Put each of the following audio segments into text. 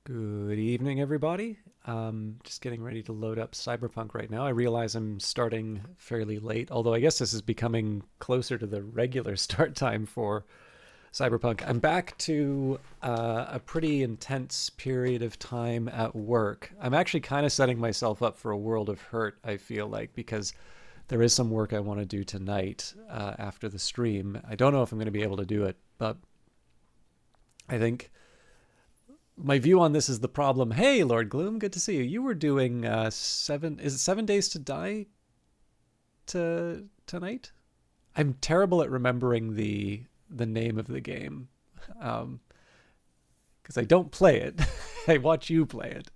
Good evening, everybody. Just getting ready to load up Cyberpunk right now. I realize I'm starting fairly late, although I guess this is becoming closer to the regular start time for Cyberpunk. I'm back to a pretty intense period of time at work. I'm actually kind of setting myself up for a world of hurt, I feel like, because there is some work I want to do tonight after the stream. I don't know if I'm going to be able to do it, but I think my view on this is the problem. Hey, Lord Gloom, good to see you. You were doing seven. Is it 7 Days to Die tonight? I'm terrible at remembering the name of the game, because I don't play it. I watch you play it.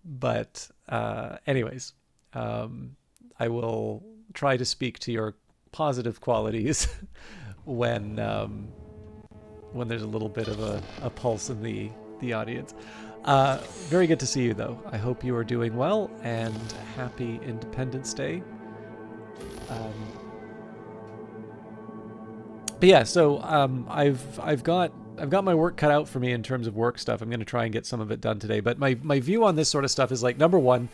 But anyways, I will try to speak to your positive qualities when there's a little bit of a pulse in the audience. Very good to see you, though. I hope you are doing well, and happy Independence Day. But yeah, so I've got my work cut out for me in terms of work stuff. I'm going to try and get some of it done today. But my view on this sort of stuff is like, number one,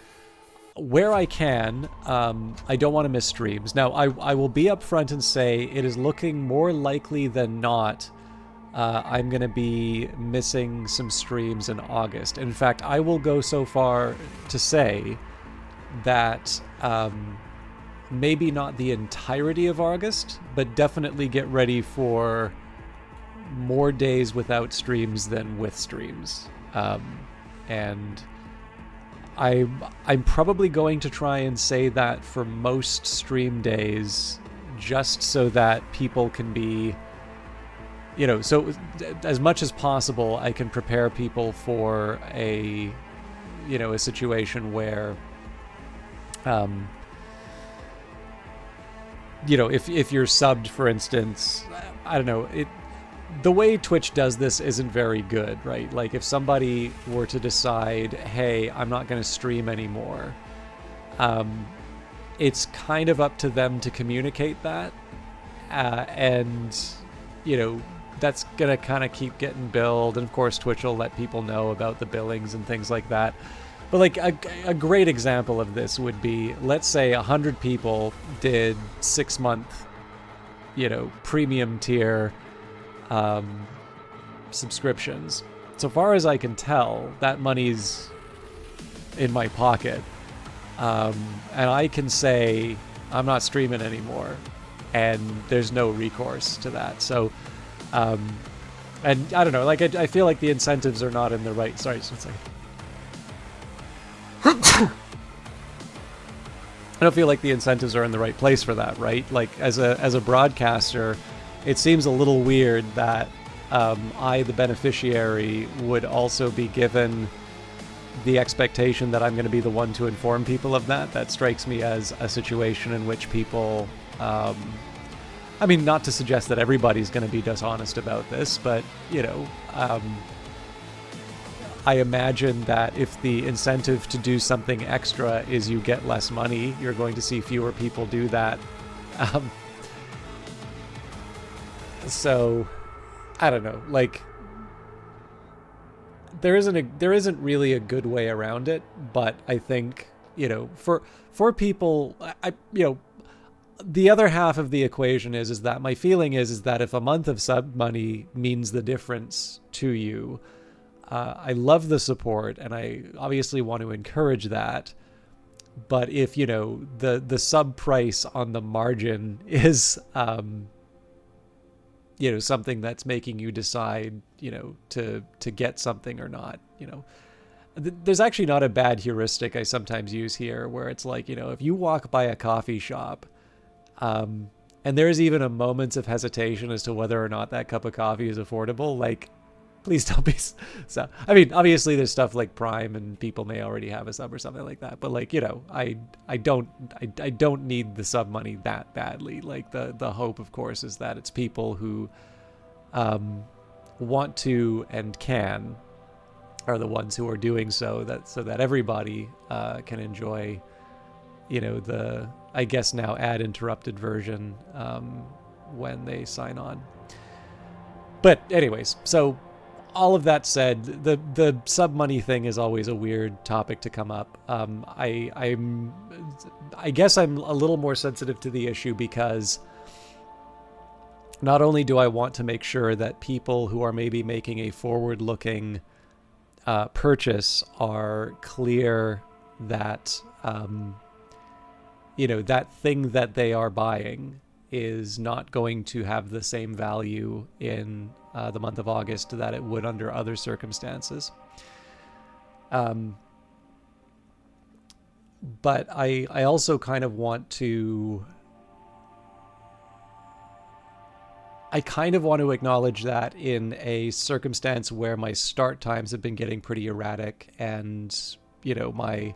where I can, I don't want to miss streams. Now, I will be upfront and say it is looking more likely than not I'm going to be missing some streams in August. In fact, I will go so far to say that maybe not the entirety of August, but definitely get ready for more days without streams than with streams. And I'm probably going to try and say that for most stream days, just so that people can be, so as much as possible, I can prepare people for a situation where, if you're subbed, for instance, I don't know, the way Twitch does this isn't very good, right? Like if somebody were to decide, hey, I'm not going to stream anymore, it's kind of up to them to communicate that, and that's going to kind of keep getting billed. And of course, Twitch will let people know about the billings and things like that. But like a great example of this would be, let's say 100 people did 6-month, premium tier subscriptions. So far as I can tell, that money's in my pocket. And I can say, I'm not streaming anymore. And there's no recourse to that. So, and I don't know, like I feel like the incentives are not in the right. Sorry, just a second. I don't feel like the incentives are in the right place for that, right? Like as a broadcaster, it seems a little weird that I, the beneficiary, would also be given the expectation that I'm going to be the one to inform people of that. That strikes me as a situation in which people. I mean, not to suggest that everybody's going to be dishonest about this, but, I imagine that if the incentive to do something extra is you get less money, you're going to see fewer people do that. So, I don't know. Like, there isn't really a good way around it, but I think, for people, the other half of the equation is that my feeling is that if a month of sub money means the difference to you, I love the support and I obviously want to encourage that. But if, the sub price on the margin is, something that's making you decide, to get something or not, there's actually not a bad heuristic I sometimes use here where it's like, if you walk by a coffee shop, and there's even a moment of hesitation as to whether or not that cup of coffee is affordable, like, please don't be. So, I mean, obviously there's stuff like Prime and people may already have a sub or something like that. But like, I don't need the sub money that badly. Like the hope, of course, is that it's people who want to and can are the ones who are doing so that everybody can enjoy, the, I guess now ad interrupted version when they sign on. But anyways, so all of that said, the sub money thing is always a weird topic to come up. I guess I'm a little more sensitive to the issue because not only do I want to make sure that people who are maybe making a forward-looking purchase are clear that that thing that they are buying is not going to have the same value in the month of August that it would under other circumstances. But I also kind of want to... I kind of want to acknowledge that in a circumstance where my start times have been getting pretty erratic and, my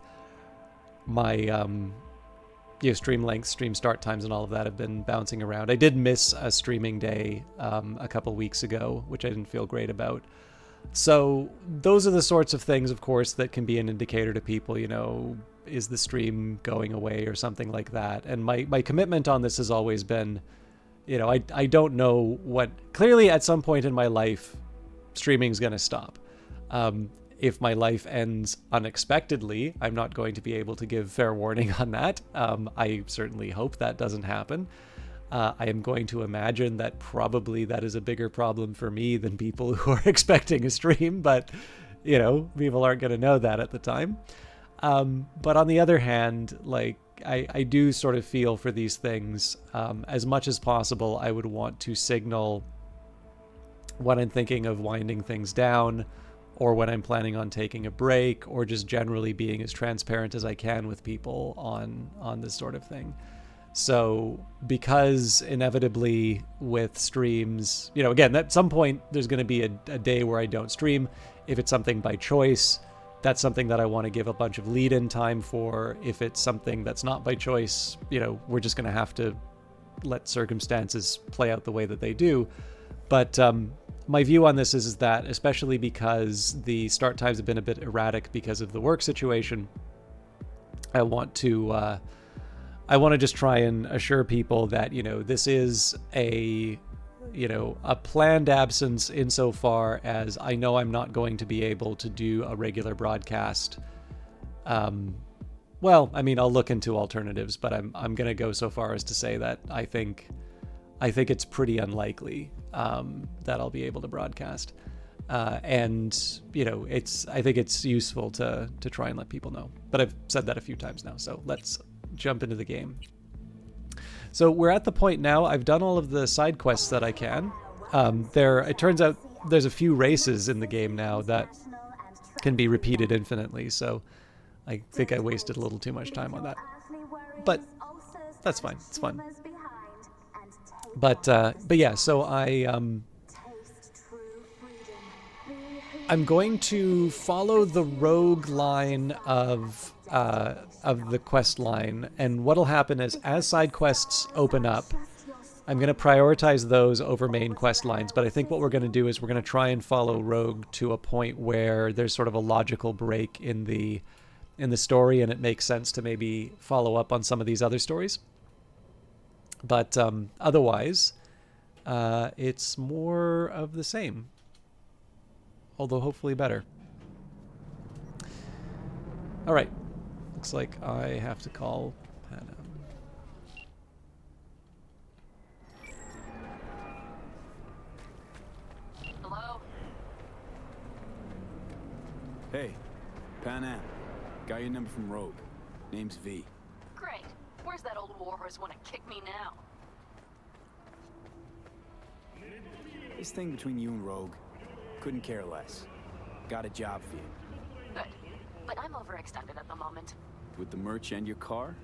stream length, stream start times, and all of that have been bouncing around. I did miss a streaming day a couple weeks ago, which I didn't feel great about. So those are the sorts of things, of course, that can be an indicator to people, is the stream going away or something like that. And my commitment on this has always been, I don't know what... Clearly, at some point in my life, streaming's going to stop. If my life ends unexpectedly, I'm not going to be able to give fair warning on that. I certainly hope that doesn't happen. I am going to imagine that probably that is a bigger problem for me than people who are expecting a stream, but, people aren't going to know that at the time. But on the other hand, I do sort of feel for these things. As much as possible, I would want to signal when I'm thinking of winding things down, or when I'm planning on taking a break, or just generally being as transparent as I can with people on this sort of thing. So because inevitably with streams, again, at some point there's going to be a day where I don't stream. If it's something by choice, that's something that I want to give a bunch of lead-in time for. If it's something that's not by choice, we're just going to have to let circumstances play out the way that they do. But my view on this is that, especially because the start times have been a bit erratic because of the work situation, I want to just try and assure people that, this is a planned absence insofar as I know I'm not going to be able to do a regular broadcast. Well, I'll look into alternatives, but I'm going to go so far as to say that I think it's pretty unlikely that I'll be able to broadcast. And I think it's useful to try and let people know. But I've said that a few times now, so let's jump into the game. So we're at the point now, I've done all of the side quests that I can. It turns out there's a few races in the game now that can be repeated infinitely, so I think I wasted a little too much time on that. But that's fine, it's fun. But yeah, so I'm going to follow the rogue line of the quest line, and what'll happen is as side quests open up, I'm going to prioritize those over main quest lines. But I think what we're going to do is we're going to try and follow rogue to a point where there's sort of a logical break in the story, and it makes sense to maybe follow up on some of these other stories. But otherwise, it's more of the same, although hopefully better. All right, looks like I have to call Hannah. Hello? Hey, Pan Am. Got your number from Rogue. Name's V. Great. Where's that old warhorse want to kick me now? This thing between you and Rogue, couldn't care less. Got a job for you. Good. But I'm overextended at the moment. With the merch and your car,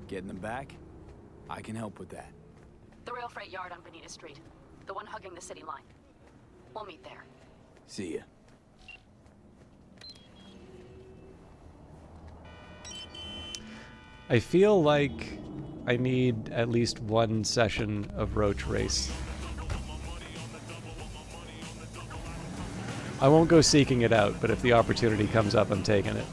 getting them back, I can help with that. The rail freight yard on Bonita Street. The one hugging the city line. We'll meet there. See ya. I feel like I need at least one session of Roach Race. I won't go seeking it out, but if the opportunity comes up, I'm taking it.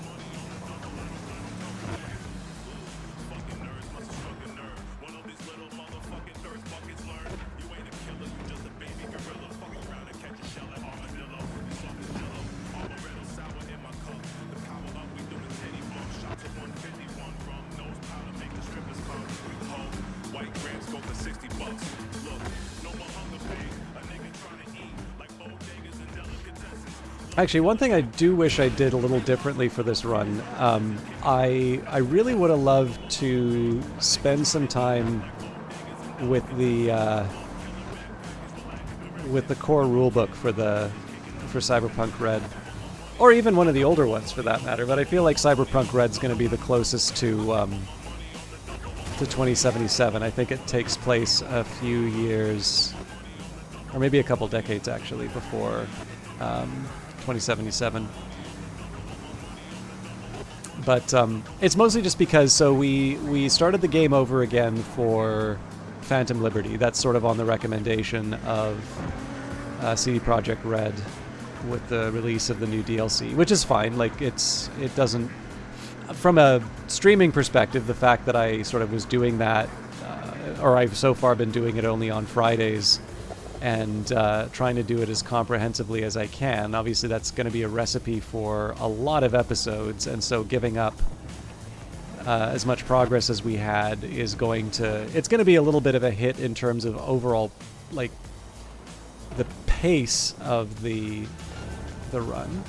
Actually, one thing I do wish I did a little differently for this run, I really would have loved to spend some time with the core rulebook for Cyberpunk Red, or even one of the older ones for that matter. But I feel like Cyberpunk Red's going to be the closest to 2077. I think it takes place a few years, or maybe a couple decades actually, before 2077. But it's mostly just because we started the game over again for Phantom Liberty. That's sort of on the recommendation of CD Projekt Red with the release of the new DLC, which is fine. Like it doesn't, from a streaming perspective, the fact that I sort of was doing that, or I've so far been doing it only on Fridays, and trying to do it as comprehensively as I can. Obviously, that's going to be a recipe for a lot of episodes, and so giving up as much progress as we had is going to be a little bit of a hit in terms of overall, like, the pace of the run.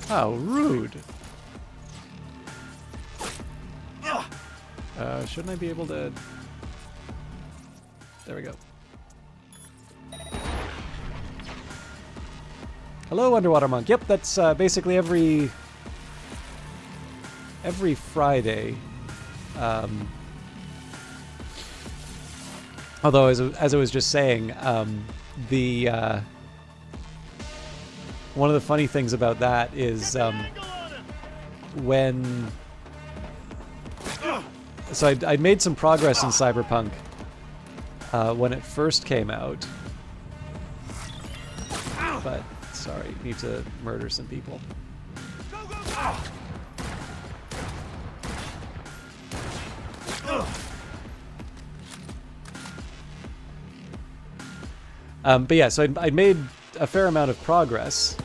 How rude. Shouldn't I be able to... There we go. Hello, Underwater Monk. Yep, that's basically every Friday. Although, as I was just saying, one of the funny things about that is so I'd made some progress in Cyberpunk when it first came out, but sorry, need to murder some people. But yeah, so I'd made a fair amount of progress,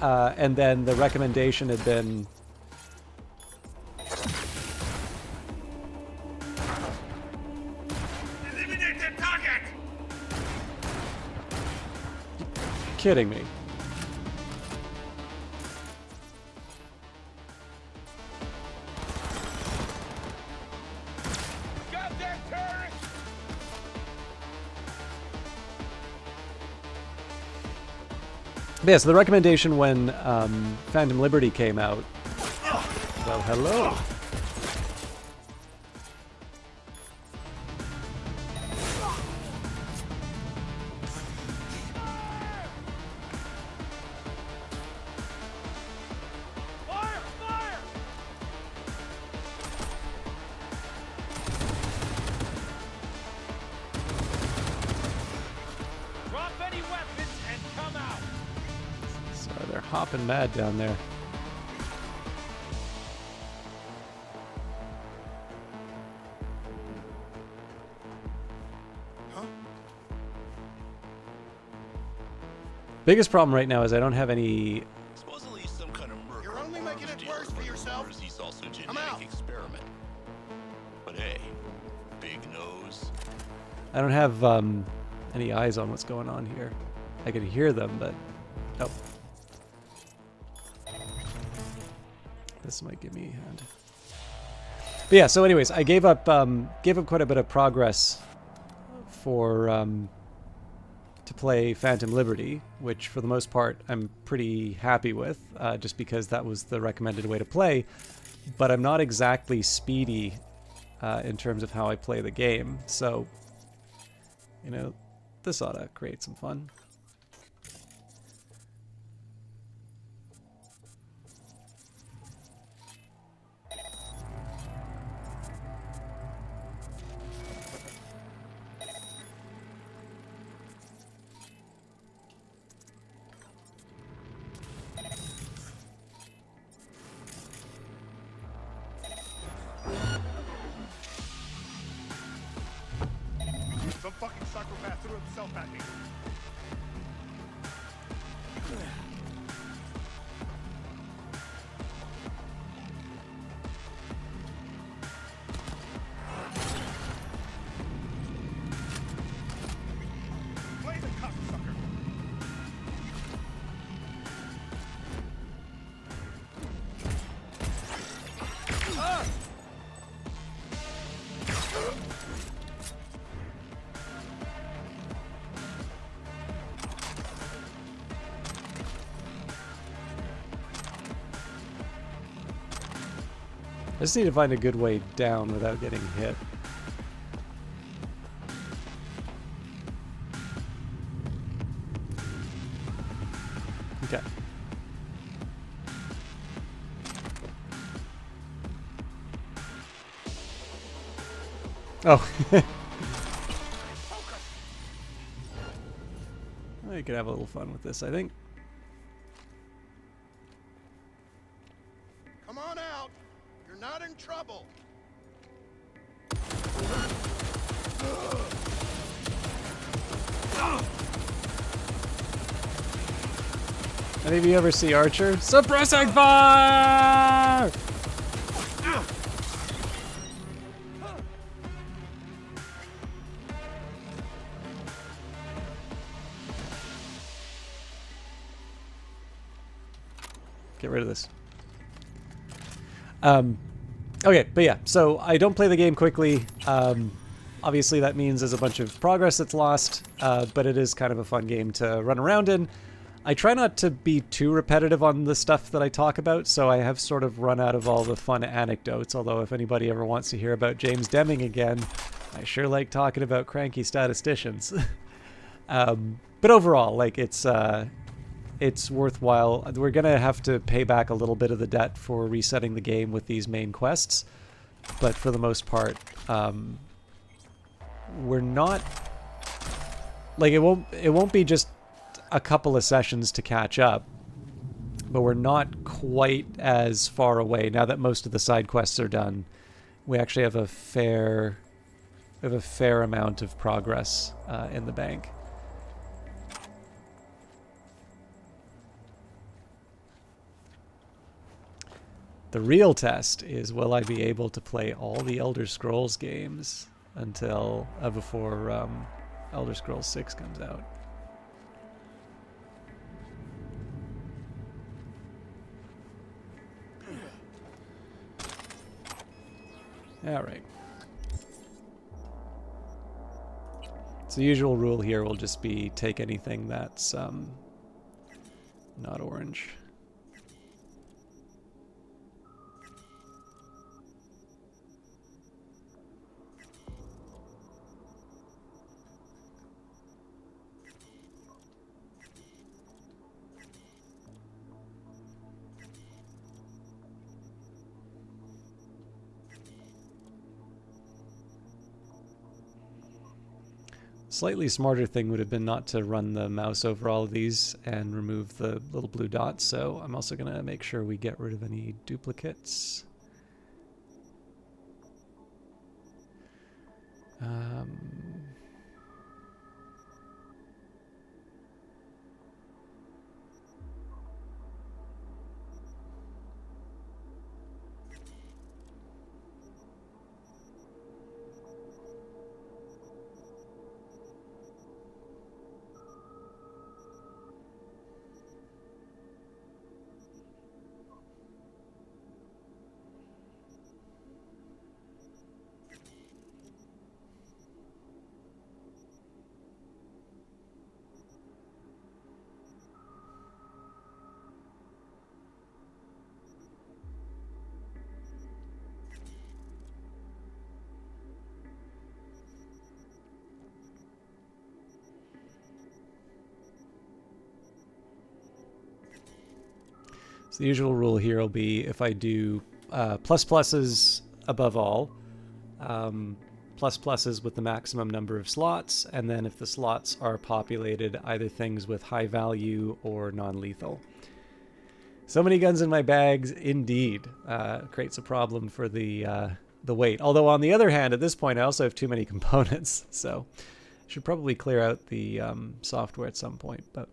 and then the recommendation had been eliminate the target. kidding me. Goddamn terrorist! But yeah, so the recommendation when Phantom Liberty came out. Well, hello. Fire! Fire! Drop any weapons and come out. So they're hopping mad down there. Biggest problem right now is I don't have any. Supposedly some kind of murder. You're only making it worse for yourself. He's also a I'm out. genetic experiment. But hey, big nose. I don't have any eyes on what's going on here. I can hear them, but oh, this might give me a hand. But yeah. So, anyways, I gave up quite a bit of progress for to play Phantom Liberty, which for the most part I'm pretty happy with, just because that was the recommended way to play. But I'm not exactly speedy in terms of how I play the game, so you know, this ought to create some fun. Some fucking psychopath threw himself at me. Play the cocksucker. I just need to find a good way down without getting hit. Okay. Oh. I could have a little fun with this, I think. Come on out. You're not in trouble. Any of you ever see Archer? Suppressing fire! Get rid of this. Okay, but yeah, so I don't play the game quickly. Obviously that means there's a bunch of progress that's lost, but it is kind of a fun game to run around in. I try not to be too repetitive on the stuff that I talk about, so I have sort of run out of all the fun anecdotes, although if anybody ever wants to hear about James Deming again, I sure like talking about cranky statisticians. But overall, like, it's worthwhile. We're going to have to pay back a little bit of the debt for resetting the game with these main quests, but for the most part, we're not... Like, it won't be just a couple of sessions to catch up, but we're not quite as far away now that most of the side quests are done. We actually have a fair amount of progress in the bank. The real test is, will I be able to play all the Elder Scrolls games until before Elder Scrolls 6 comes out. All right. So the usual rule here will just be take anything that's not orange. Slightly smarter thing would have been not to run the mouse over all of these and remove the little blue dots, so I'm also going to make sure we get rid of any duplicates. So the usual rule here will be if I do plus pluses above all, plus pluses with the maximum number of slots, and then if the slots are populated, either things with high value or non-lethal. So many guns in my bags, indeed, creates a problem for the weight. Although on the other hand, at this point, I also have too many components, so I should probably clear out the software at some point. But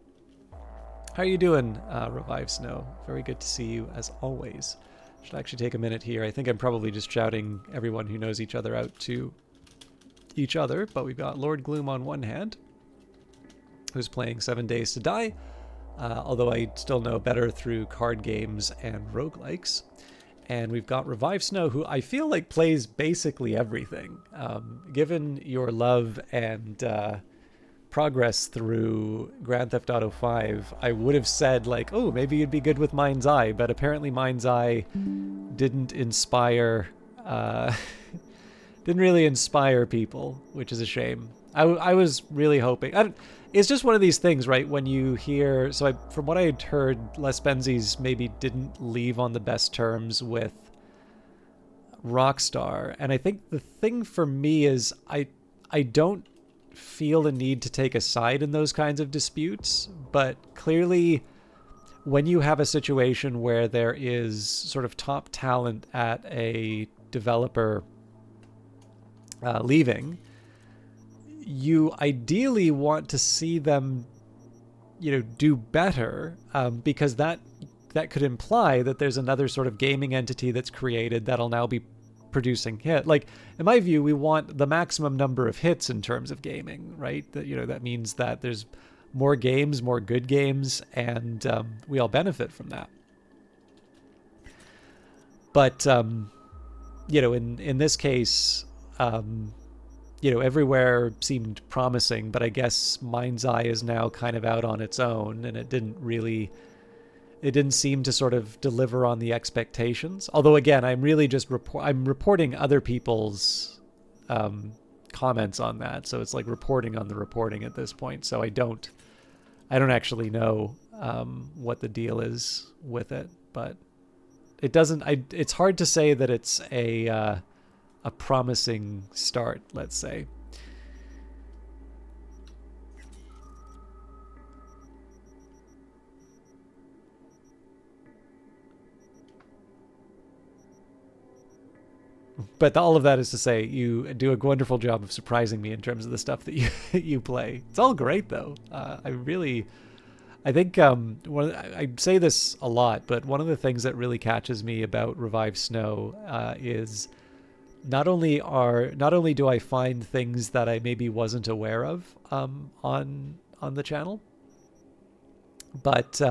how are you doing, Revive Snow? Very good to see you, as always. Should actually take a minute here. I think I'm probably just shouting everyone who knows each other out to each other, but we've got Lord Gloom on one hand, who's playing 7 Days to Die, although I still know better through card games and roguelikes. And we've got Revive Snow, who I feel like plays basically everything. Given your love and progress through Grand Theft Auto 5, I would have said, like, oh, maybe you'd be good with Mind's Eye, but apparently Mind's Eye didn't inspire, didn't really inspire people, which is a shame. I was really hoping. It's just one of these things, right? When you hear, from what I had heard, Les Benzies maybe didn't leave on the best terms with Rockstar, and I think the thing for me is I don't feel a need to take a side in those kinds of disputes, but clearly when you have a situation where there is sort of top talent at a developer leaving, you ideally want to see them, do better, because that could imply that there's another sort of gaming entity that's created that'll now be producing hit. Like, in my view, we want the maximum number of hits in terms of gaming, right? That, that means that there's more games, more good games, and we all benefit from that. But, in this case, everywhere seemed promising, but I guess Mind's Eye is now kind of out on its own, and it didn't seem to sort of deliver on the expectations. Although, again, I'm really just I'm reporting other people's comments on that, so it's like reporting on the reporting at this point. So I don't actually know what the deal is with it, but it doesn't. It's hard to say that it's a promising start, let's say. But all of that is to say, you do a wonderful job of surprising me in terms of the stuff that you play. It's all great, though. I think I say this a lot, but one of the things that really catches me about Revive Snow is not only do I find things that I maybe wasn't aware of on the channel, but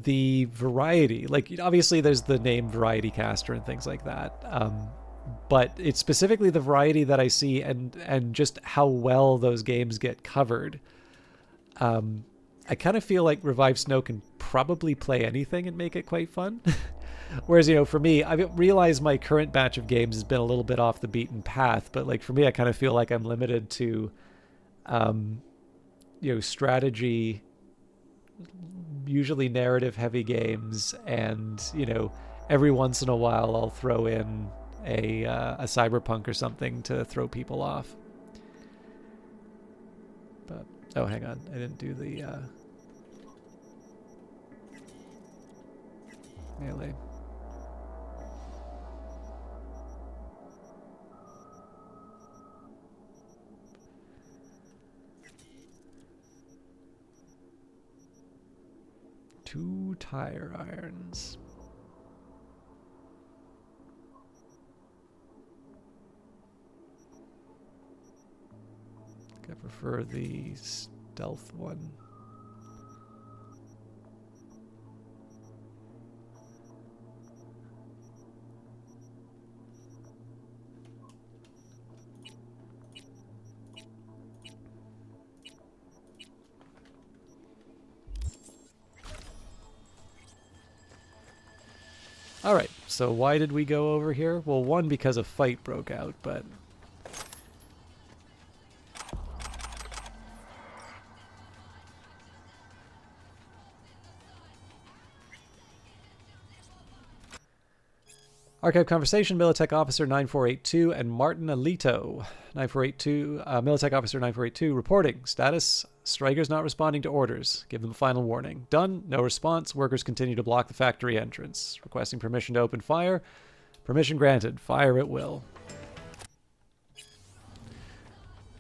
the variety, like, obviously there's the name Variety Caster and things like that, but it's specifically the variety that I see and just how well those games get covered. I kind of feel like Revive Snow can probably play anything and make it quite fun. Whereas, for me, I realize my current batch of games has been a little bit off the beaten path, but like for me, I kind of feel like I'm limited to strategy, usually narrative heavy games, and every once in a while I'll throw in a Cyberpunk or something to throw people off. But oh, hang on, I didn't do the melee. Two tire irons. I prefer the stealth one. Alright, so why did we go over here? Well, one, because a fight broke out, but... Archive Conversation, Militech Officer 9482 and Martin Alito. 9482, Militech Officer 9482, reporting. Status, strikers not responding to orders. Give them a final warning. Done, no response. Workers continue to block the factory entrance. Requesting permission to open fire. Permission granted. Fire at will.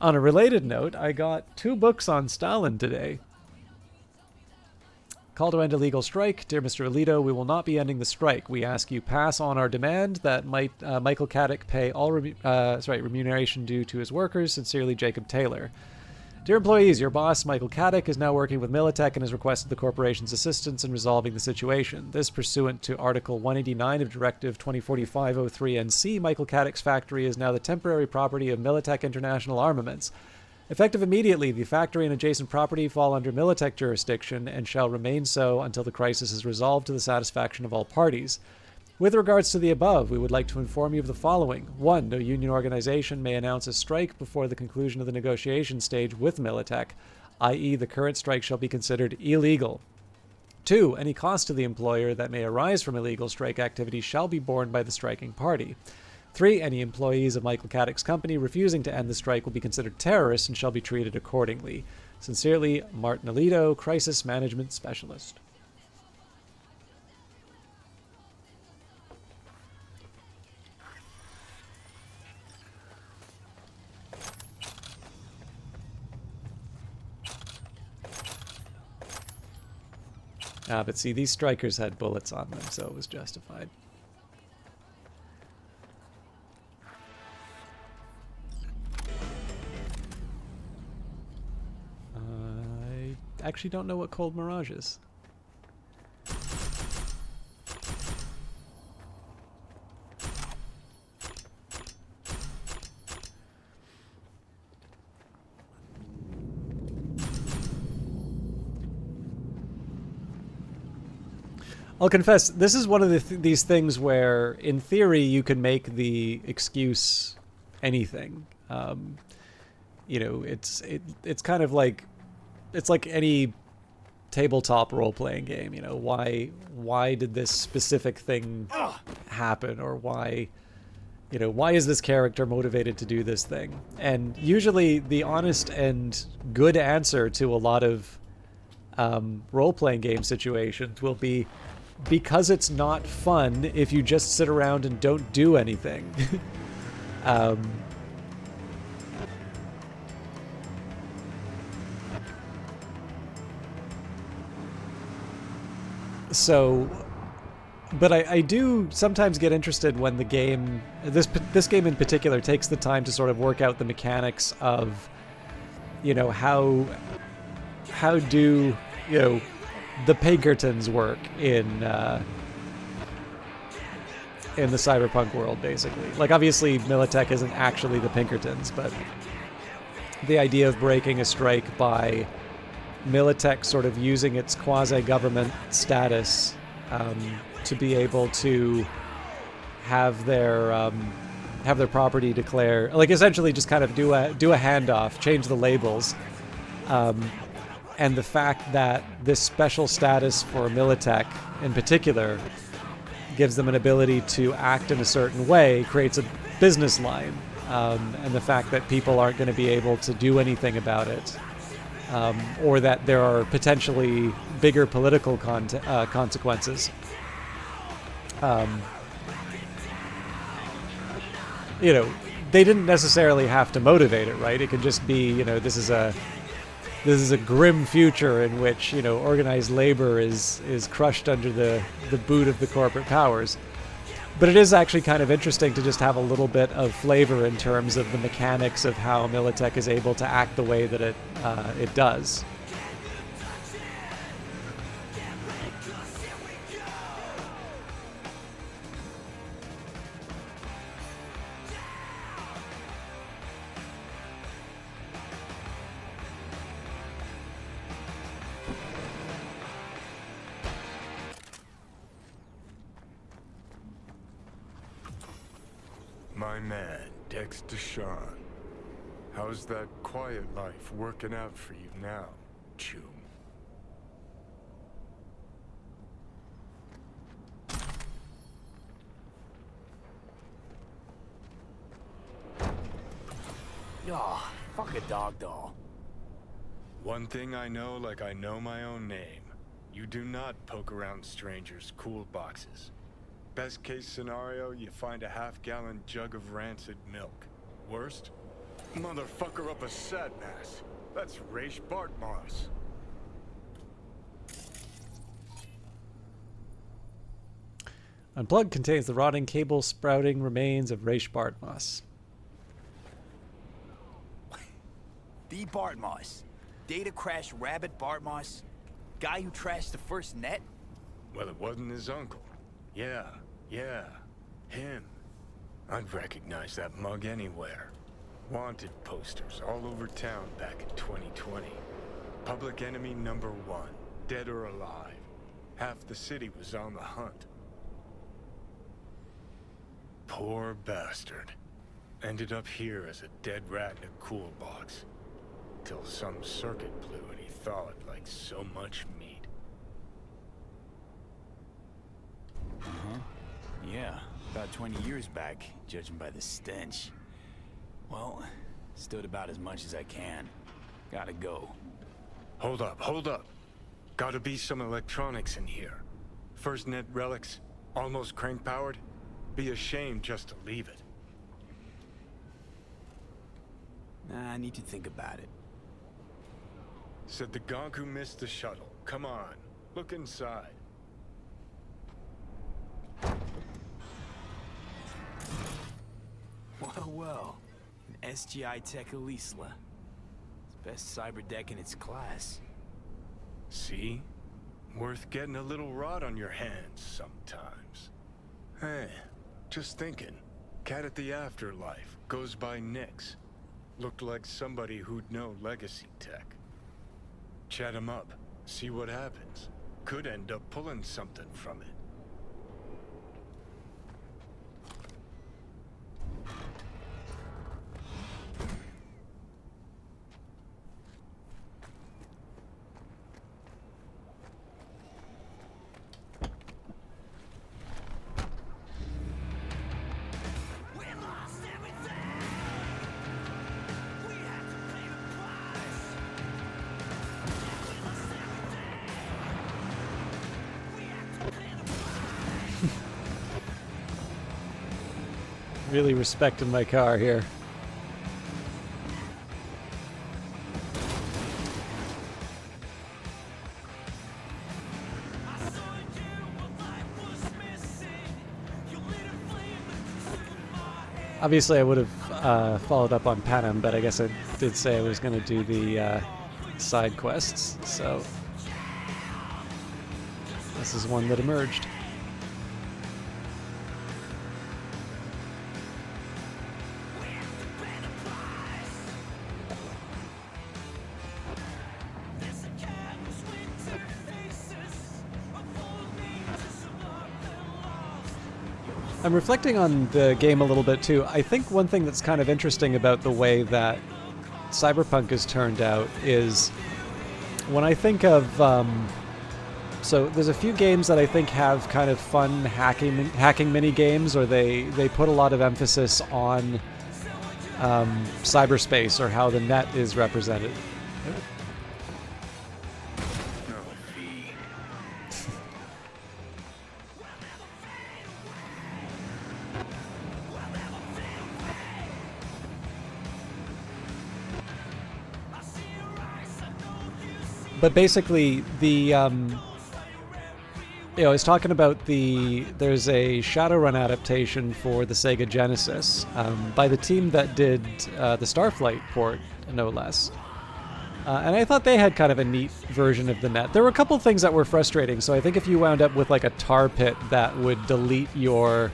On a related note, I got 2 books on Stalin today. Call to end illegal strike. Dear Mr. Alito, we will not be ending the strike. We ask you pass on our demand that Michael Caddick pay all remuneration due to his workers. Sincerely, Jacob Taylor. Dear employees, your boss, Michael Caddick, is now working with Militech and has requested the corporation's assistance in resolving the situation. This pursuant to Article 189 of Directive 2045-03-NC, Michael Caddick's factory is now the temporary property of Militech International Armaments. Effective immediately, the factory and adjacent property fall under Militech jurisdiction and shall remain so until the crisis is resolved to the satisfaction of all parties. With regards to the above, we would like to inform you of the following. 1. No union organization may announce a strike before the conclusion of the negotiation stage with Militech, i.e. the current strike shall be considered illegal. 2. Any cost to the employer that may arise from illegal strike activity shall be borne by the striking party. 3. Any employees of Michael Caddick's company refusing to end the strike will be considered terrorists and shall be treated accordingly. Sincerely, Martin Alito, Crisis Management Specialist. But see, these strikers had bullets on them, so it was justified. I actually don't know what Cold Mirage is. I'll confess, this is one of these things where, in theory, you can make the excuse anything. You know, it's kind of like, it's like any tabletop role-playing game. You know, why did this specific thing happen, or why, you know, why is this character motivated to do this thing? And usually, the honest and good answer to a lot of role-playing game situations will be, because it's not fun if you just sit around and don't do anything. So, but I do sometimes get interested when the game, this game in particular, takes the time to sort of work out the mechanics of, you know, how do, you know, the Pinkertons work in the Cyberpunk world, basically. Like, obviously, Militech isn't actually the Pinkertons, but the idea of breaking a strike by Militech sort of using its quasi-government status to be able to have their property declare, like, essentially just kind of do a handoff, change the labels. And the fact that this special status for Militech, in particular, gives them an ability to act in a certain way, creates a business line. And the fact that people aren't going to be able to do anything about it, or that there are potentially bigger political consequences. You know, they didn't necessarily have to motivate it, right? It could just be, you know, this is a grim future in which, you know, organized labor is crushed under the boot of the corporate powers. But it is actually kind of interesting to just have a little bit of flavor in terms of the mechanics of how Militech is able to act the way that it does. My man, Dexter Sean. How's that quiet life working out for you now, Chum? Oh, fuck a dog doll. One thing I know like I know my own name. You do not poke around strangers' cool boxes. Best case scenario, you find a half-gallon jug of rancid milk. Worst? Motherfucker up a satmass. That's Raish Bartmoss. Unplugged contains the rotting cable sprouting remains of Raish Bartmoss. The Bartmoss. Data crash rabbit Bartmoss. Guy who trashed the first net? Well, it wasn't his uncle. Yeah, him. I'd recognize that mug anywhere. Wanted posters all over town back in 2020. Public enemy number one, dead or alive. Half the city was on the hunt. Poor bastard. Ended up here as a dead rat in a cool box. Till some circuit blew and he thawed like so much meat. Uh-huh. Yeah, about 20 years back, judging by the stench. Well, stood about as much as I can. Gotta go. Hold up, hold up. Gotta be some electronics in here. First net relics, almost crank-powered. Be a shame just to leave it. Nah, I need to think about it. Said the gonk who missed the shuttle. Come on, look inside. Well, well. An SGI Tech Elisla. It's best cyber deck in its class. See? Worth getting a little rot on your hands sometimes. Hey, just thinking. Cat at the Afterlife goes by Nix. Looked like somebody who'd know legacy tech. Chat him up, see what happens. Could end up pulling something from it. Really respecting my car here. Obviously, I would have followed up on Panem, but I guess I did say I was going to do the side quests, so this is one that emerged. I'm reflecting on the game a little bit too. I think one thing that's kind of interesting about the way that Cyberpunk has turned out is when I think of so there's a few games that I think have kind of fun hacking mini games, or they put a lot of emphasis on cyberspace or how the net is represented. But basically, the I was talking about there's a Shadowrun adaptation for the Sega Genesis by the team that did the Starflight port, no less. And I thought they had kind of a neat version of the net. There were a couple things that were frustrating, so I think if you wound up with like a tar pit that would delete your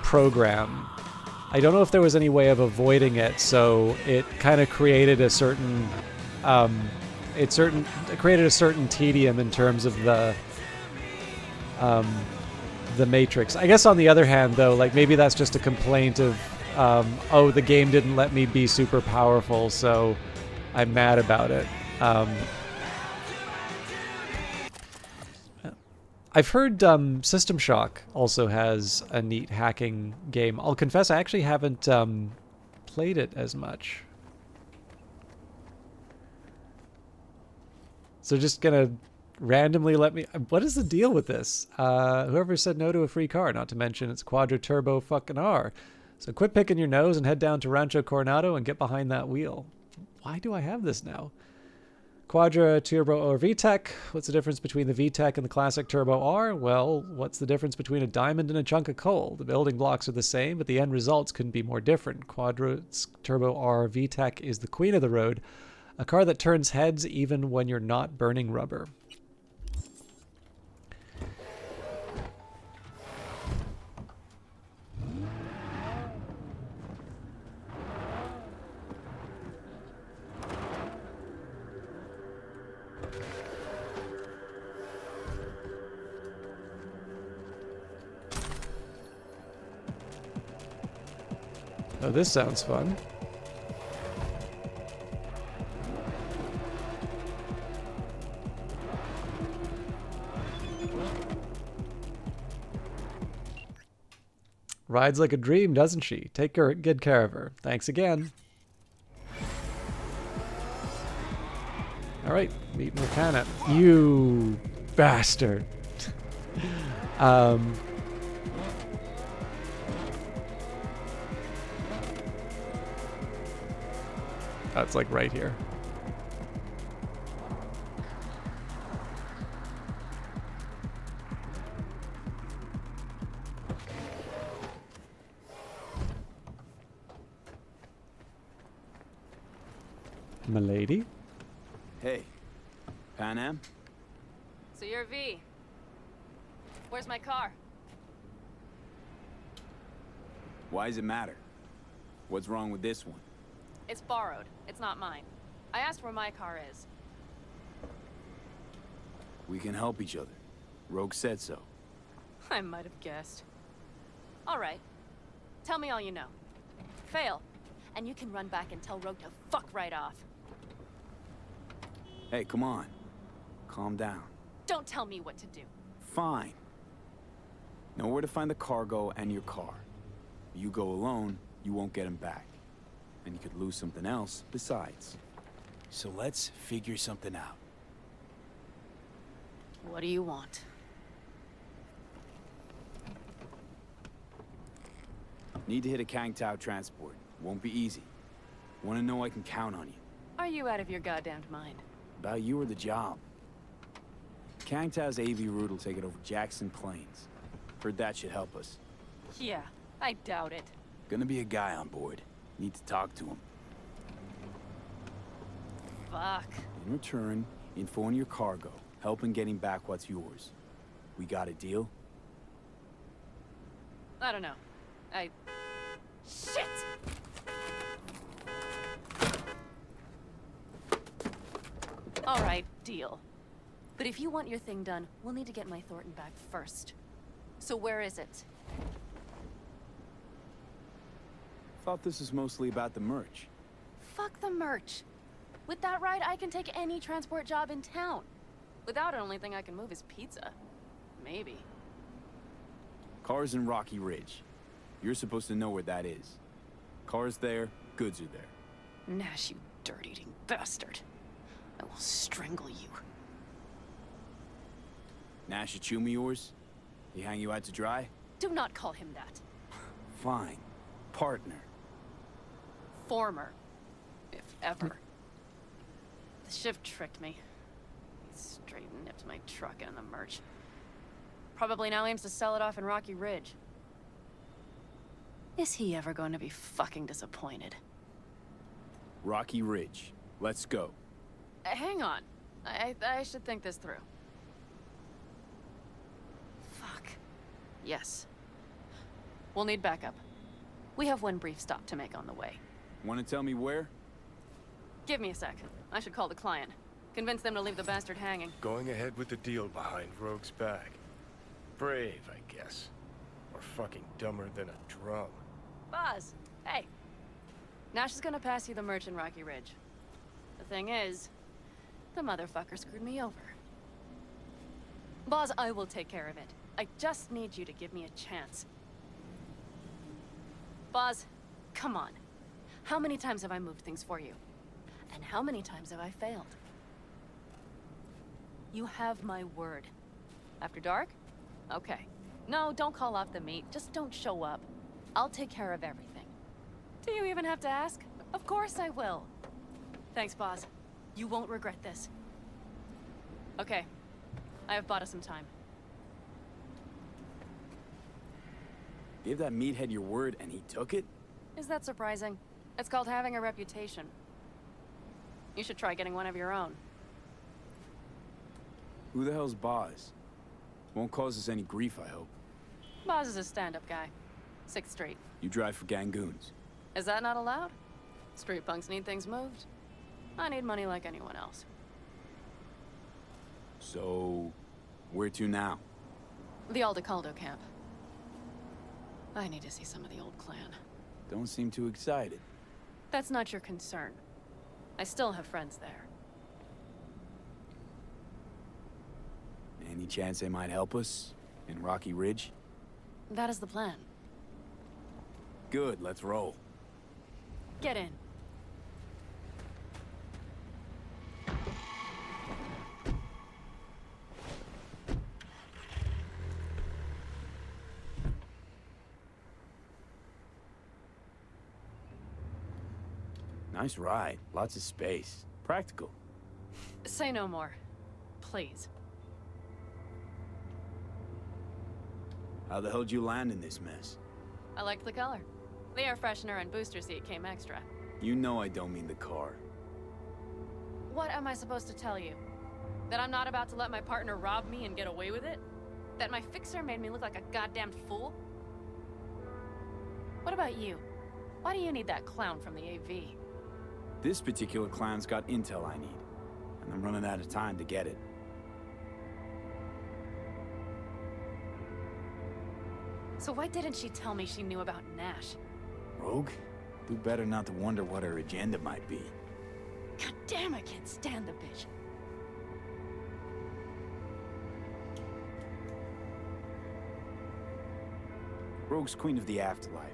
program, I don't know if there was any way of avoiding it, so it kind of created a certain it created a certain tedium in terms of the matrix. I guess on the other hand, though, like maybe that's just a complaint of oh, the game didn't let me be super powerful, so I'm mad about it. I've heard System Shock also has a neat hacking game. I'll confess I actually haven't played it as much. So just gonna randomly let me... What is the deal with this? Whoever said no to a free car, not to mention it's Quadra Turbo fucking R. So quit picking your nose and head down to Rancho Coronado and get behind that wheel. Why do I have this now? Quadra Turbo or VTEC. What's the difference between the VTEC and the classic Turbo R? Well, what's the difference between a diamond and a chunk of coal? The building blocks are the same, but the end results couldn't be more different. Quadra Turbo R VTEC is the queen of the road. A car that turns heads even when you're not burning rubber. Oh, this sounds fun. Rides like a dream, doesn't she? Take good care of her. Thanks again. All right, meet Mechana. You bastard. That's like right here. Milady? Hey, Pan Am? So you're V. Where's my car? Why does it matter? What's wrong with this one? It's borrowed. It's not mine. I asked where my car is. We can help each other. Rogue said so. I might have guessed. All right. Tell me all you know. Fail, and you can run back and tell Rogue to fuck right off. Hey, come on. Calm down. Don't tell me what to do. Fine. Know where to find the cargo and your car. You go alone, you won't get him back. And you could lose something else besides. So let's figure something out. What do you want? Need to hit a Kang Tao transport. Won't be easy. Want to know I can count on you. Are you out of your goddamn mind? About you or the job. Kang Tao's AV route will take it over Jackson Plains. Heard that should help us. Yeah, I doubt it. Gonna be a guy on board. Need to talk to him. Fuck. In return, info on your cargo. Help in getting back what's yours. We got a deal? I don't know. Shit! All right, deal. But if you want your thing done, we'll need to get my Thornton back first. So where is it? Thought this was mostly about the merch. Fuck the merch. With that ride, I can take any transport job in town. Without it, only thing I can move is pizza. Maybe. Car's in Rocky Ridge. You're supposed to know where that is. Car's there, goods are there. Nash, you dirt-eating bastard. I will strangle you. Nash a chummy yours? He hang you out to dry? Do not call him that. Fine. Partner. Former. If ever. The shift tricked me. He straight nipped my truck and the merch. Probably now aims to sell it off in Rocky Ridge. Is he ever going to be fucking disappointed? Rocky Ridge. Let's go. Hang on. I should think this through. Fuck. Yes. We'll need backup. We have one brief stop to make on the way. Want to tell me where? Give me a sec. I should call the client. Convince them to leave the bastard hanging. Going ahead with the deal behind Rogue's back. Brave, I guess. Or fucking dumber than a drum. Boz, hey. Nash is gonna pass you the merch in Rocky Ridge. The thing is, the motherfucker screwed me over. Boz, I will take care of it. I just need you to give me a chance. Boz, come on. How many times have I moved things for you? And how many times have I failed? You have my word. After dark? Okay. No, don't call off the meet. Just don't show up. I'll take care of everything. Do you even have to ask? Of course I will. Thanks, Boz. You won't regret this. Okay. I have bought us some time. Gave that meathead your word and he took it? Is that surprising? It's called having a reputation. You should try getting one of your own. Who the hell's Boz? Won't cause us any grief, I hope. Boz is a stand-up guy. 6th Street. You drive for Gangoons. Is that not allowed? Street punks need things moved. I need money like anyone else. So, where to now? The Aldecaldo camp. I need to see some of the old clan. Don't seem too excited. That's not your concern. I still have friends there. Any chance they might help us? In Rocky Ridge? That is the plan. Good, let's roll. Get in. Nice ride. Lots of space. Practical. Say no more. Please. How the hell'd you land in this mess? I liked the color. The air freshener and booster seat came extra. You know I don't mean the car. What am I supposed to tell you? That I'm not about to let my partner rob me and get away with it? That my fixer made me look like a goddamn fool? What about you? Why do you need that clown from the AV? This particular clown's got intel I need, and I'm running out of time to get it. So why didn't she tell me she knew about Nash? Rogue? Do better not to wonder what her agenda might be. God damn, I can't stand the bitch. Rogue's queen of the afterlife.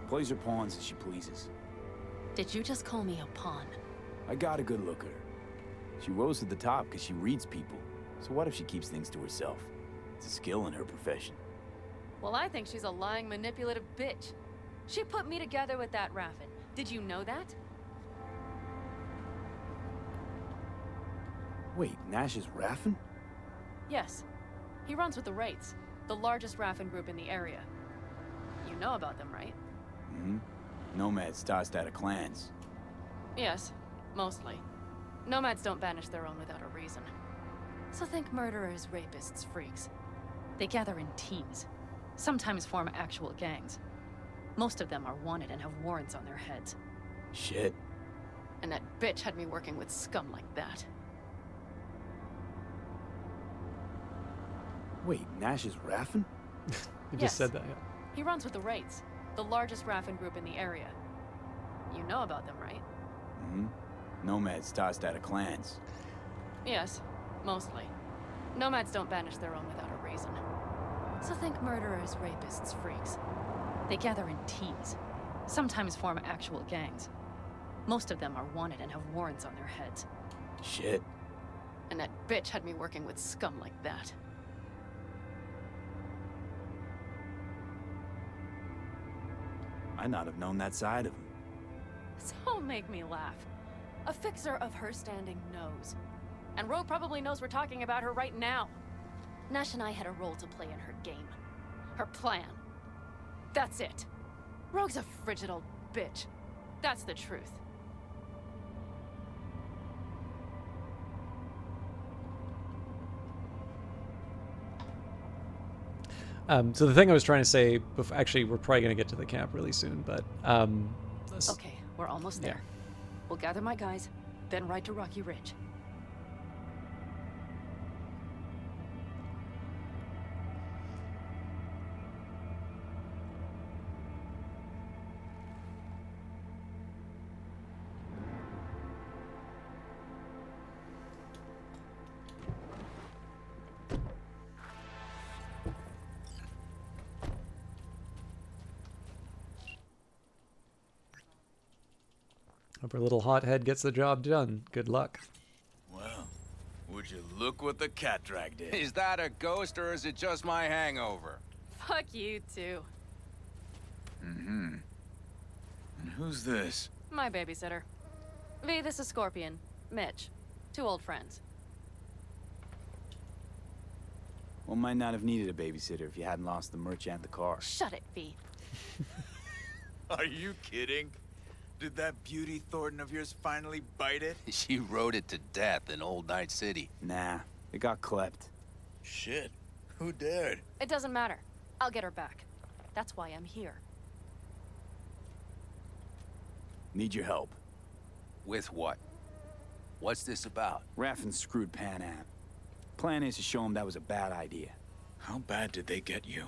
Plays her pawns as she pleases. Did you just call me a pawn? I got a good look at her. She rose to the top because she reads people. So what if she keeps things to herself? It's a skill in her profession. Well, I think she's a lying, manipulative bitch. She put me together with that Raffin. Did you know that? Wait, Nash is Raffin? Yes. He runs with the Wraiths, the largest Raffin group in the area. You know about them, right? Mm-hmm. Nomads tossed out of clans. Yes, mostly. Nomads don't banish their own without a reason. So think murderers, rapists, freaks. They gather in teams, sometimes form actual gangs. Most of them are wanted and have warrants on their heads. Shit. And that bitch had me working with scum like that. Wait, Nash is Raffin? You Yes. just said that, yeah. He runs with the Wraiths, the largest Raffin group in the area. You know about them, right? Mm-hmm. Nomads tossed out of clans. Yes, mostly. Nomads don't banish their own without a reason. So think murderers, rapists, freaks. They gather in teams, sometimes form actual gangs. Most of them are wanted and have warrants on their heads. Shit. And that bitch had me working with scum like that. I'd not have known that side of him. So make me laugh. A fixer of her standing knows. And Rogue probably knows we're talking about her right now. Nash and I had a role to play in her game. Her plan. That's it. Rogue's a frigid old bitch. That's the truth. So the thing I was trying to say, actually, we're probably going to get to the camp really soon, but Okay, we're almost there. Yeah. We'll gather my guys, then ride to Rocky Ridge. hope our little hothead gets the job done. Good luck. Well, would you look what the cat dragged in? Is that a ghost or is it just my hangover? Fuck you too. Mm-hmm. And who's this? My babysitter. V, this is Scorpion. Mitch. Two old friends. One might not have needed a babysitter if you hadn't lost the merch and the car. Shut it, V. Are you kidding? Did that beauty Thornton of yours finally bite it? She rode it to death in Old Night City. Nah, it got klept. Shit. Who dared? It doesn't matter. I'll get her back. That's why I'm here. Need your help. With what? What's this about? Raffin screwed Pan Am. Plan is to show them that was a bad idea. How bad did they get you?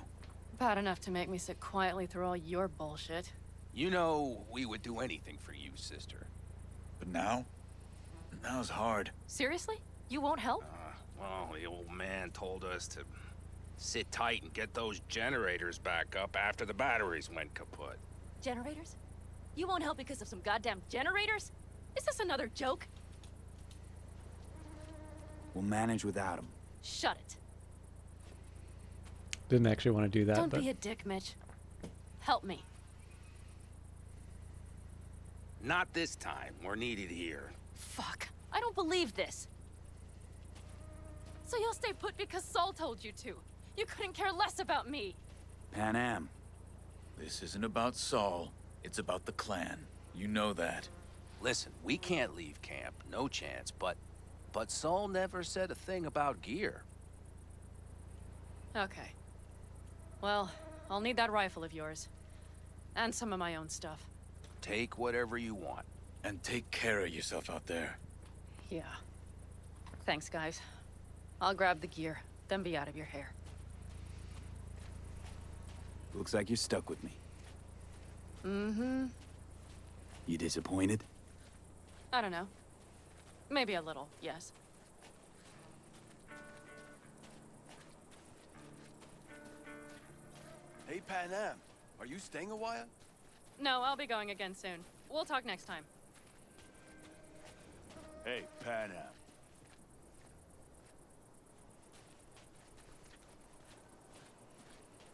Bad enough to make me sit quietly through all your bullshit. You know, we would do anything for you, sister. But now? Now's hard. Seriously? You won't help? Well, the old man told us to sit tight and get those generators back up after the batteries went kaput. Generators? You won't help because of some goddamn generators? Is this another joke? We'll manage without them. Shut it. Didn't actually want to do that, Don't but be a dick, Mitch. Help me. Not this time. We're needed here. Fuck. I don't believe this. So you'll stay put because Saul told you to. You couldn't care less about me. Pan Am. This isn't about Saul. It's about the clan. You know that. Listen, we can't leave camp. No chance. But Saul never said a thing about gear. Okay. Well, I'll need that rifle of yours. And some of my own stuff. Take whatever you want. And take care of yourself out there. Yeah. Thanks, guys. I'll grab the gear, then be out of your hair. Looks like you're stuck with me. Mm-hmm. You disappointed? I don't know. Maybe a little, yes. Hey, Pan Am, are you staying a while? No, I'll be going again soon. We'll talk next time. Hey, Pan Am.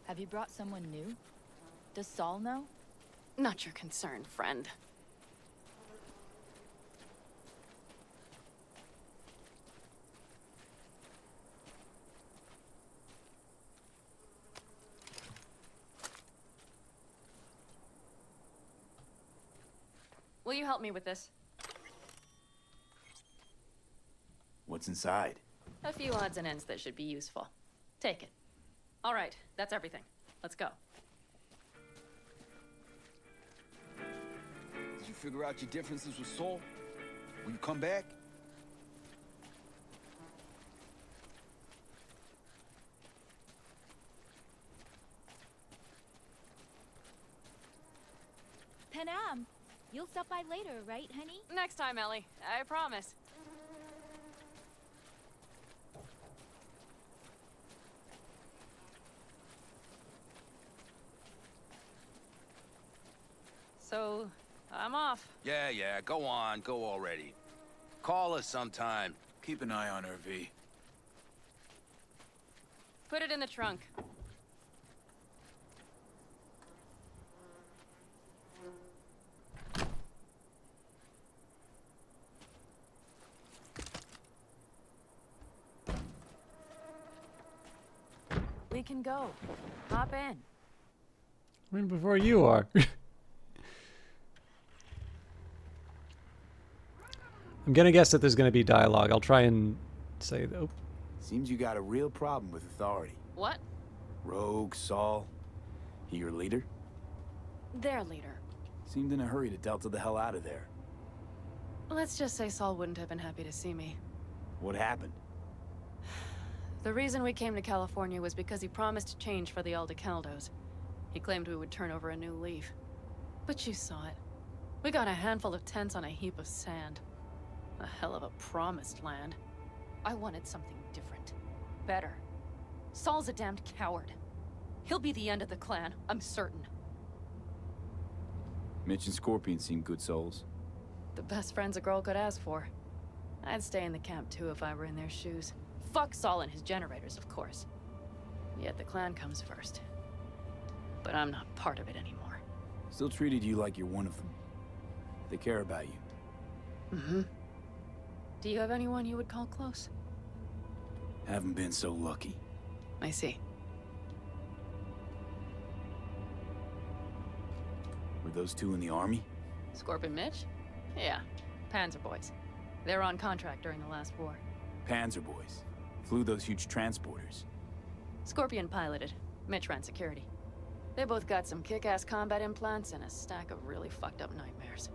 Have you brought someone new? Does Saul know? Not your concern, friend. Will you help me with this? What's inside? A few odds and ends that should be useful. Take it. All right, that's everything. Let's go. Did you figure out your differences with Saul? Will you come back? Pan Am, you'll stop by later, right, honey? Next time, Ellie. I promise. So, I'm off. Yeah, go on. Go already. Call us sometime. Keep an eye on her, V. Put it in the trunk. We can go. Hop in. I mean, before you are. I'm gonna guess that there's gonna be dialogue. I'll try and say, oh. Seems you got a real problem with authority. What? Rogue, Saul. He your leader? Their leader. Seemed in a hurry to delta the hell out of there. Let's just say Saul wouldn't have been happy to see me. What happened? The reason we came to California was because he promised change for the Aldecaldos. He claimed we would turn over a new leaf. But you saw it. We got a handful of tents on a heap of sand. A hell of a promised land. I wanted something different. Better. Saul's a damned coward. He'll be the end of the clan, I'm certain. Mitch and Scorpion seem good souls. The best friends a girl could ask for. I'd stay in the camp too if I were in their shoes. Fuck Saul and his generators, of course. Yet the clan comes first. But I'm not part of it anymore. Still treated you like you're one of them. They care about you. Mm-hmm. Do you have anyone you would call close? Haven't been so lucky. I see. Were those two in the army? Scorpion Mitch? Yeah, Panzer boys. They were on contract during the last war. Panzer boys. Flew those huge transporters. Scorpion piloted. Mitch ran security. They both got some kick-ass combat implants and a stack of really fucked up nightmares.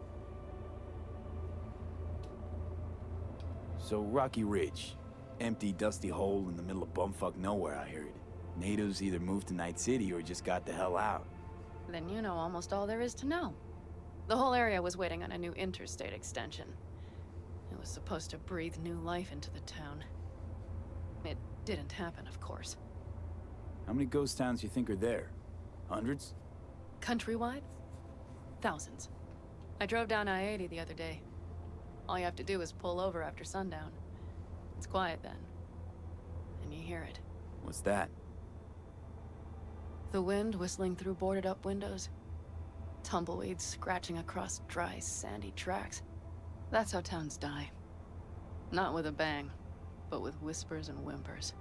So Rocky Ridge. empty, dusty hole in the middle of bumfuck nowhere, I heard. Natives either moved to Night City or just got the hell out. Then you know almost all there is to know. The whole area was waiting on a new interstate extension. It was supposed to breathe new life into the town. It didn't happen, of course. How many ghost towns you think are there? Hundreds? Countrywide? Thousands. I drove down I-80 the other day. All you have to do is pull over after sundown. It's quiet then. And you hear it. What's that? The wind whistling through boarded-up windows. Tumbleweeds scratching across dry, sandy tracks. That's how towns die. Not with a bang, but with whispers and whimpers.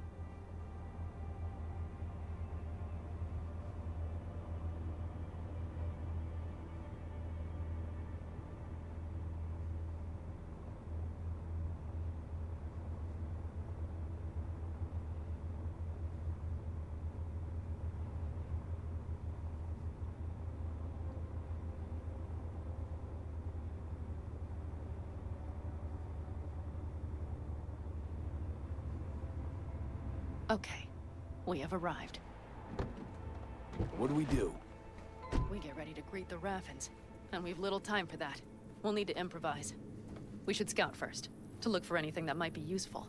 Okay, we have arrived. What do we do? We get ready to greet the Raffins, and we've little time for that. We'll need to improvise. We should scout first, to look for anything that might be useful.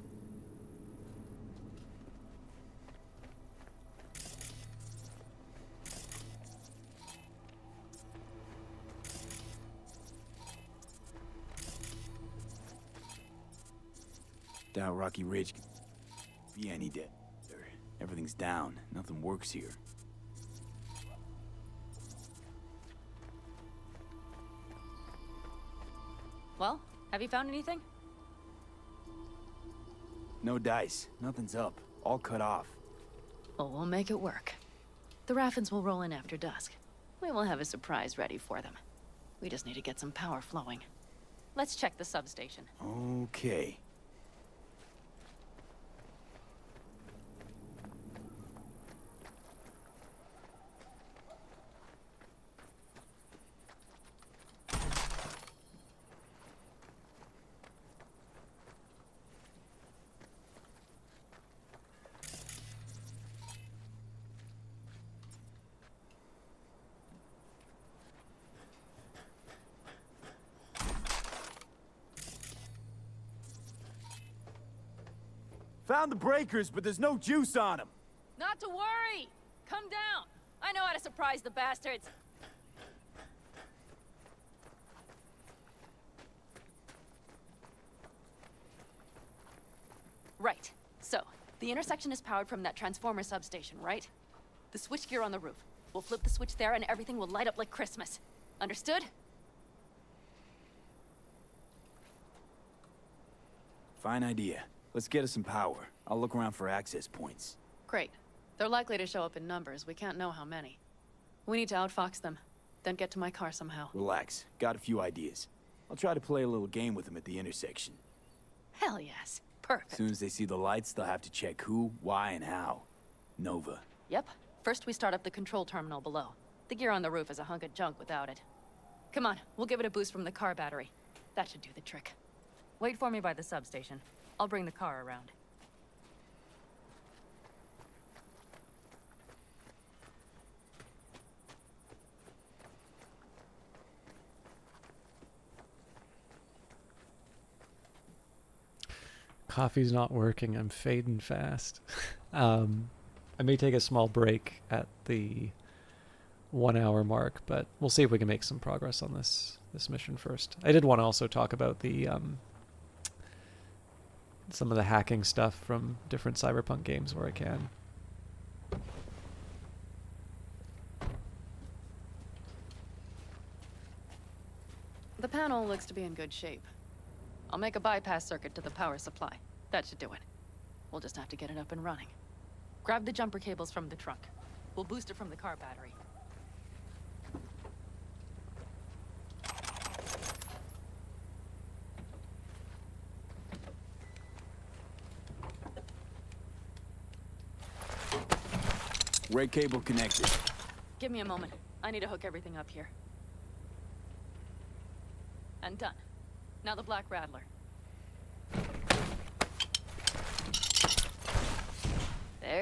Down Rocky Ridge. Be any day. Everything's down. Nothing works here. Well, have you found anything? No dice. Nothing's up. All cut off. Well, we'll make it work. The Raffins will roll in after dusk. We will have a surprise ready for them. We just need to get some power flowing. Let's check the substation. Okay. Found the breakers, but there's no juice on them. Not to worry! Come down! I know how to surprise the bastards! Right. So, the intersection is powered from that transformer substation, right? The switchgear on the roof. We'll flip the switch there and everything will light up like Christmas. Understood? Fine idea. Let's get us some power. I'll look around for access points. Great. They're likely to show up in numbers. We can't know how many. We need to outfox them, then get to my car somehow. Relax. Got a few ideas. I'll try to play a little game with them at the intersection. Hell yes. Perfect. As soon as they see the lights, they'll have to check who, why, and how. Nova. Yep. First we start up the control terminal below. The gear on the roof is a hunk of junk without it. Come on, we'll give it a boost from the car battery. That should do the trick. Wait for me by the substation. I'll bring the car around. Coffee's not working. I'm fading fast. I may take a small break at the 1 hour mark, but we'll see if we can make some progress on this mission first. I did want to also talk about the some of the hacking stuff from different Cyberpunk games where I can. The panel looks to be in good shape. I'll make a bypass circuit to the power supply. That should do it. We'll just have to get it up and running. Grab the jumper cables from the trunk. We'll boost it from the car battery. Red cable connected. Give me a moment. I need to hook everything up here. And done. Now the Black Rattler.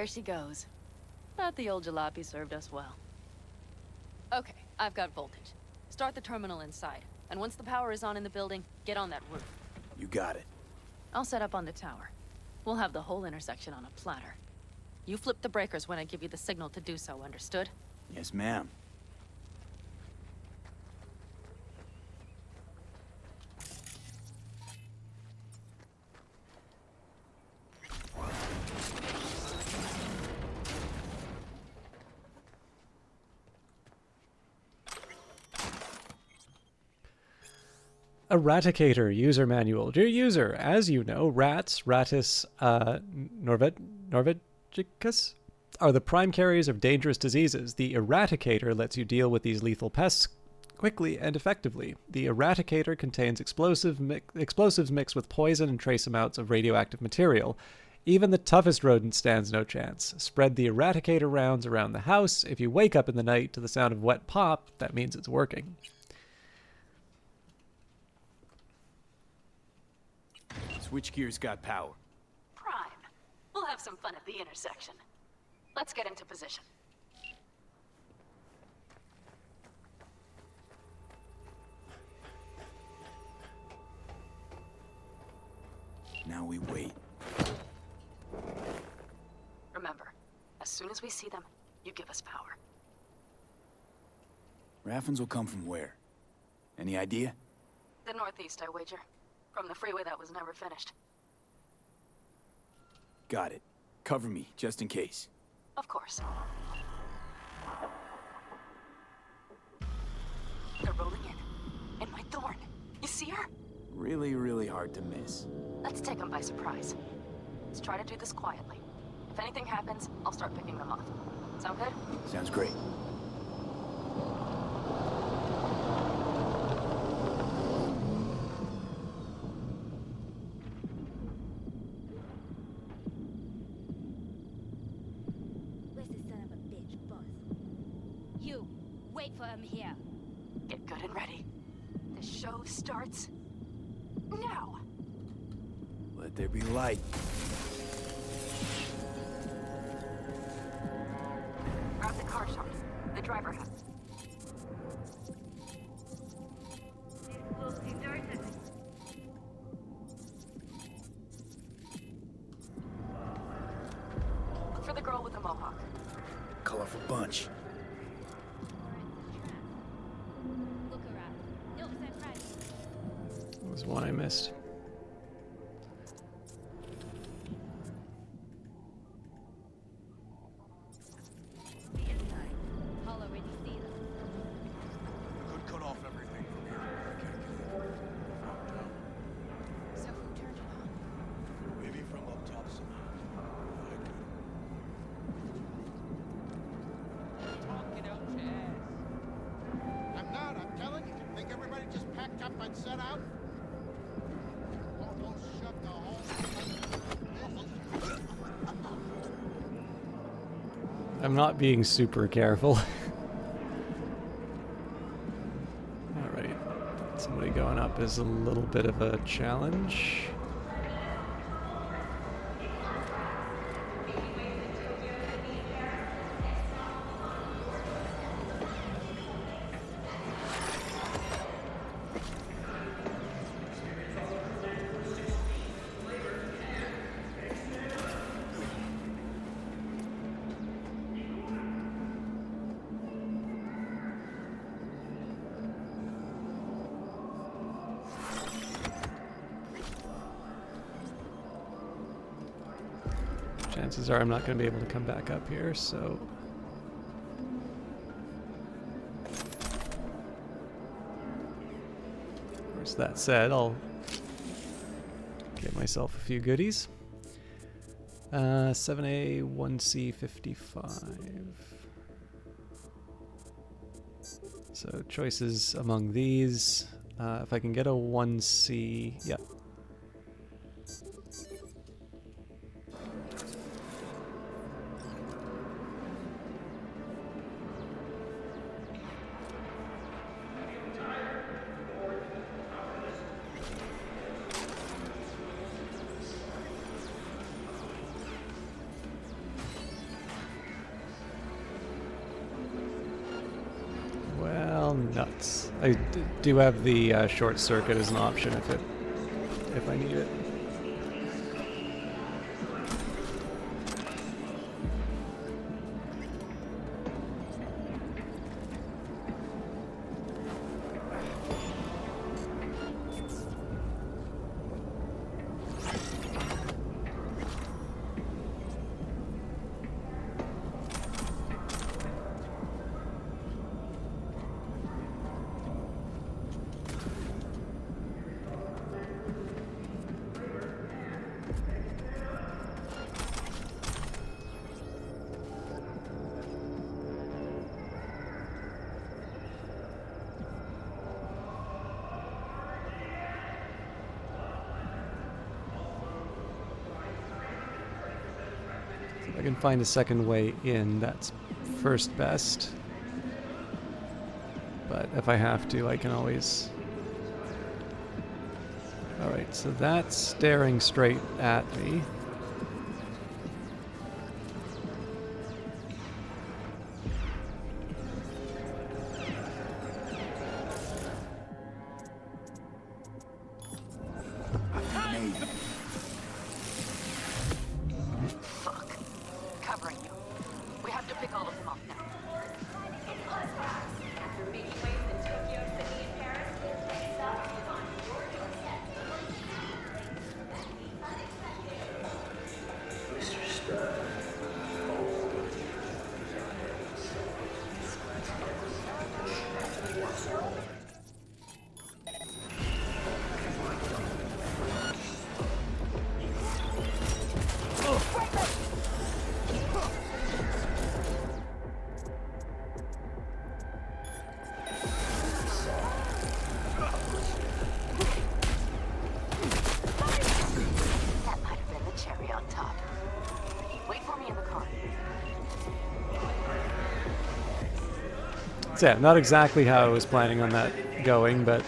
There she goes. But the old jalopy served us well. Okay, I've got voltage. Start the terminal inside. And once the power is on in the building, get on that roof. You got it. I'll set up on the tower. We'll have the whole intersection on a platter. You flip the breakers when I give you the signal to do so, understood? Yes, ma'am. Eradicator user manual. Dear user, as you know, rats, Rattus norvegicus, are the prime carriers of dangerous diseases. The Eradicator lets you deal with these lethal pests quickly and effectively. The Eradicator contains explosives mixed with poison and trace amounts of radioactive material. Even the toughest rodent stands no chance. Spread the Eradicator rounds around the house. If you wake up in the night to the sound of wet pop, that means it's working. Switchgear's got power. Prime. We'll have some fun at the intersection. Let's get into position. Now we wait. Remember, as soon as we see them, you give us power. Raffens will come from where? Any idea? The northeast, I wager. From the freeway that was never finished. Got it. Cover me, just in case. Of course. They're rolling in. In my thorn. You see her? Really, really hard to miss. Let's take them by surprise. Let's try to do this quietly. If anything happens, I'll start picking them off. Sound good? Sounds great. Where's the son of a bitch, boss? You, wait for him here. Get good and ready. The show starts now. Let there be light. Grab the car shot. The driver has. Look for the girl with the mohawk. Colorful bunch. Look around. No surprise. That was one I missed. The inside. I'll already see them. Could cut off everything from here. I can't get in. So who turned it on? Maybe from up top somehow. I'm not, I'm telling you. Think everybody just packed up and set out? Almost shut the whole I'm not being super careful. Alright. Somebody going up is a little bit of a challenge. Chances are I'm not going to be able to come back up here, so... Of course, that said, I'll get myself a few goodies. 7A, 1C, 55. So choices among these. If I can get a 1C, yeah. nuts. I do have the short circuit as an option if I need it. If I can find a second way in, that's first best. But if I have to, I can always... Alright, so that's staring straight at me. So yeah, not exactly how I was planning on that going, but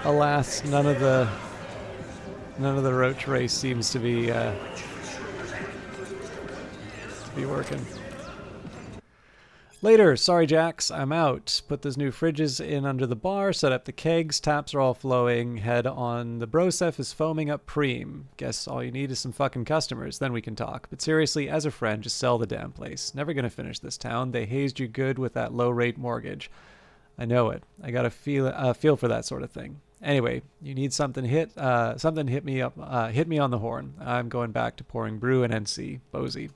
alas, none of the roach race seems to be working. Later, sorry Jax, I'm out. Put those new fridges in under the bar, set up the kegs, taps are all flowing, head on the Broseph is foaming up preem. Guess all you need is some fucking customers, then we can talk. But seriously, as a friend, just sell the damn place. Never gonna finish this town. They hazed you good with that low-rate mortgage. I know it. I got a feel for that sort of thing. Anyway, you need something hit me up, hit me on the horn. I'm going back to pouring brew and NC. Bozy.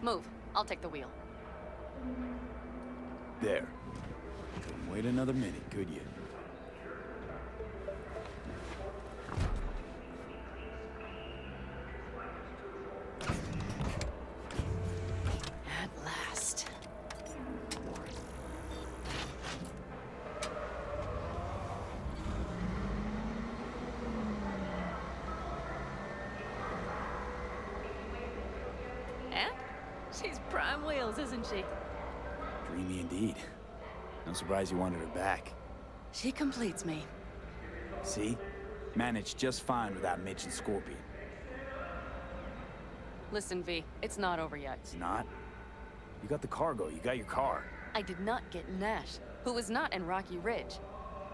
Move. I'll take the wheel. There. Couldn't wait another minute, could you? At last. And? She's prime wheels, isn't she? Dreamy indeed. No surprise you wanted her back. She completes me. See? Managed just fine without Mitch and Scorpion. Listen, V, it's not over yet. It's not? You got the cargo, you got your car. I did not get Nash, who was not in Rocky Ridge.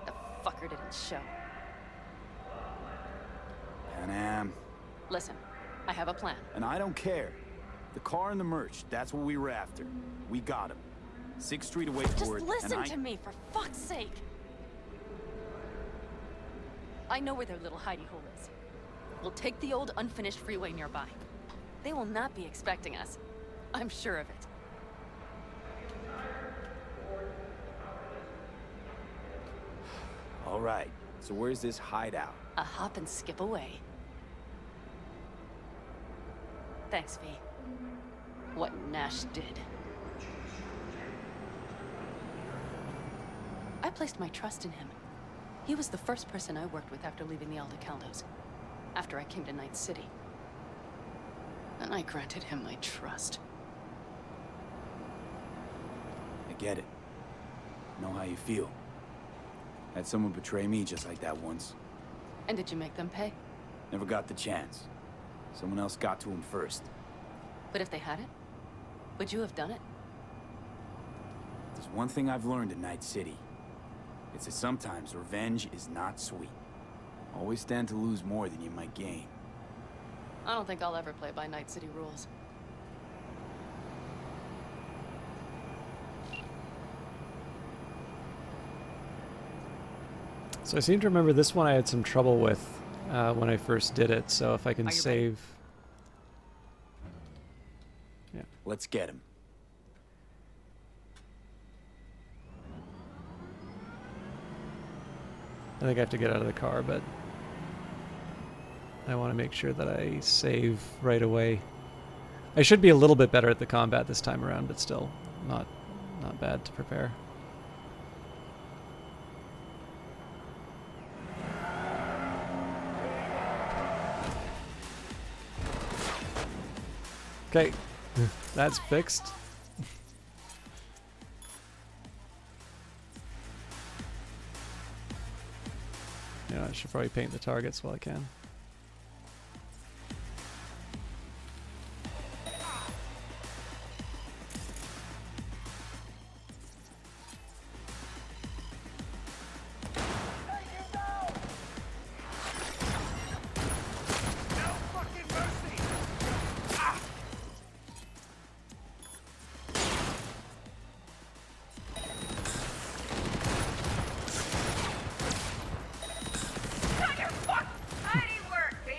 The fucker didn't show. Panam. Listen, I have a plan. And I don't care. The car and the merch, that's what we were after. We got him. 6th Street away for it. Just listen to me, for fuck's sake. I know where their little hidey hole is. We'll take the old unfinished freeway nearby. They will not be expecting us. I'm sure of it. All right, so where's this hideout? A hop and skip away. Thanks, V. What Nash did. I placed my trust in him. He was the first person I worked with after leaving the Aldecaldos, after I came to Night City. And I granted him my trust. I get it. Know how you feel. Had someone betray me just like that once. And did you make them pay? Never got the chance. Someone else got to him first. But if they hadn't, would you have done it? There's one thing I've learned in Night City. It's that sometimes revenge is not sweet. Always stand to lose more than you might gain. I don't think I'll ever play by Night City rules. So I seem to remember this one I had some trouble with when I first did it, so if I can save... Yeah. Let's get him. I think I have to get out of the car, but I want to make sure that I save right away. I should be a little bit better at the combat this time around, but still not bad to prepare. Okay, that's fixed. Yeah, I should probably paint the targets while I can.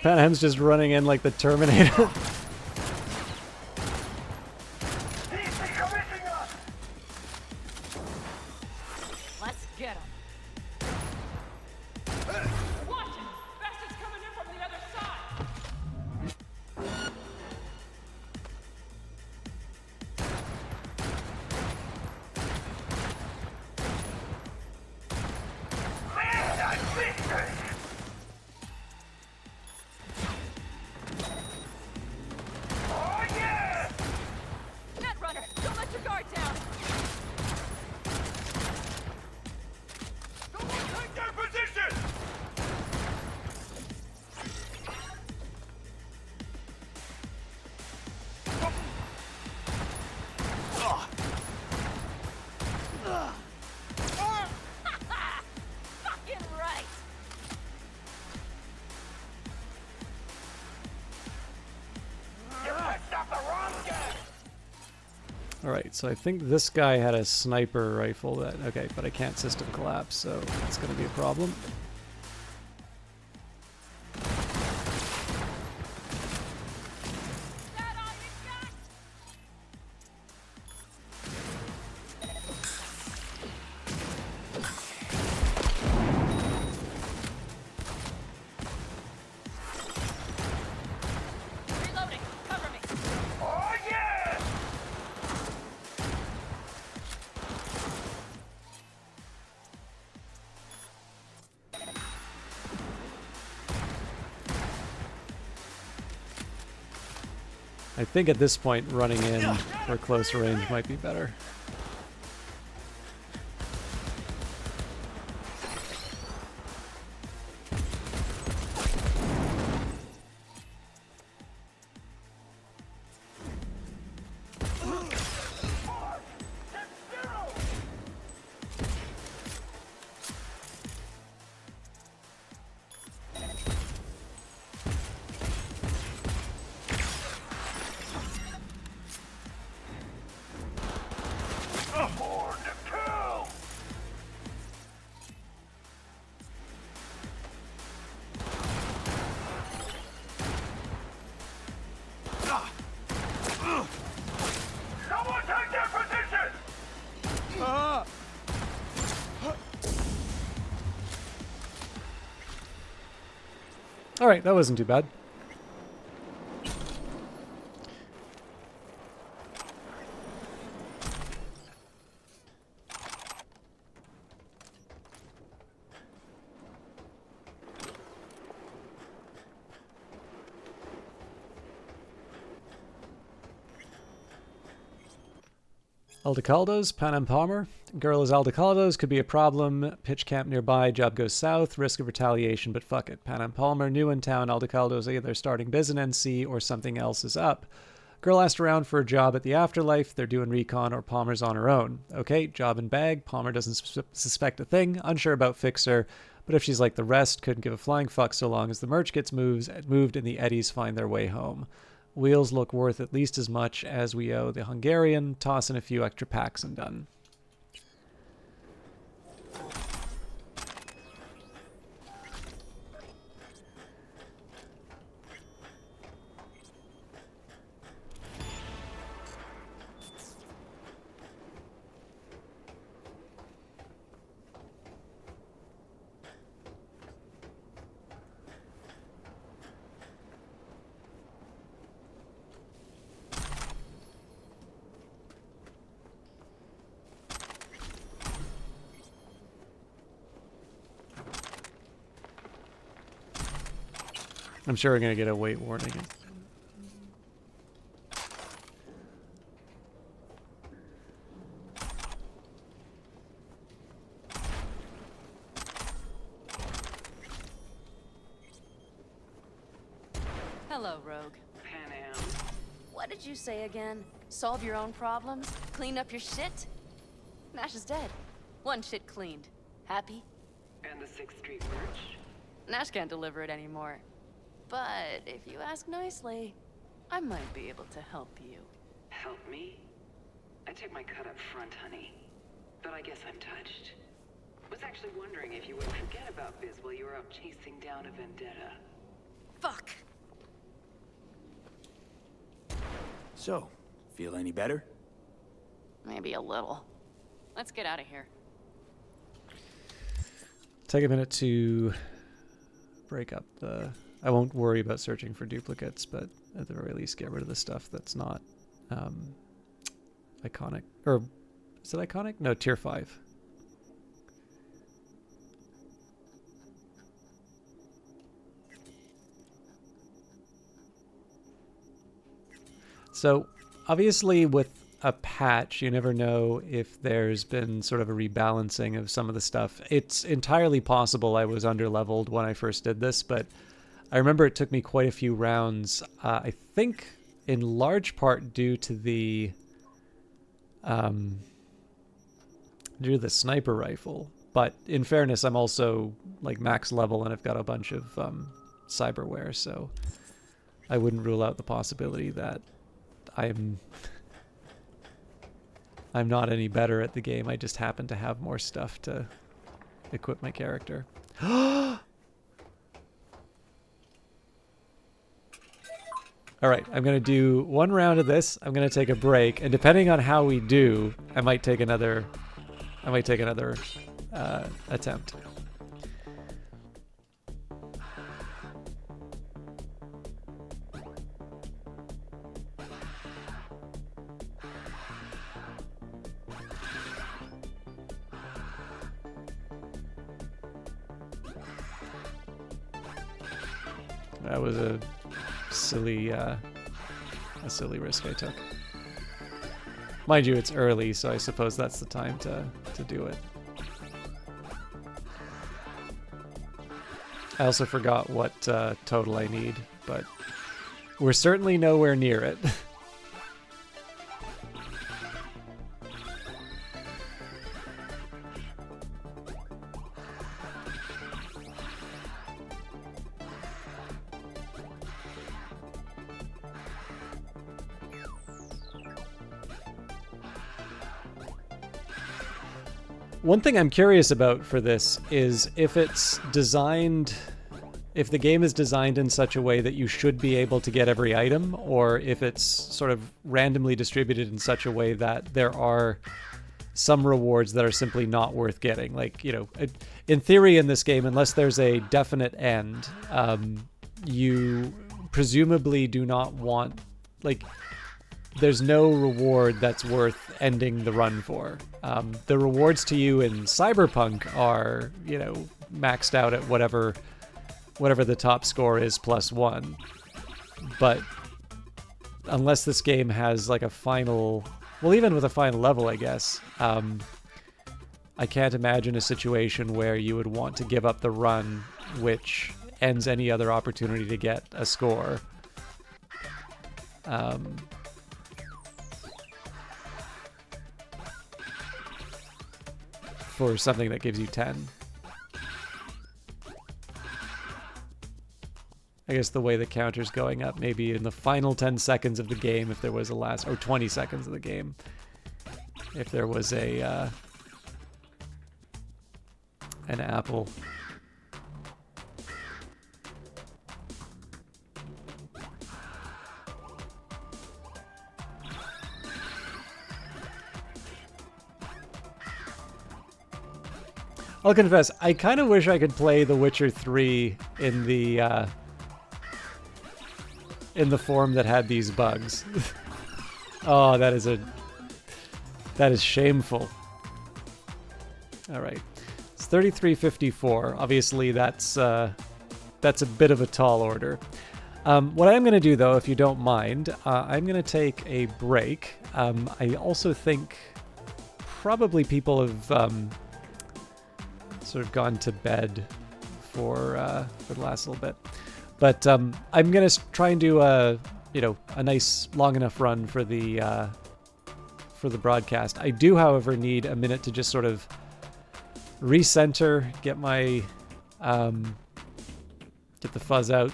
Panham's just running in like the Terminator. Let's get him. Watch it! Bastards coming in from the other side! Netrunner, don't let your guard down! Take their position! Fucking right! You picked up the wrong guy! Alright, so I think this guy had a sniper rifle that... Okay, but I can't system collapse, so that's going to be a problem. Reloading, cover me! Oh yeah! I think at this point running in for close range might be better. Someone take their position! Alright, that wasn't too bad. Aldecaldo's, Pan Am Palmer. Girl is Aldecaldo's, could be a problem. Pitch camp nearby, job goes south, risk of retaliation, but fuck it. Pan Am Palmer, new in town, Aldecaldo's either starting biz in NC or something else is up. Girl asked around for a job at the Afterlife, they're doing recon or Palmer's on her own. Okay, job and bag, Palmer doesn't suspect a thing, unsure about Fixer, but if she's like the rest, couldn't give a flying fuck so long as the merch gets moved and the Eddies find their way home. Wheels look worth at least as much as we owe the Hungarian, toss in a few extra packs and done. I'm sure we're going to get a wait warning. Hello, Rogue. Pan Am. What did you say again? Solve your own problems? Clean up your shit? Nash is dead. One shit cleaned. Happy? And the 6th Street merch? Nash can't deliver it anymore. But if you ask nicely, I might be able to help you. Help me? I took my cut up front, honey. But I guess I'm touched. Was actually wondering if you would forget about Biz while you were out chasing down a vendetta. Fuck! So, feel any better? Maybe a little. Let's get out of here. Take a minute to break up the... I won't worry about searching for duplicates, but at the very least get rid of the stuff that's not iconic. Or is it iconic? No, tier 5. So obviously with a patch, you never know if there's been sort of a rebalancing of some of the stuff. It's entirely possible I was underleveled when I first did this, but I remember it took me quite a few rounds, I think in large part due to the sniper rifle. But in fairness, I'm also like max level and I've got a bunch of cyberware, so I wouldn't rule out the possibility that I'm not any better at the game. I just happen to have more stuff to equip my character. All right, I'm gonna do one round of this. I'm gonna take a break, and depending on how we do, I might take another attempt. That was a silly risk I took. Mind you, it's early, so I suppose that's the time to do it. I also forgot what total I need, but we're certainly nowhere near it. One thing I'm curious about for this is if it's designed, if the game is designed in such a way that you should be able to get every item, or if it's sort of randomly distributed in such a way that there are some rewards that are simply not worth getting. Like, you know, in theory in this game, unless there's a definite end, you presumably do not want, like, there's no reward that's worth ending the run for. The rewards to you in Cyberpunk are, you know, maxed out at whatever the top score is +1. But unless this game has like a final well, even with a final level, I guess, I can't imagine a situation where you would want to give up the run, which ends any other opportunity to get a score. For something that gives you 10. I guess the way the counter's going up, maybe in the final 10 seconds of the game, if there was a last, or 20 seconds of the game, if there was a, an apple. I'll confess, I kind of wish I could play The Witcher 3 in the form that had these bugs. Oh, that is shameful. All right, it's 3354. Obviously, that's a bit of a tall order. What I'm going to do, though, if you don't mind, I'm going to take a break. I also think probably people have sort of gone to bed for the last little bit. But I'm gonna try and do a nice long enough run for the broadcast. I do, however, need a minute to just sort of recenter, get my get the fuzz out.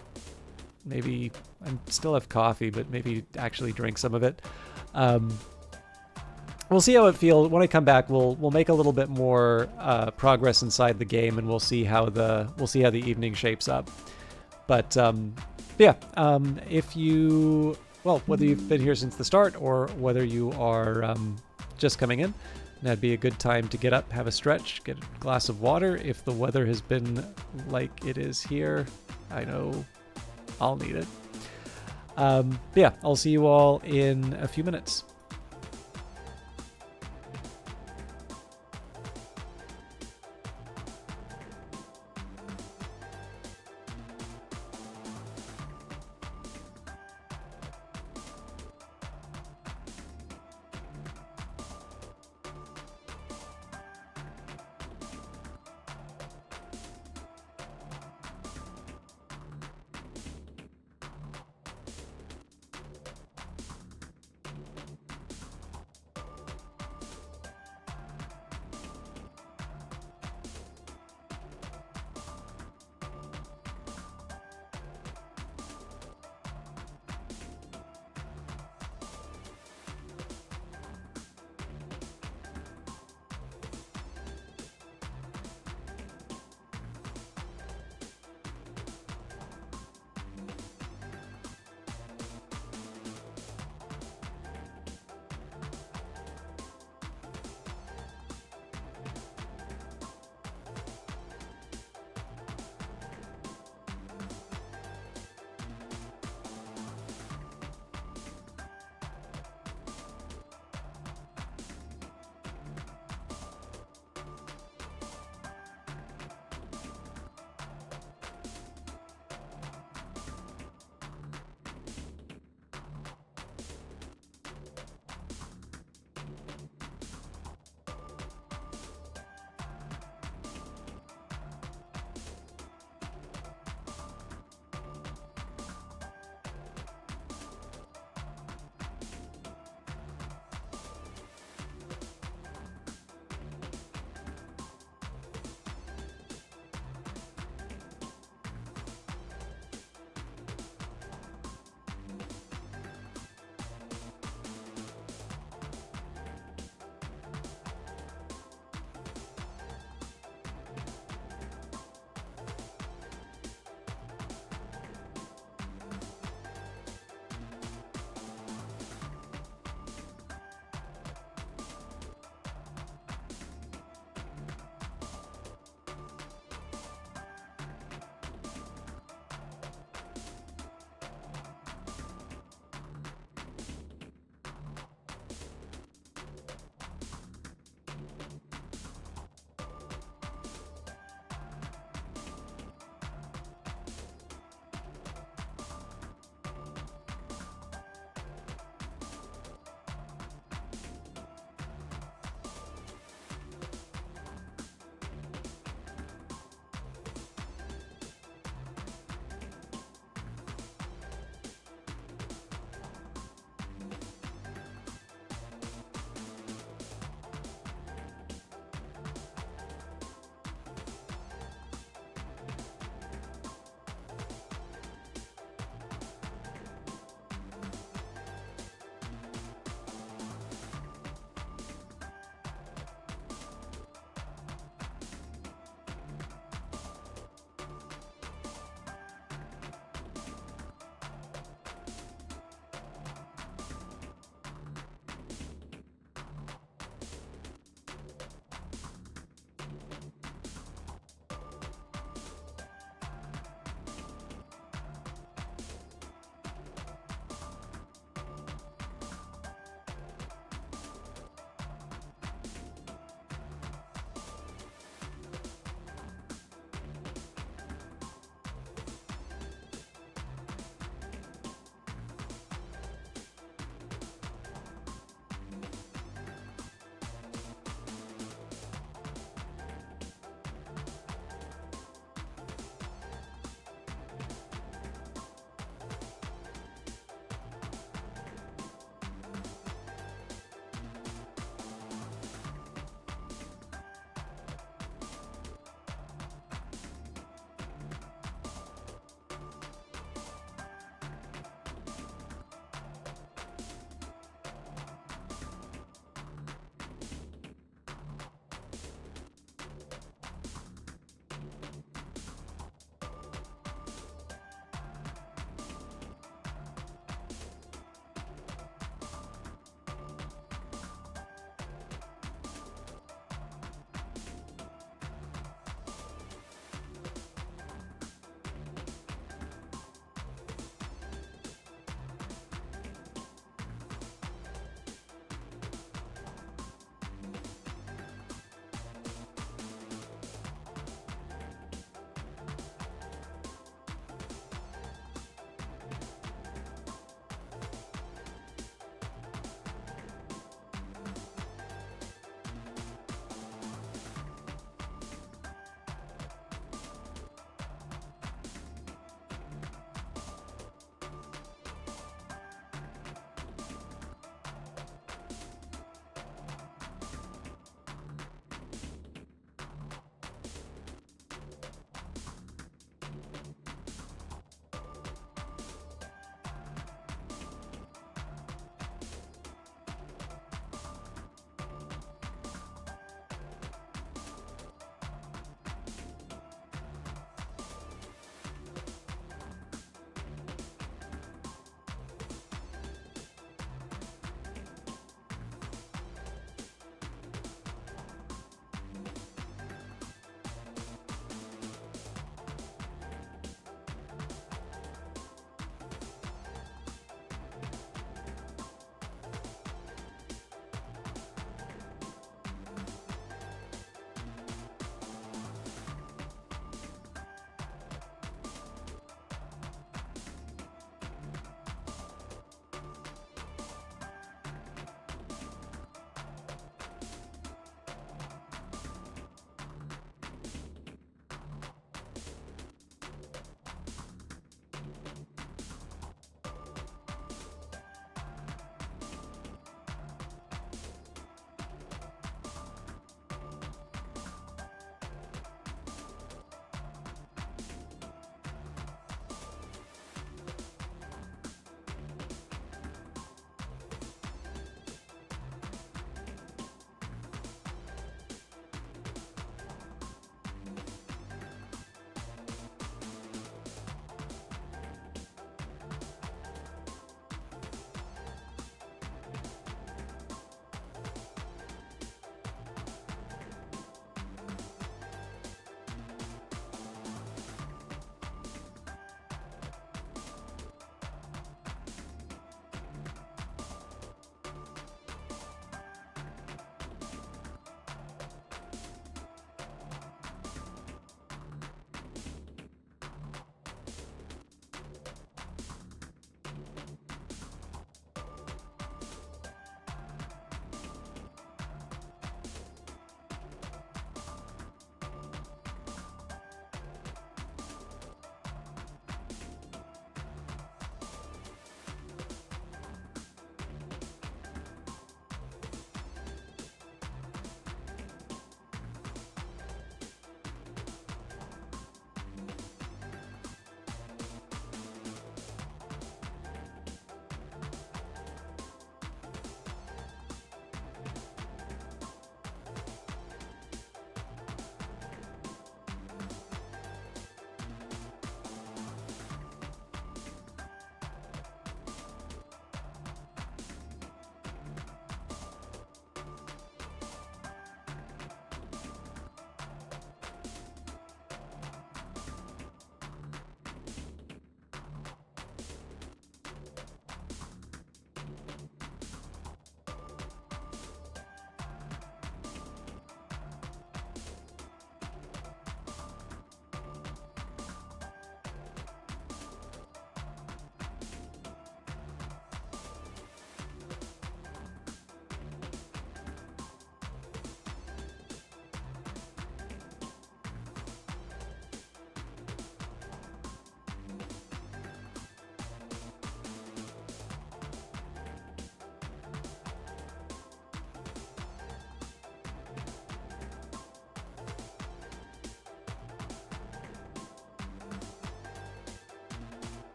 Maybe I still have coffee, but maybe actually drink some of it. We'll see how it feels. When I come back, we'll make a little bit more progress inside the game, and we'll see how the evening shapes up. But yeah, if you, well, whether you've been here since the start or whether you are just coming in, that'd be a good time to get up, have a stretch, get a glass of water. If the weather has been like it is here, I know I'll need it. Yeah, I'll see you all in a few minutes.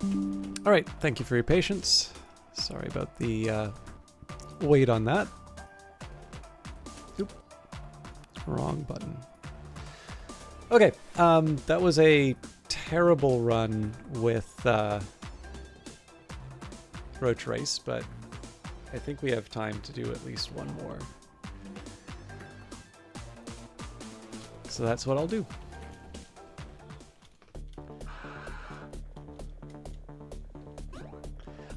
All right, thank you for your patience. Sorry about the wait on that. Oop. Wrong button. Okay, that was a terrible run with Roach Race, but I think we have time to do at least one more. So that's what I'll do.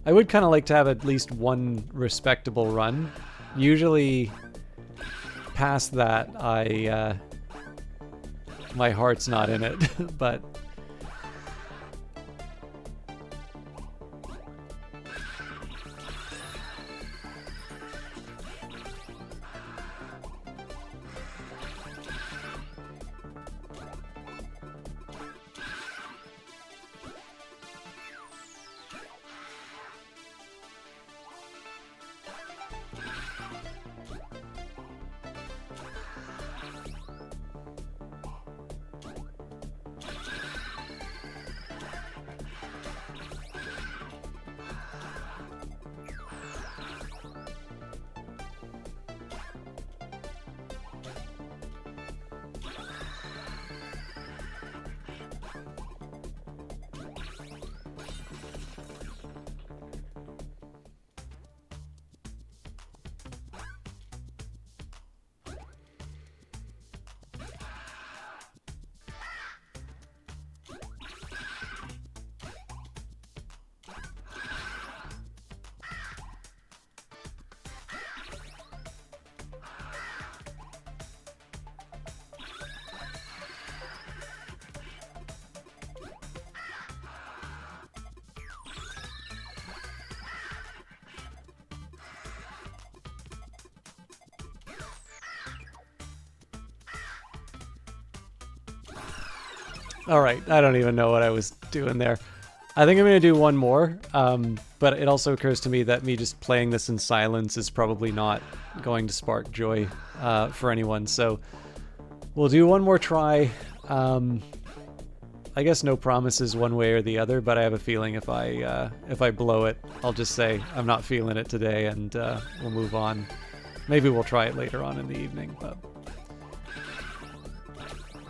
I would kind of like to have at least one respectable run. Usually past that, my heart's not in it, but all right, I don't even know what I was doing there. I think I'm going to do one more, but it also occurs to me that me just playing this in silence is probably not going to spark joy for anyone, so we'll do one more try. I guess no promises one way or the other, but I have a feeling if I blow it, I'll just say I'm not feeling it today, and we'll move on. Maybe we'll try it later on in the evening, but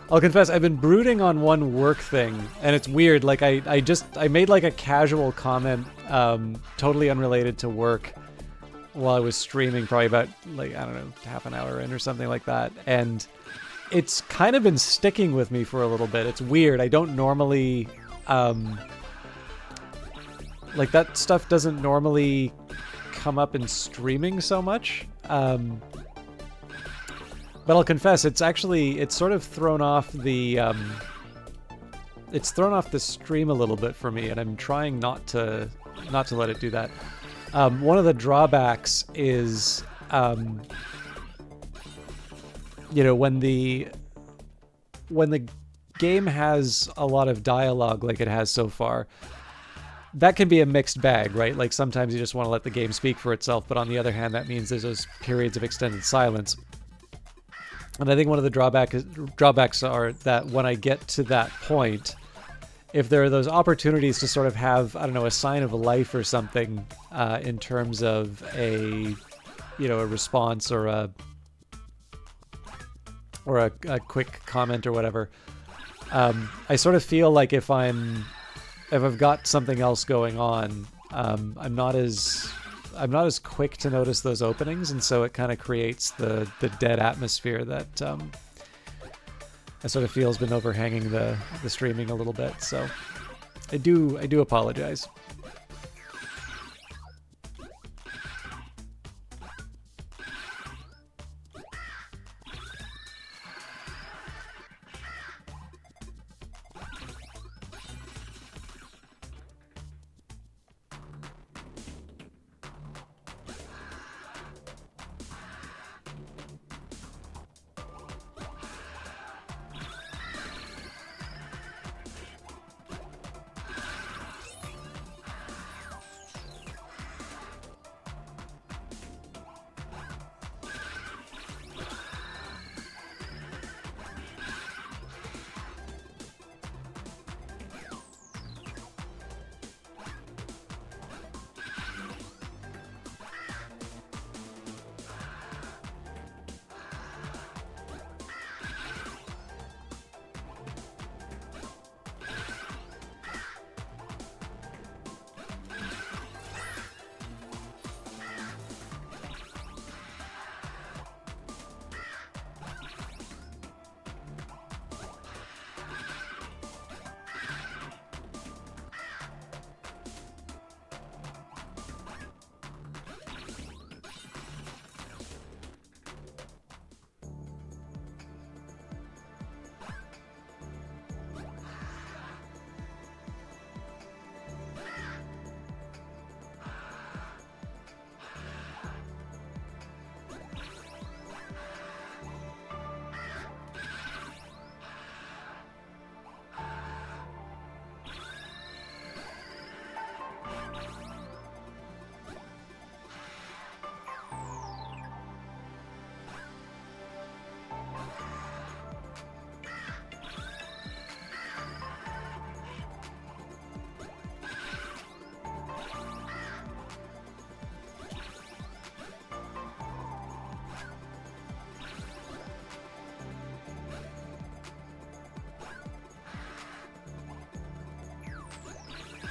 I'll confess, I've been brooding on one work thing, and it's weird. Like, I made like a casual comment, totally unrelated to work, while I was streaming, probably about, like, I don't know, half an hour in or something like that, and it's kind of been sticking with me for a little bit. It's weird. I don't normally, like, that stuff doesn't normally come up in streaming so much, but I'll confess, it's sort of thrown off the, it's thrown off the stream a little bit for me, and I'm trying not to let it do that. One of the drawbacks is, you know, when the game has a lot of dialogue like it has so far, that can be a mixed bag, right? Like, sometimes you just want to let the game speak for itself, but on the other hand, that means there's those periods of extended silence. And I think one of the drawbacks are that when I get to that point, if there are those opportunities to sort of have, I don't know, a sign of life or something in terms of a, you know, a response or a quick comment or whatever, I sort of feel like if I've got something else going on, I'm not as quick to notice those openings, and so it kind of creates the dead atmosphere that I sort of feel has been overhanging the streaming a little bit. So I do apologize.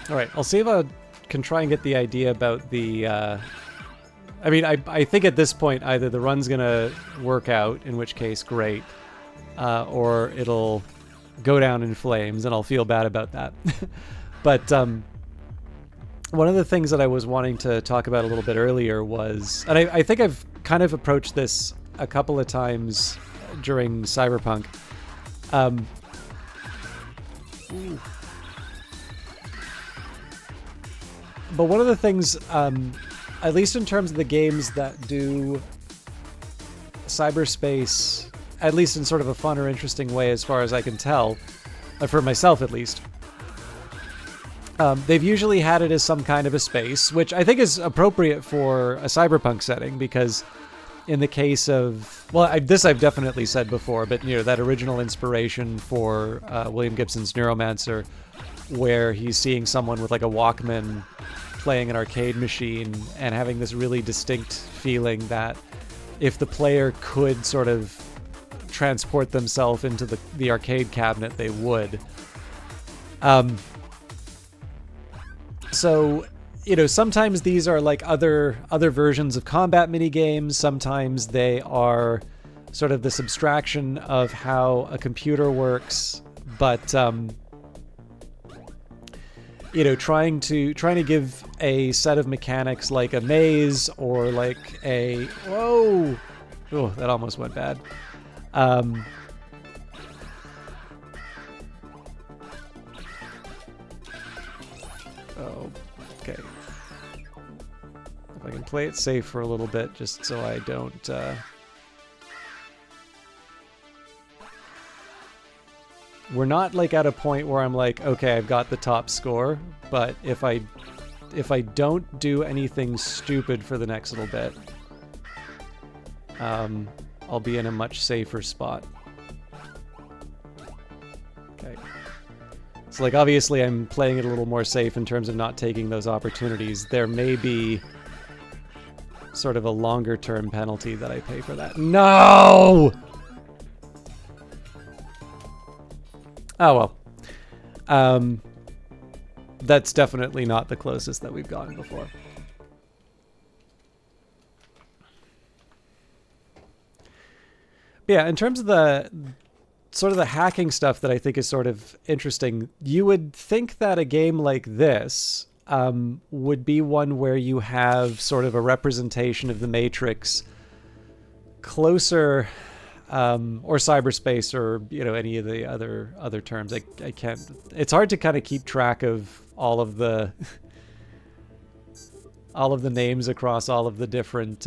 All right, I'll see if I can try and get the idea about the... I mean, I think at this point, either the run's going to work out, in which case, great, or it'll go down in flames, and I'll feel bad about that. But one of the things that I was wanting to talk about a little bit earlier was... And I think I've kind of approached this a couple of times during Cyberpunk. But one of the things, at least in terms of the games that do cyberspace, at least in sort of a fun or interesting way as far as I can tell, for myself at least, they've usually had it as some kind of a space, which I think is appropriate for a cyberpunk setting, because in the case of, well, this I've definitely said before, but you know, that original inspiration for William Gibson's Neuromancer, where he's seeing someone with like a Walkman playing an arcade machine and having this really distinct feeling that if the player could sort of transport themselves into the arcade cabinet, they would. So, you know, sometimes these are like other versions of combat minigames. Sometimes they are sort of this abstraction of how a computer works, but you know, trying to give a set of mechanics like a maze or like a whoa, oh, that almost went bad. Oh, okay. If I can play it safe for a little bit, just so I don't. We're not like at a point where I'm like, okay, I've got the top score, but if I don't do anything stupid for the next little bit, I'll be in a much safer spot. Okay. So like obviously I'm playing it a little more safe in terms of not taking those opportunities. There may be sort of a longer term penalty that I pay for that. No! Oh well. That's definitely not the closest that we've gotten before. But yeah, in terms of the sort of the hacking stuff that I think is sort of interesting, you would think that a game like this would be one where you have sort of a representation of the Matrix closer, or cyberspace, or you know, any of the other terms. I can't. It's hard to kind of keep track of all of the names across all of the different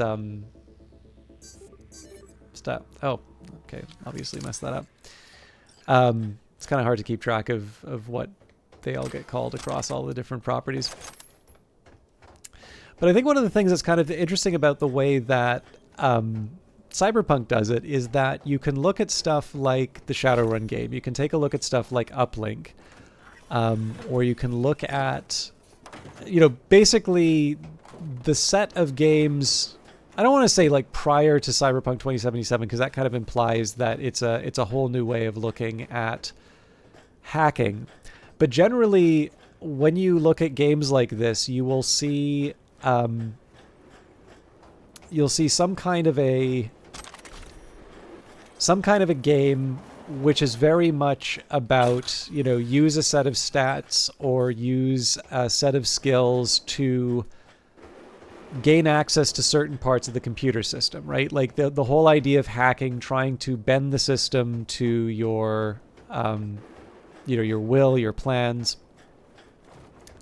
stuff. Oh, okay. Obviously messed that up. It's kind of hard to keep track of what they all get called across all the different properties. But I think one of the things that's kind of interesting about the way that Cyberpunk does it is that you can look at stuff like the Shadowrun game. You can take a look at stuff like Uplink, or you can look at, you know, basically the set of games. I don't want to say like prior to Cyberpunk 2077, because that kind of implies that it's a whole new way of looking at hacking. But generally, when you look at games like this, you will see some kind of a game which is very much about, you know, use a set of stats or use a set of skills to gain access to certain parts of the computer system, right? Like the whole idea of hacking, trying to bend the system to your, you know, your will, your plans.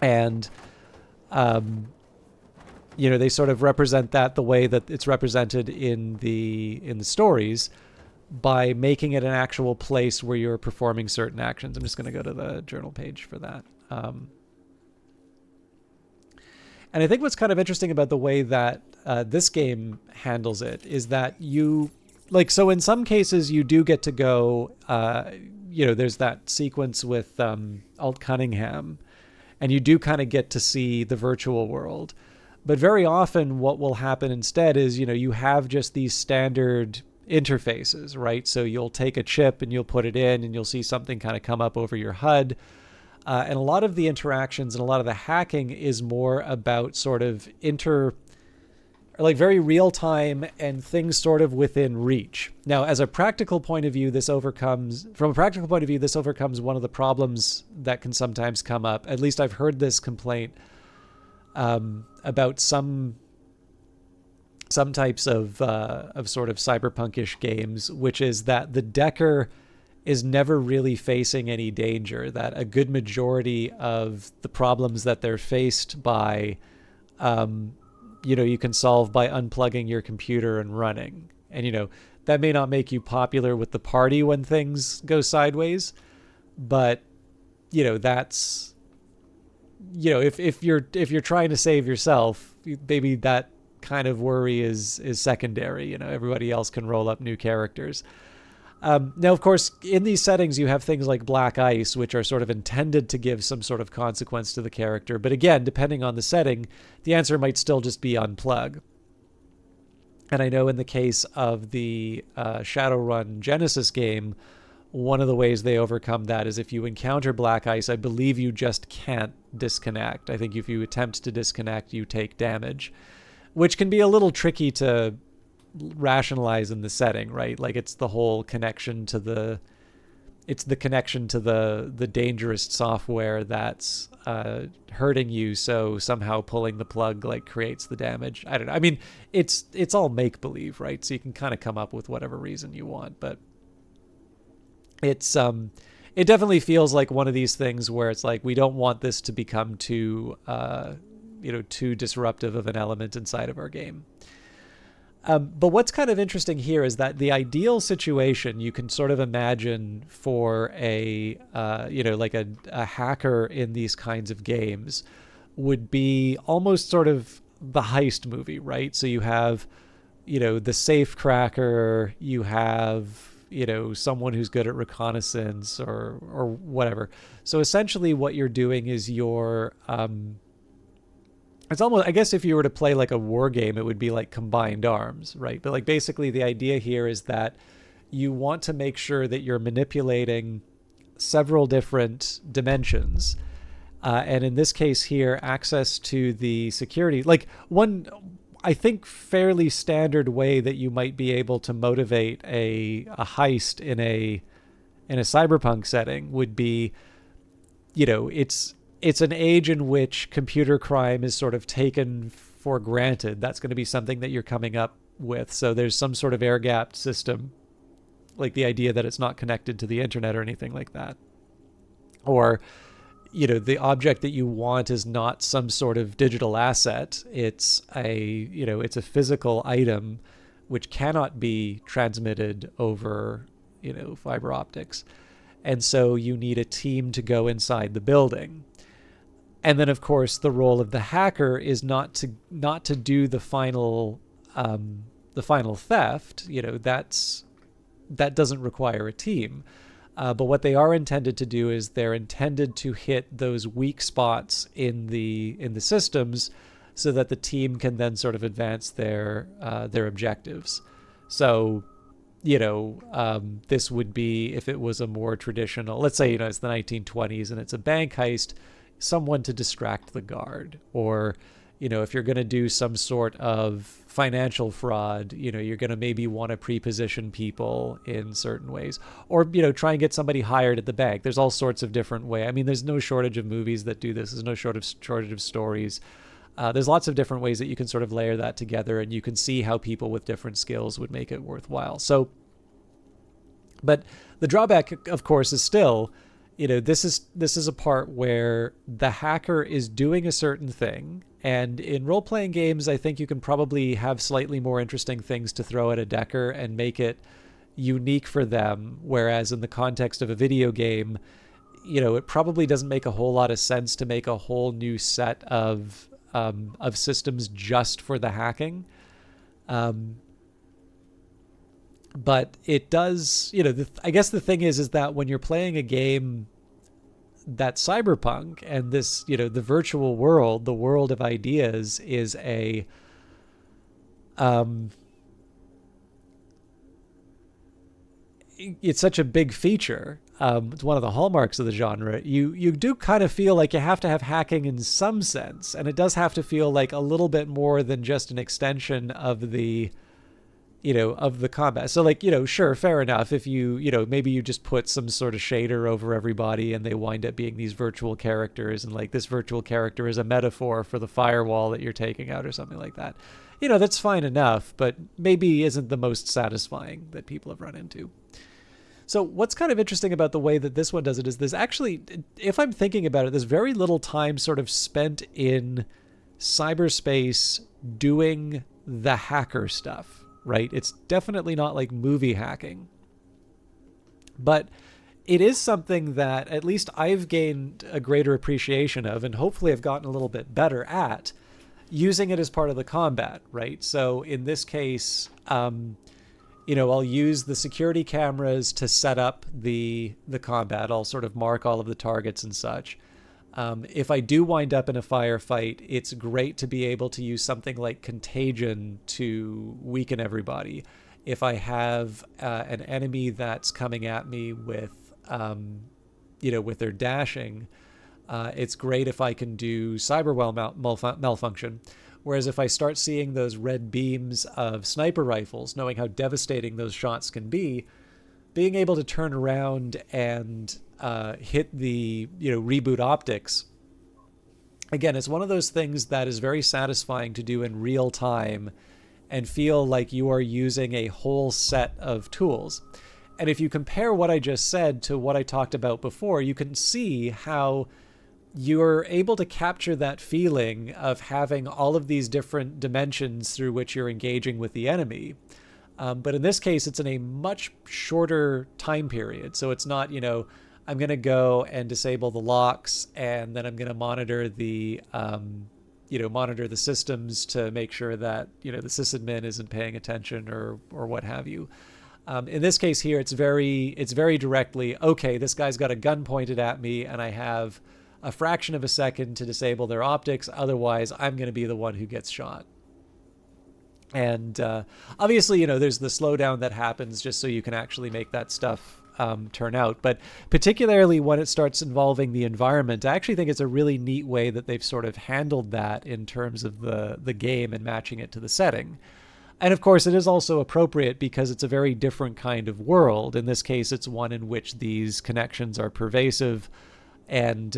And, you know, they sort of represent that the way that it's represented in the stories, by making it an actual place where you're performing certain actions. I'm just going to go to the journal page for that. And I think what's kind of interesting about the way that this game handles it is that you, like, so in some cases you do get to go, you know, there's that sequence with Alt Cunningham, and you do kind of get to see the virtual world. But very often what will happen instead is, you know, you have just these standard interfaces, right? So you'll take a chip and you'll put it in and you'll see something kind of come up over your HUD. And a lot of the interactions and a lot of the hacking is more about sort of like very real time and things sort of within reach. Now, as a practical point of view, this overcomes one of the problems that can sometimes come up. At least I've heard this complaint about some types of sort of cyberpunkish games, which is that the decker is never really facing any danger, that a good majority of the problems that they're faced by you can solve by unplugging your computer and running. And, that may not make you popular with the party when things go sideways, but, that's, if you're trying to save yourself, maybe that kind of worry is secondary. Everybody else can roll up new characters. Now, of course, in these settings, you have things like black ice, which are sort of intended to give some sort of consequence to the character. But again, depending on the setting, the answer might still just be unplug. And I know in the case of the Shadowrun Genesis game, one of the ways they overcome that is if you encounter black ice, I believe you just can't disconnect. I think if you attempt to disconnect, you take damage, which can be a little tricky to rationalize in the setting, right? Like it's the whole connection to the dangerous software that's hurting you, so somehow pulling the plug like creates the damage. I don't know. I mean, it's all make believe, right? So you can kind of come up with whatever reason you want, but it's it definitely feels like one of these things where it's like we don't want this to become too disruptive of an element inside of our game. But what's kind of interesting here is that the ideal situation you can sort of imagine for a hacker in these kinds of games would be almost sort of the heist movie, right? So you have, the safe cracker, you have, someone who's good at reconnaissance or whatever. So essentially what you're doing is you're, it's almost, I guess if you were to play like a war game, it would be like Combined Arms, right? But like basically the idea here is that you want to make sure that you're manipulating several different dimensions. And in this case here, access to the security, like one, I think, fairly standard way that you might be able to motivate a heist in a cyberpunk setting would be, it's an age in which computer crime is sort of taken for granted. That's going to be something that you're coming up with. So there's some sort of air-gapped system, like the idea that it's not connected to the internet or anything like that. Or, the object that you want is not some sort of digital asset. It's it's a physical item which cannot be transmitted over, fiber optics. And so you need a team to go inside the building. And then, of course, the role of the hacker is not to do the final theft. That doesn't require a team. But what they are intended to do is they're intended to hit those weak spots in the systems, so that the team can then sort of advance their objectives. So, this would be, if it was a more traditional, let's say, it's the 1920s and it's a bank heist, someone to distract the guard. Or, if you're going to do some sort of financial fraud, you're going to maybe want to pre-position people in certain ways, or, try and get somebody hired at the bank. There's all sorts of different ways. I mean, there's no shortage of movies that do this. There's no shortage of stories. There's lots of different ways that you can sort of layer that together, and you can see how people with different skills would make it worthwhile. So, but the drawback, of course, is still, this is a part where the hacker is doing a certain thing. And in role-playing games, I think you can probably have slightly more interesting things to throw at a decker and make it unique for them. Whereas in the context of a video game, it probably doesn't make a whole lot of sense to make a whole new set of systems just for the hacking. But it does, I guess the thing is that when you're playing a game that's cyberpunk, and this, the virtual world, the world of ideas, is it's such a big feature. it's one of the hallmarks of the genre, you do kind of feel like you have to have hacking in some sense, and it does have to feel like a little bit more than just an extension of the of the combat. So like, sure, fair enough. If maybe you just put some sort of shader over everybody and they wind up being these virtual characters, and like this virtual character is a metaphor for the firewall that you're taking out or something like that. That's fine enough, but maybe isn't the most satisfying that people have run into. So what's kind of interesting about the way that this one does it is there's actually, if I'm thinking about it, there's very little time sort of spent in cyberspace doing the hacker stuff. Right? It's definitely not like movie hacking. But it is something that at least I've gained a greater appreciation of, and hopefully I've gotten a little bit better at using it as part of the combat, right? So in this case, I'll use the security cameras to set up the combat. I'll sort of mark all of the targets and such. If I do wind up in a firefight, it's great to be able to use something like Contagion to weaken everybody. If I have an enemy that's coming at me with, with their dashing, it's great if I can do cyberwell malfunction. Whereas if I start seeing those red beams of sniper rifles, knowing how devastating those shots can be, being able to turn around and hit the reboot optics, again, it's one of those things that is very satisfying to do in real time and feel like you are using a whole set of tools. And if you compare what I just said to what I talked about before, you can see how you're able to capture that feeling of having all of these different dimensions through which you're engaging with the enemy. But in this case, it's in a much shorter time period. So it's not, I'm going to go and disable the locks, and then I'm going to monitor the, monitor the systems to make sure that, the sysadmin isn't paying attention or what have you. In this case here, it's very directly, okay, this guy's got a gun pointed at me and I have a fraction of a second to disable their optics. Otherwise, I'm going to be the one who gets shot. And obviously, there's the slowdown that happens just so you can actually make that stuff turn out. But particularly when it starts involving the environment, I actually think it's a really neat way that they've sort of handled that in terms of the game and matching it to the setting. And of course, it is also appropriate because it's a very different kind of world. In this case, it's one in which these connections are pervasive. And,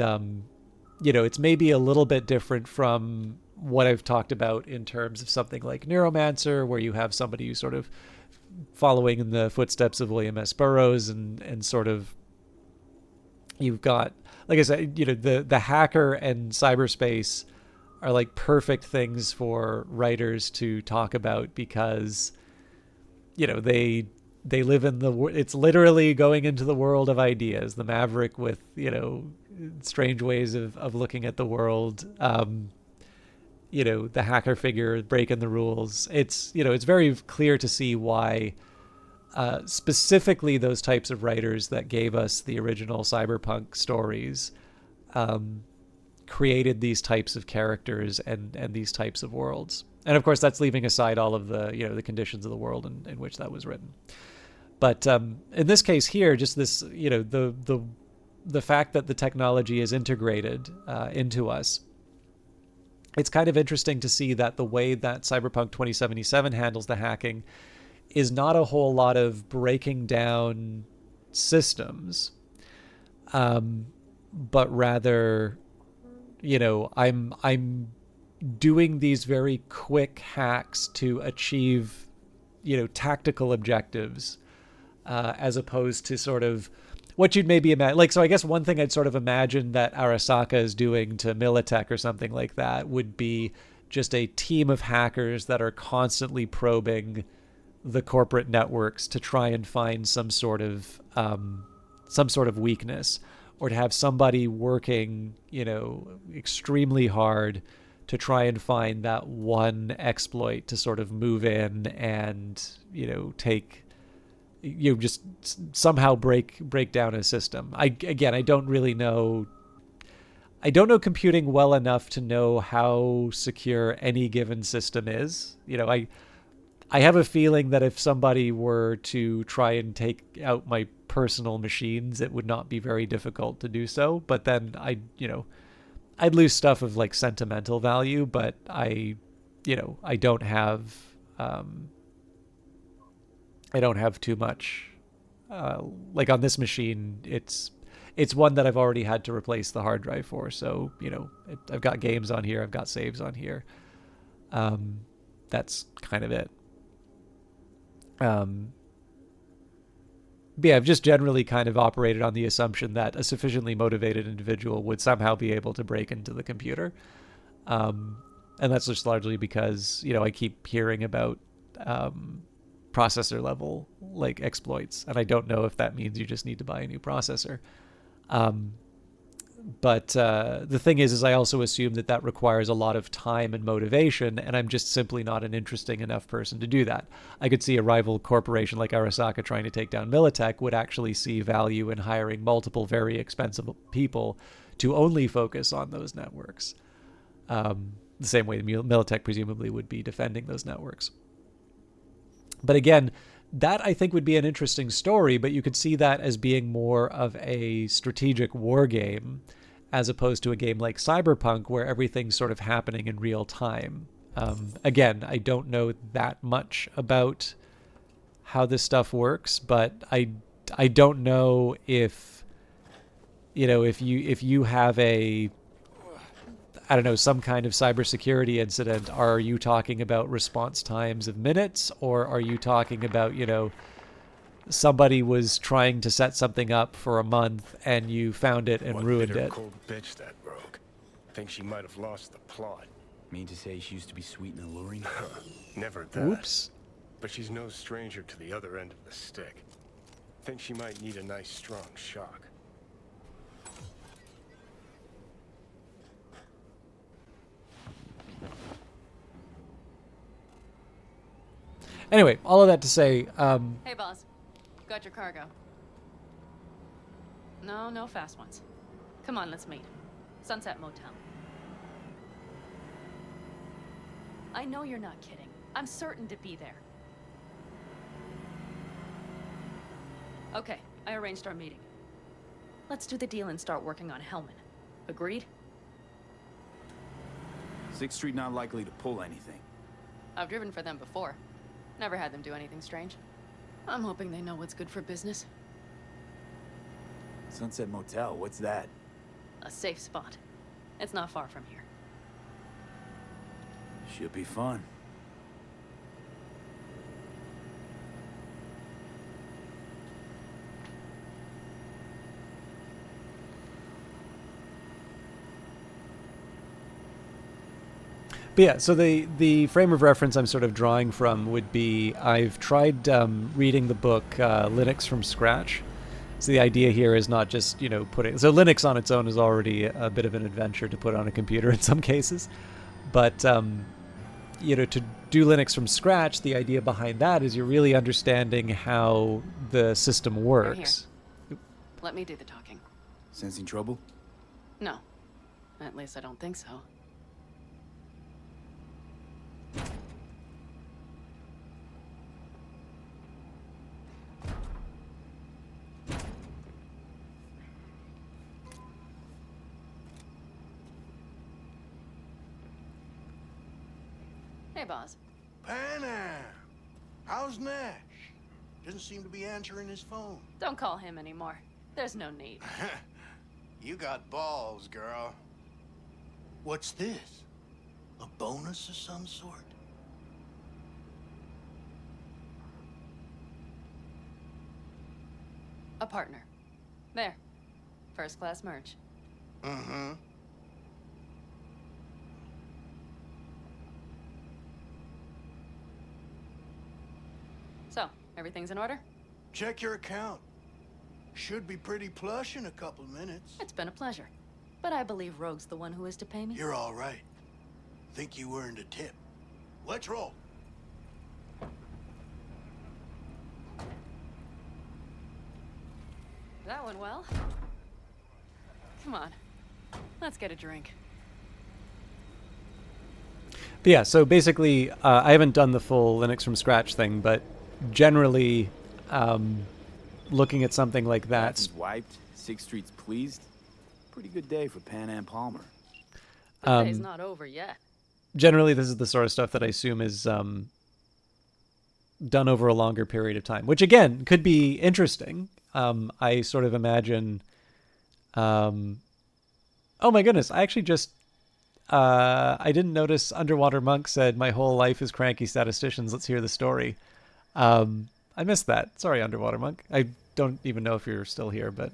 it's maybe a little bit different from what I've talked about in terms of something like Neuromancer, where you have somebody who's sort of following in the footsteps of William S. Burroughs, and sort of you've got, like I said, the hacker and cyberspace are like perfect things for writers to talk about because, they live in it's literally going into the world of ideas. The Maverick with, strange ways of looking at the world. The hacker figure breaking the rules. It's very clear to see why specifically those types of writers that gave us the original Cyberpunk stories created these types of characters and these types of worlds. And of course, that's leaving aside all of the, the conditions of the world in which that was written. But in this case here, just this, the fact that the technology is integrated into us, it's kind of interesting to see that the way that Cyberpunk 2077 handles the hacking is not a whole lot of breaking down systems, but rather, I'm doing these very quick hacks to achieve, tactical objectives, as opposed to sort of what you'd maybe imagine. Like, so I guess one thing I'd sort of imagine that Arasaka is doing to Militech or something like that would be just a team of hackers that are constantly probing the corporate networks to try and find some sort of weakness, or to have somebody working, extremely hard to try and find that one exploit to sort of move in and, take, just somehow break down a system. I don't really know. I don't know computing well enough to know how secure any given system is. I have a feeling that if somebody were to try and take out my personal machines, it would not be very difficult to do so. But then I'd lose stuff of like sentimental value, but I don't have too much. Like on this machine, it's one that I've already had to replace the hard drive for. So I've got games on here, I've got saves on here. That's kind of it. But yeah, I've just generally kind of operated on the assumption that a sufficiently motivated individual would somehow be able to break into the computer. And that's just largely because, I keep hearing about processor level like exploits, and I don't know if that means you just need to buy a new processor. But the thing is I also assume that requires a lot of time and motivation, and I'm just simply not an interesting enough person to do that. I could see a rival corporation like Arasaka trying to take down Militech would actually see value in hiring multiple very expensive people to only focus on those networks. The same way Militech presumably would be defending those networks. But again, that I think would be an interesting story, but you could see that as being more of a strategic war game as opposed to a game like Cyberpunk where everything's sort of happening in real time. Again, I don't know that much about how this stuff works, but I don't know if you have some kind of cybersecurity incident, are you talking about response times of minutes, or are you talking about, somebody was trying to set something up for a month and you found it and ruined it? Cold bitch that broke. Think she might have lost the plot. Mean to say she used to be sweet and alluring? Never that. Oops. But she's no stranger to the other end of the stick. Think she might need a nice strong shock. Anyway, all of that to say, Hey, boss. Got your cargo. No fast ones. Come on, let's meet. Sunset Motel. I know you're not kidding. I'm certain to be there. Okay, I arranged our meeting. Let's do the deal and start working on Hellman. Agreed? 6th Street not likely to pull anything. I've driven for them before. Never had them do anything strange. I'm hoping they know what's good for business. Sunset Motel, what's that? A safe spot. It's not far from here. Should be fun. But yeah, so the frame of reference I'm sort of drawing from would be, I've tried reading the book Linux from scratch. So the idea here is not just, putting... So Linux on its own is already a bit of an adventure to put on a computer in some cases. But, to do Linux from scratch, the idea behind that is you're really understanding how the system works. Right here. Let me do the talking. Sensing trouble? No. At least I don't think so. Hey, boss. Panam! How's Nash? Doesn't seem to be answering his phone. Don't call him anymore. There's no need. You got balls, girl. What's this? A bonus of some sort? A partner. There. First class merch. Mm-hmm. So, everything's in order? Check your account. Should be pretty plush in a couple minutes. It's been a pleasure. But I believe Rogue's the one who is to pay me. You're all right. Think you earned a tip. Let's roll. That went well. Come on. Let's get a drink. But yeah, so basically, I haven't done the full Linux from scratch thing, but generally, looking at something like that. Athens wiped, 6th Street's pleased. Pretty good day for Pan Am Palmer. The day's not over yet. Generally, this is the sort of stuff that I assume is done over a longer period of time, which again could be interesting. I sort of imagine. Oh my goodness! I actually just I didn't notice Underwater Monk said my whole life is cranky statisticians. Let's hear the story. I missed that. Sorry, Underwater Monk. I don't even know if you're still here, but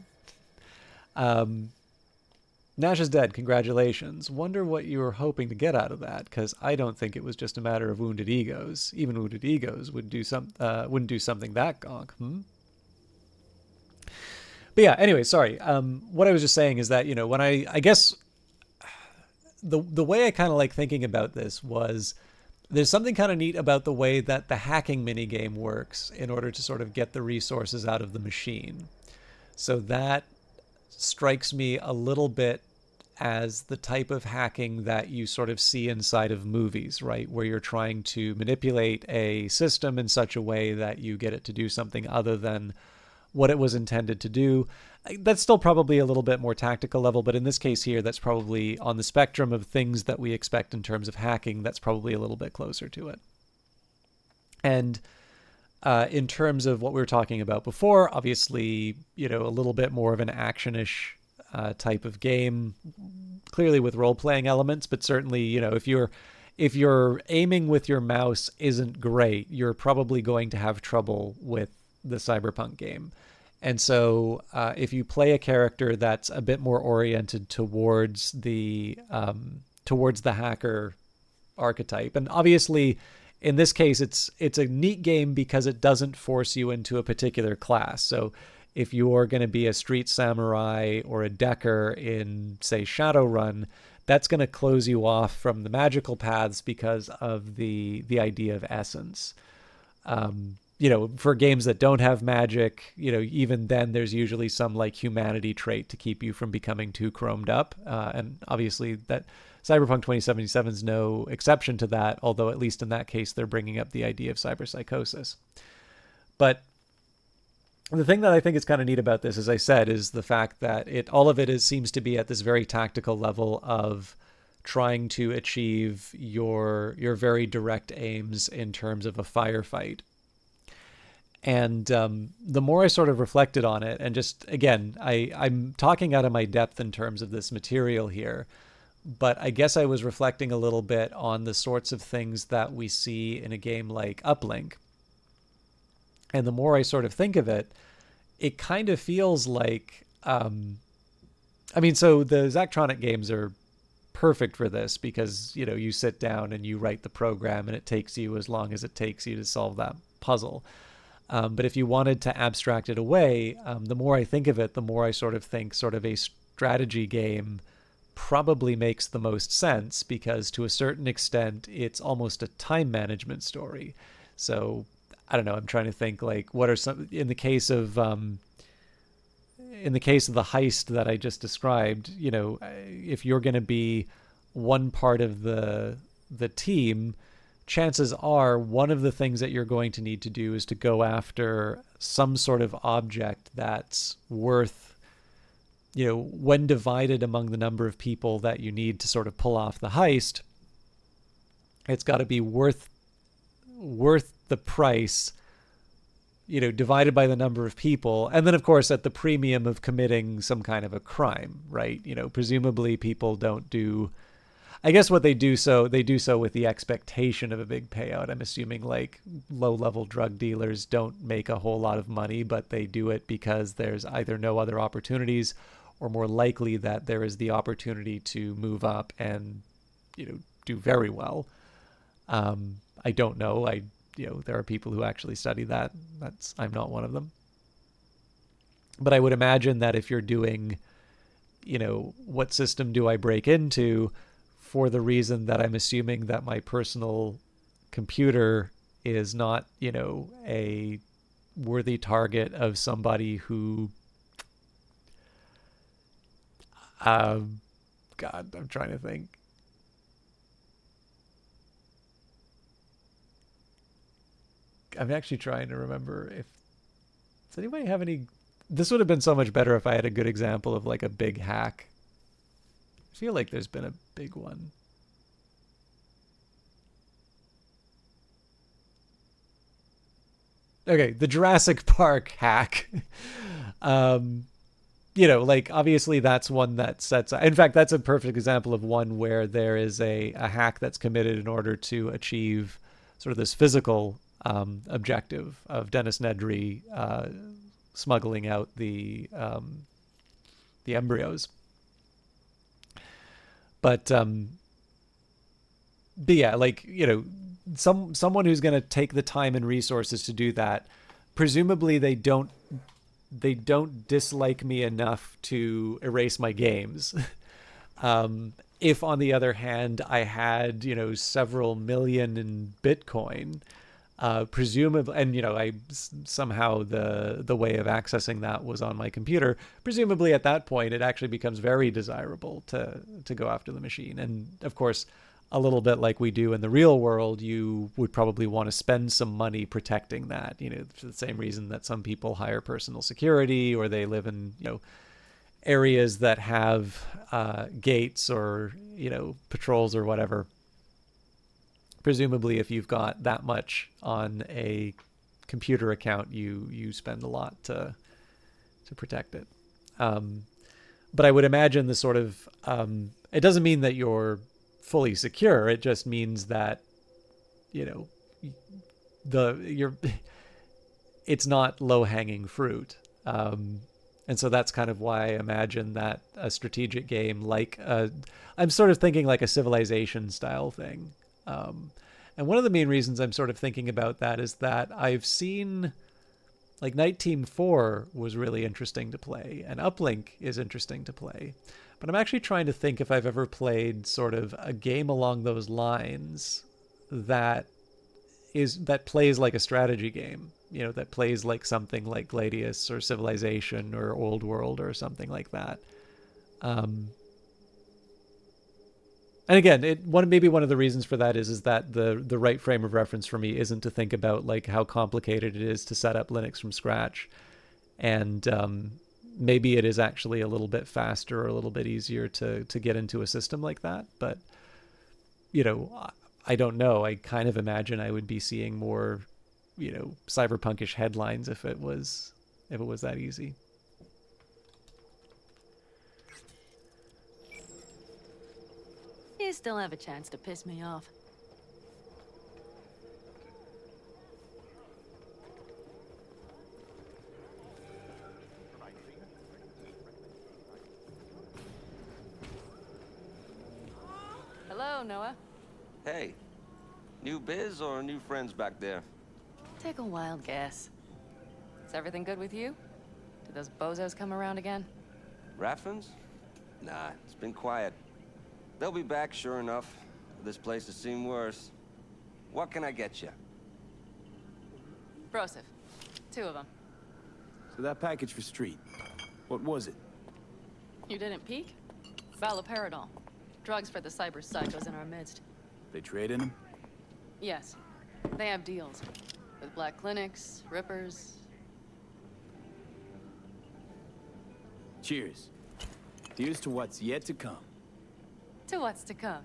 Nash is dead. Congratulations. Wonder what you were hoping to get out of that, because I don't think it was just a matter of wounded egos. Even wounded egos would wouldn't do something that gonk. But yeah, anyway, sorry. What I was just saying is that, you know, when I guess the way I kind of like thinking about this was there's something kind of neat about the way that the hacking minigame works in order to sort of get the resources out of the machine. So that strikes me a little bit as the type of hacking that you sort of see inside of movies, right? Where you're trying to manipulate a system in such a way that you get it to do something other than what it was intended to do. That's still probably a little bit more tactical level, but in this case here, that's probably on the spectrum of things that we expect in terms of hacking, that's probably a little bit closer to it. And in terms of what we were talking about before, obviously, you know, a little bit more of an action-ish type of game, clearly with role-playing elements, but certainly, you know, if you're aiming with your mouse isn't great, you're probably going to have trouble with the Cyberpunk game. And so if you play a character that's a bit more oriented towards the hacker archetype, and obviously in this case it's a neat game because it doesn't force you into a particular class. So if you're going to be a street samurai or a decker in, say, Shadowrun, that's going to close you off from the magical paths because of the idea of essence. You know, for games that don't have magic, you know, even then there's usually some like humanity trait to keep you from becoming too chromed up. And obviously that Cyberpunk 2077 is no exception to that, although at least in that case, they're bringing up the idea of cyberpsychosis. But the thing that I think is kind of neat about this, as I said, is the fact that all of it seems to be at this very tactical level of trying to achieve your very direct aims in terms of a firefight. And the more I sort of reflected on it, and just, again, I'm talking out of my depth in terms of this material here, but I guess I was reflecting a little bit on the sorts of things that we see in a game like Uplink. And the more I sort of think of it, it kind of feels like, I mean, so the Zachtronic games are perfect for this because, you know, you sit down and you write the program and it takes you as long as it takes you to solve that puzzle. But if you wanted to abstract it away, the more I think of it, the more I sort of think sort of a strategy game probably makes the most sense because to a certain extent, it's almost a time management story. So I don't know. I'm trying to think like what are some in the case of the heist that I just described. You know, if you're going to be one part of the team, chances are one of the things that you're going to need to do is to go after some sort of object that's worth, you know, when divided among the number of people that you need to sort of pull off the heist, it's got to be worth the price, you know, divided by the number of people. And then, of course, at the premium of committing some kind of a crime, right? You know, presumably people don't do... I guess what they do so with the expectation of a big payout. I'm assuming like low-level drug dealers don't make a whole lot of money, but they do it because there's either no other opportunities or more likely that there is the opportunity to move up and, you know, do very well. I don't know. There are people who actually study that. I'm not one of them. But I would imagine that if you're doing, you know, what system do I break into, for the reason that I'm assuming that my personal computer is not, you know, a worthy target of somebody who, God, I'm trying to think. I'm actually trying to remember if does anybody have any. This would have been so much better if I had a good example of like a big hack. I feel like there's been a big one. Okay, the Jurassic Park hack. You know, like obviously that's one that sets. In fact, that's a perfect example of one where there is a hack that's committed in order to achieve sort of this physical objective of Dennis Nedry smuggling out the embryos. But yeah, like, you know, someone who's going to take the time and resources to do that, presumably they don't dislike me enough to erase my games. If on the other hand I had, you know, several million in Bitcoin, presumably, and you know, I somehow the way of accessing that was on my computer, presumably at that point it actually becomes very desirable to go after the machine. And of course, a little bit like we do in the real world, you would probably want to spend some money protecting that, you know, for the same reason that some people hire personal security, or they live in, you know, areas that have gates or, you know, patrols or whatever. Presumably, if you've got that much on a computer account, you spend a lot to protect it. But I would imagine the sort of it doesn't mean that you're fully secure. It just means that, you know, it's not low-hanging fruit. And so that's kind of why I imagine that a strategic game like I'm sort of thinking like a Civilization style thing. And one of the main reasons I'm sort of thinking about that is that I've seen like Night Team 4 was really interesting to play, and Uplink is interesting to play. But I'm actually trying to think if I've ever played sort of a game along those lines that plays like a strategy game, you know, that plays like something like Gladius or Civilization or Old World or something like that. And again, maybe one of the reasons for that is that the right frame of reference for me isn't to think about like how complicated it is to set up Linux from scratch, and maybe it is actually a little bit faster or a little bit easier to get into a system like that. But you know, I don't know. I kind of imagine I would be seeing more, you know, cyberpunkish headlines if it was that easy. You still have a chance to piss me off. Hello, Noah. Hey, new biz or new friends back there? Take a wild guess. Is everything good with you? Did those bozos come around again? Raffins? Nah, it's been quiet. They'll be back, sure enough. This place has seen worse. What can I get you? Broseph. 2 of them. So that package for Street, what was it? You didn't peek? Valoperidol. Drugs for the cyber psychos in our midst. They traded him? Yes. They have deals. With black clinics, rippers. Cheers. Here's to what's yet to come. To what's to come.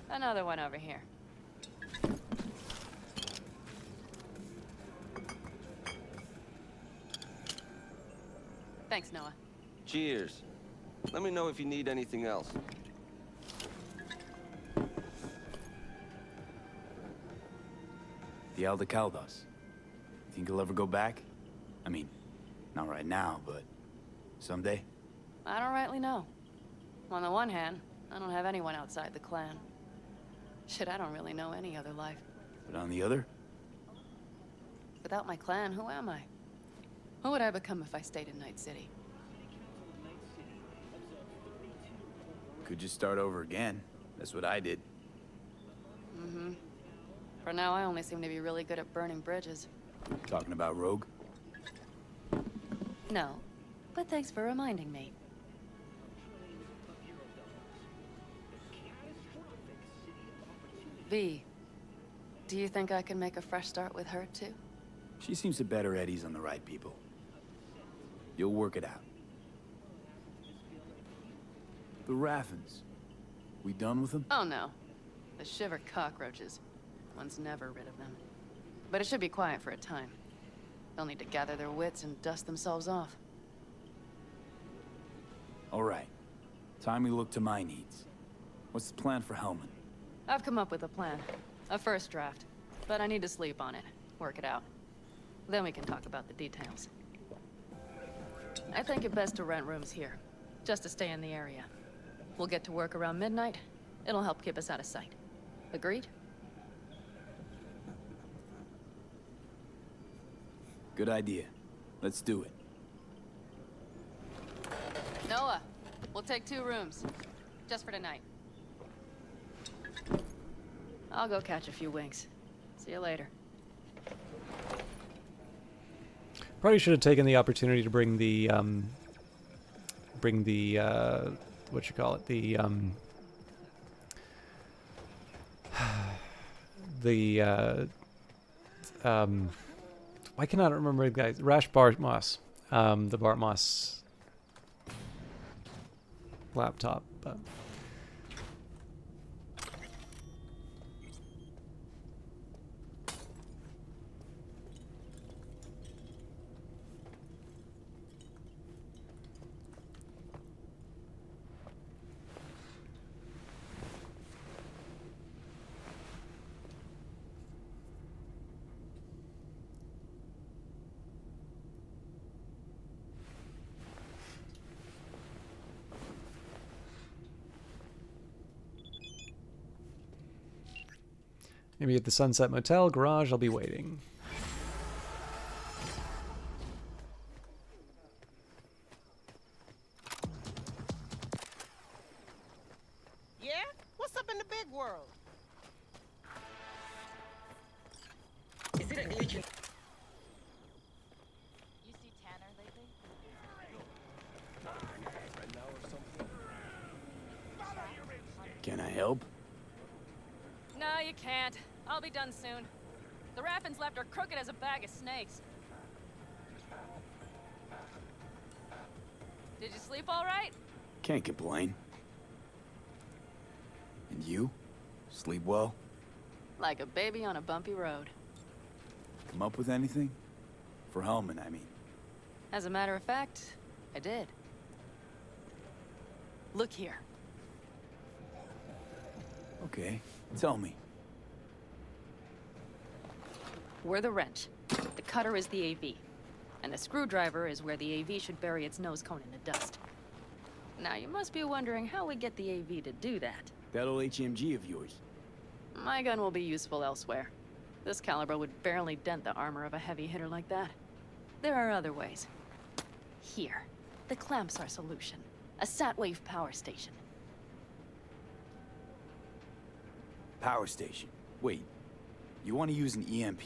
Another one over here. Thanks, Noah. Cheers. Let me know if you need anything else. The Aldecaldos. Think he'll ever go back? I mean, not right now, but someday? I don't rightly know. On the one hand, I don't have anyone outside the clan. Shit, I don't really know any other life. But on the other? Without my clan, who am I? Who would I become if I stayed in Night City? Could just start over again. That's what I did. Mm-hmm. For now, I only seem to be really good at burning bridges. Talking about Rogue? No, but thanks for reminding me. V, do you think I can make a fresh start with her, too? She seems to bet her eddies on the right people. You'll work it out. The Raffens. We done with them? Oh, no. The shiver cockroaches. One's never rid of them. But it should be quiet for a time. They'll need to gather their wits and dust themselves off. All right. Time we look to my needs. What's the plan for Hellman? I've come up with a plan. A first draft. But I need to sleep on it. Work it out. Then we can talk about the details. I think it best to rent rooms here. Just to stay in the area. We'll get to work around midnight. It'll help keep us out of sight. Agreed? Good idea. Let's do it. Noah, we'll take 2 rooms. Just for tonight. I'll go catch a few winks. See you later. Probably should have taken the opportunity to bring the what you call it, why cannot I remember the guys? Rash Bartmoss, the Bartmoss laptop. Maybe at the Sunset Motel garage, I'll be waiting. Yeah? What's up in the big world? Is it a glitch? You see Tanner lately? Can I help? No, you can't. I'll be done soon. The Raffens left her crooked as a bag of snakes. Did you sleep all right? Can't complain. And you? Sleep well? Like a baby on a bumpy road. Come up with anything? For Hellman, I mean. As a matter of fact, I did. Look here. Okay, tell me. We're the wrench. The cutter is the AV. And the screwdriver is where the AV should bury its nose cone in the dust. Now, you must be wondering how we get the AV to do that. That old HMG of yours. My gun will be useful elsewhere. This caliber would barely dent the armor of a heavy hitter like that. There are other ways. Here. The clamps are solution. A Satwave power station. Power station. Wait, you want to use an EMP?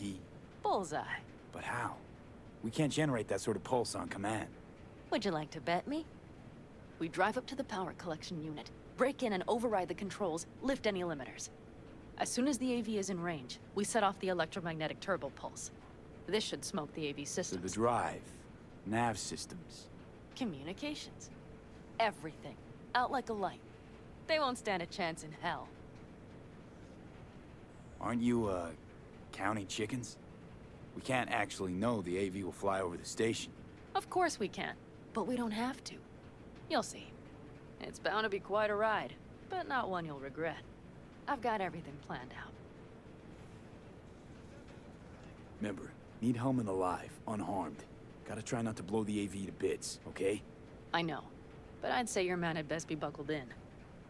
Bullseye. But how? We can't generate that sort of pulse on command. Would you like to bet me? We drive up to the power collection unit, break in and override the controls, lift any limiters. As soon as the AV is in range, we set off the electromagnetic turbo pulse. This should smoke the AV So systems. the drive, nav systems. Communications. Everything. Out like a light. They won't stand a chance in hell. Aren't you, counting chickens? We can't actually know the AV will fly over the station. Of course we can, but we don't have to. You'll see. It's bound to be quite a ride, but not one you'll regret. I've got everything planned out. Remember, need Hellman alive, unharmed. Gotta try not to blow the AV to bits, okay? I know, but I'd say your man had best be buckled in.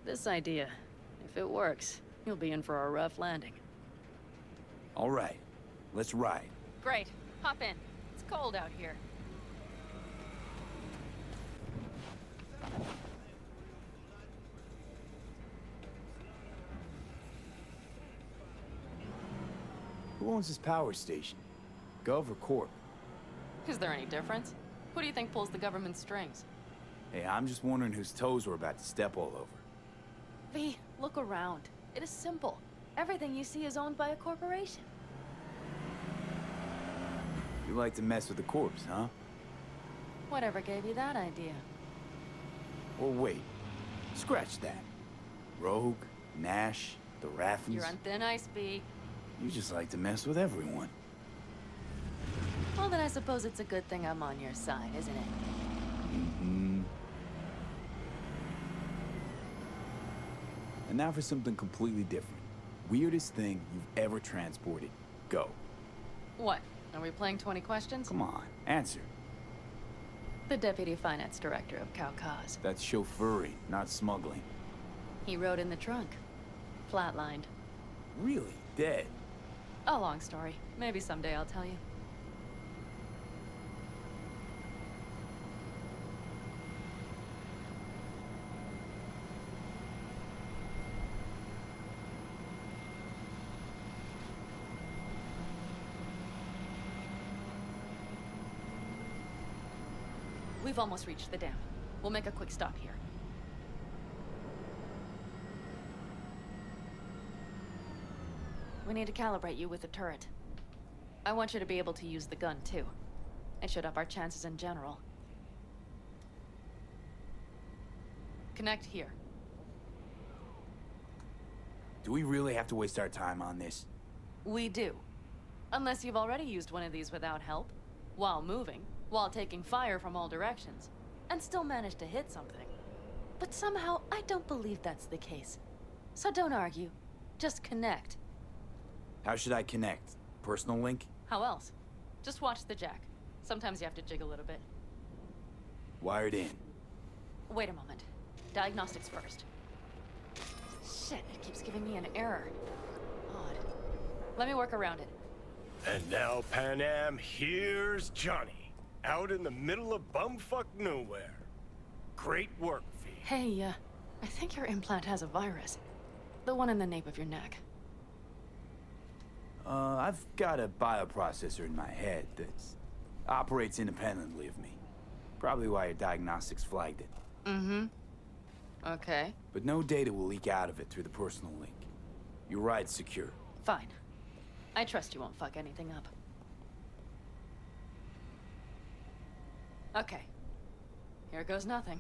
This idea, if it works, you'll be in for a rough landing. All right, let's ride. Great. Hop in. It's cold out here. Who owns this power station? Gov or Corp? Is there any difference? Who do you think pulls the government's strings? Hey, I'm just wondering whose toes we're about to step all over. V, look around. It is simple. Everything you see is owned by a corporation. You like to mess with the corpse, huh? Whatever gave you that idea? Or wait, scratch that. Rogue, Nash, the Raffens. You're on thin ice, V. You just like to mess with everyone. Well, then I suppose it's a good thing I'm on your side, isn't it? Mm-hmm. And now for something completely different. Weirdest thing you've ever transported. Go. What? Are we playing 20 questions? Come on, answer. The Deputy Finance Director of Kaukaz. That's chauffeuring, not smuggling. He rode in the trunk. Flatlined. Really? Dead? A long story. Maybe someday I'll tell you. We've almost reached the dam. We'll make a quick stop here. We need to calibrate you with the turret. I want you to be able to use the gun, too. It should up our chances in general. Connect here. Do we really have to waste our time on this? We do. Unless you've already used one of these without help, while moving, while taking fire from all directions, and still managed to hit something. But somehow, I don't believe that's the case. So don't argue. Just connect. How should I connect? Personal link? How else? Just watch the jack. Sometimes you have to jig a little bit. Wired in. Wait a moment. Diagnostics first. Shit, it keeps giving me an error. Odd. Let me work around it. And now, Pan Am, here's Johnny. Out in the middle of bumfuck nowhere. Great work, V. Hey, I think your implant has a virus. The one in the nape of your neck. I've got a bioprocessor in my head that operates independently of me. Probably why your diagnostics flagged it. Mm-hmm. Okay. But no data will leak out of it through the personal link. Your ride's secure. Fine. I trust you won't fuck anything up. Okay. Here goes nothing.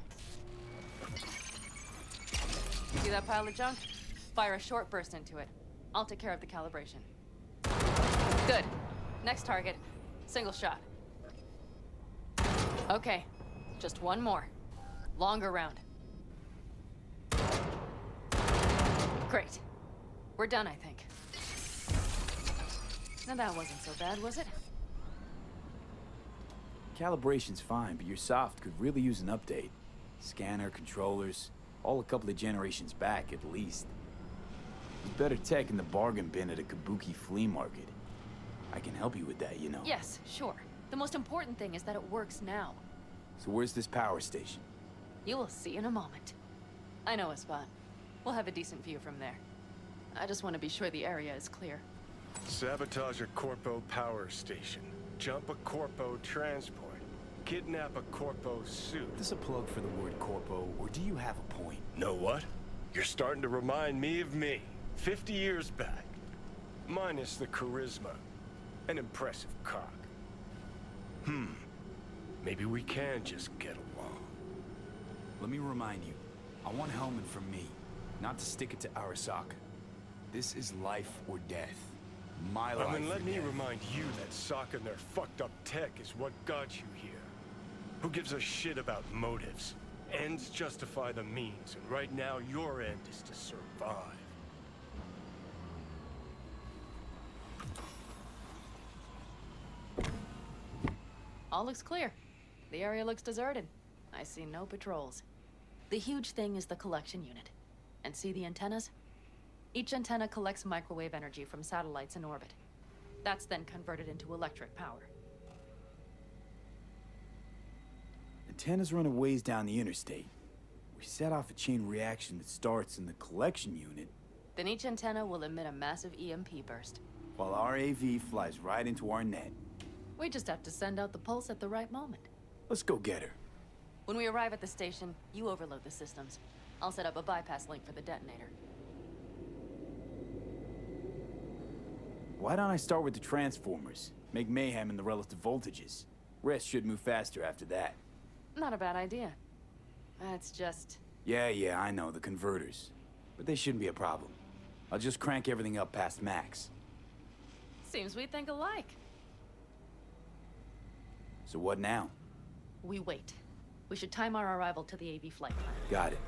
See that pile of junk? Fire a short burst into it. I'll take care of the calibration. Good. Next target. Single shot. Okay. Just one more. Longer round. Great. We're done, I think. Now that wasn't so bad, was it? Calibration's fine, but your soft could really use an update. Scanner, controllers, all a couple of generations back at least. There's better tech in the bargain bin at a kabuki flea market. I can help you with that, you know. Yes, sure. The most important thing is that it works now. So where's this power station? You will see in a moment. I know a spot. We'll have a decent view from there. I just want to be sure the area is clear. Sabotage a Corpo power station. Jump a Corpo transport. Kidnap a Corpo suit. Is this a plug for the word corpo, or do you have a point? Know what? You're starting to remind me of me. 50 years back. Minus the charisma. An impressive cock. Maybe we can just get along. Let me remind you, I want Hellman from me, not to stick it to Arasaka. This is life or death. My life. And let me death. remind you that Sokka and their fucked up tech is what got you here. Who gives a shit about motives? Ends justify the means, and right now your end is to survive. All looks clear. The area looks deserted. I see no patrols. The huge thing is the collection unit. And see the antennas? Each antenna collects microwave energy from satellites in orbit. That's then converted into electric power. Antennas run a ways down the interstate. We set off a chain reaction that starts in the collection unit, Then each antenna will emit a massive EMP burst. while our AV flies right into our net. We just have to send out the pulse at the right moment. Let's go get her. When we arrive at the station, you overload the systems. I'll set up a bypass link for the detonator. Why don't I start with the transformers? Make mayhem in the relative voltages. Rest should move faster after that. Not a bad idea. That's just... Yeah, I know, the converters. But they shouldn't be a problem. I'll just crank everything up past max. Seems we think alike. So what now? We wait. We should time our arrival to the AV flight plan. Got it.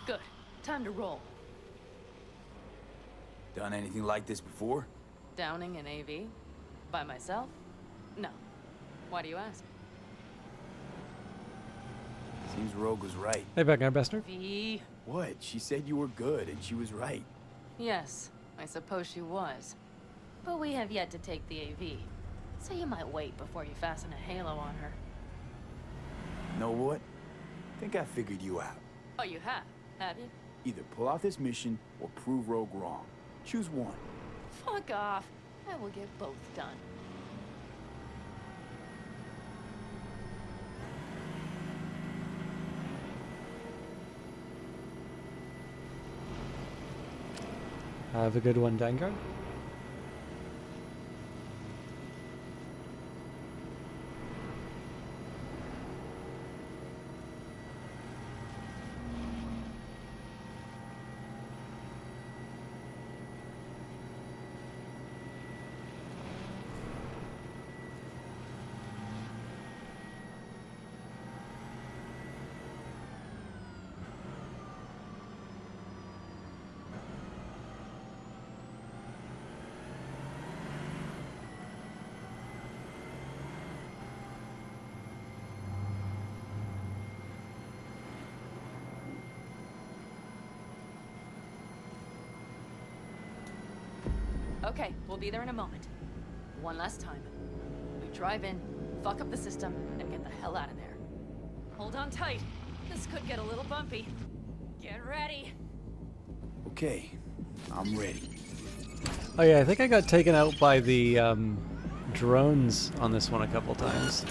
Good. Time to roll. Done anything like this before? Downing an AV? By myself? No. Why do you ask? Seems Rogue was right. Hey, back, Arbester. V. What? She said you were good, and she was right. Yes, I suppose she was. But we have yet to take the AV. So you might wait before you fasten a halo on her. Know what? Think I figured you out. Oh, you have you? Either pull off this mission, or prove Rogue wrong. Choose one. Fuck off. I will get both done. Have a good one, Vanguard. Okay, we'll be there in a moment. One last time. We drive in, fuck up the system, and get the hell out of there. Hold on tight. This could get a little bumpy. Get ready. Okay, I'm ready. Oh yeah, I think I got taken out by the drones on this one a couple times.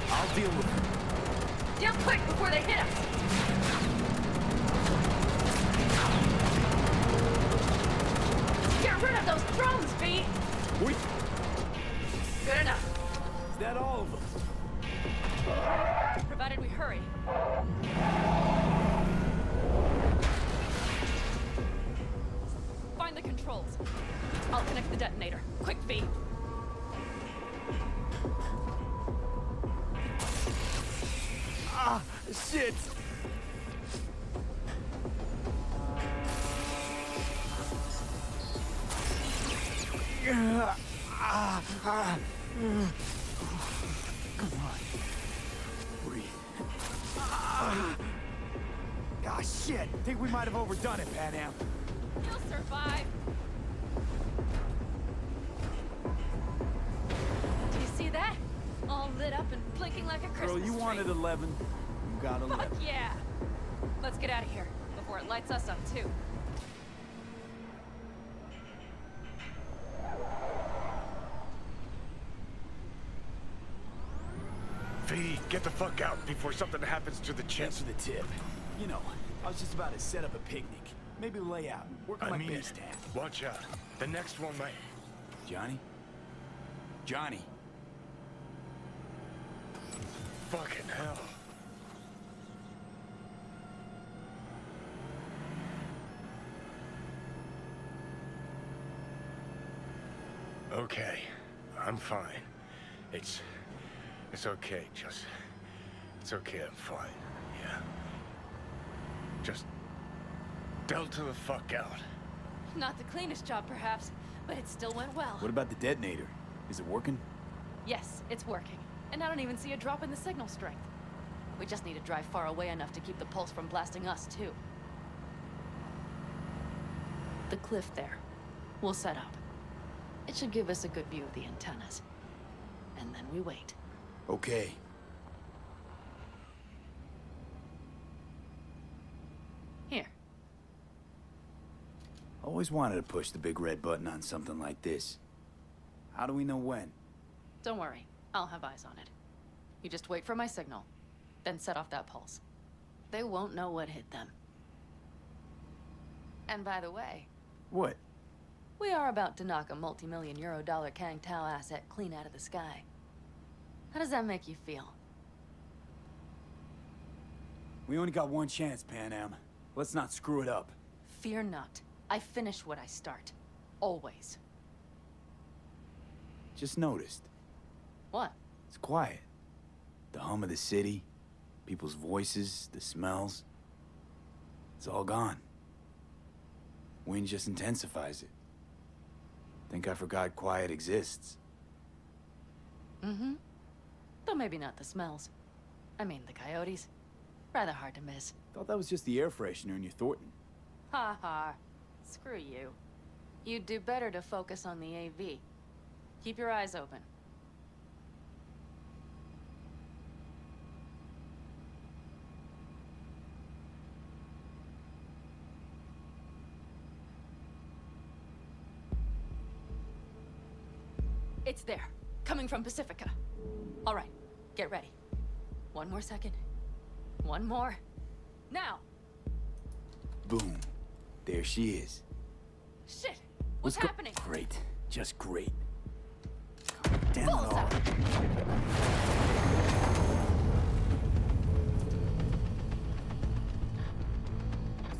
I'll deal with it. Deal quick before they hit us! Get rid of those drones, V! Wait. Good enough. Is that all of them? Provided we hurry. Find the controls. I'll connect the detonator. Quick, V. Ah, shit! Come on. Breathe. Ah, shit! Think we might have overdone it, Pan Am. You'll survive. Do you see that? All lit up and blinking like a Christmas Girl, you tree. wanted 11. You got 11. Fuck yeah! Let's get out of here before it lights us up too. V, get the fuck out before something happens to the chip. Thanks for the tip. You know, I was just about to set up a picnic. Maybe lay out, work on my base tab. Watch out. The next one might... Johnny? Johnny? Fucking hell. Okay, I'm fine. It's okay, it's okay, I'm fine, yeah. Just delta the fuck out. Not the cleanest job, perhaps, but it still went well. What about the detonator? Is it working? Yes, it's working. And I don't even see a drop in the signal strength. We just need to drive far away enough to keep the pulse from blasting us, too. The cliff there. We'll set up. It should give us a good view of the antennas. And then we wait. Okay. Always wanted to push the big red button on something like this. How do we know when? Don't worry, I'll have eyes on it. You just wait for my signal, then set off that pulse. They won't know what hit them. And by the way... What? We are about to knock a multi-million euro Kang Tao asset clean out of the sky. How does that make you feel? We only got one chance, Pan Am. Let's not screw it up. Fear not. I finish what I start. Always. Just noticed. What? It's quiet. The hum of the city, people's voices, the smells. It's all gone. Wind just intensifies it. Think I forgot quiet exists. Mm-hmm. Though maybe not the smells. I mean, the coyotes. Rather hard to miss. Thought that was just the air freshener in your Thornton. Ha ha. Screw you. You'd do better to focus on the AV. Keep your eyes open. It's there. Coming from Pacifica. All right. Get ready. One more second. One more. Now! Boom. There she is. Shit! What's happening? Great. Just great. Damn it all.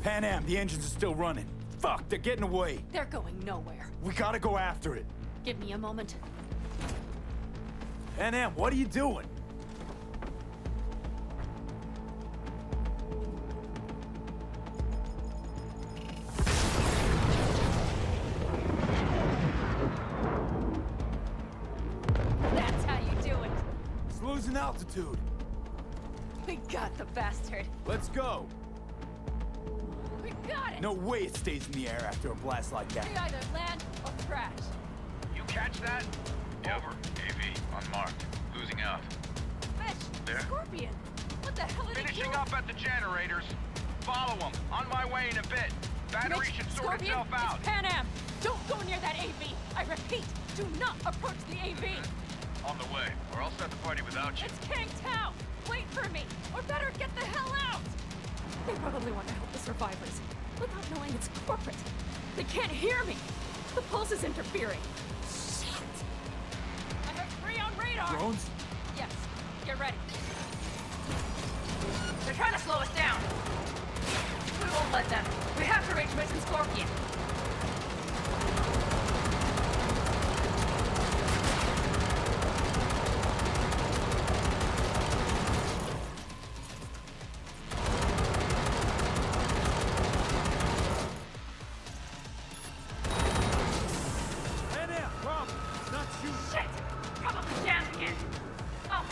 Pan Am, the engines are still running. Fuck, they're getting away. They're going nowhere. We gotta go after it. Give me a moment. Pan Am, what are you doing? That's how you do it. It's losing altitude. We got the bastard. Let's go. We got it. No way it stays in the air after a blast like that. We either land or crash. You catch that? Over. AV, unmarked. Losing out. Fish! There? Scorpion! What the hell are they Finishing doing? up at the generators. Follow them. On my way in a bit. Battery Mitch, should sort Scorpion, itself out. It's Pan Am! Don't go near that AV! I repeat, do not approach the AV! On the way, or I'll start the party without you. It's Kang Tao! Wait for me! Or better, get the hell out! They probably want to help the survivors, without knowing it's corporate. They can't hear me! The pulse is interfering. Shit! I have 3 on radar! Drones? Yes, get ready. They're trying to slow us down. We won't let them. We have to reach Mission Scorpion. Shit! Probably jammed again. Oh,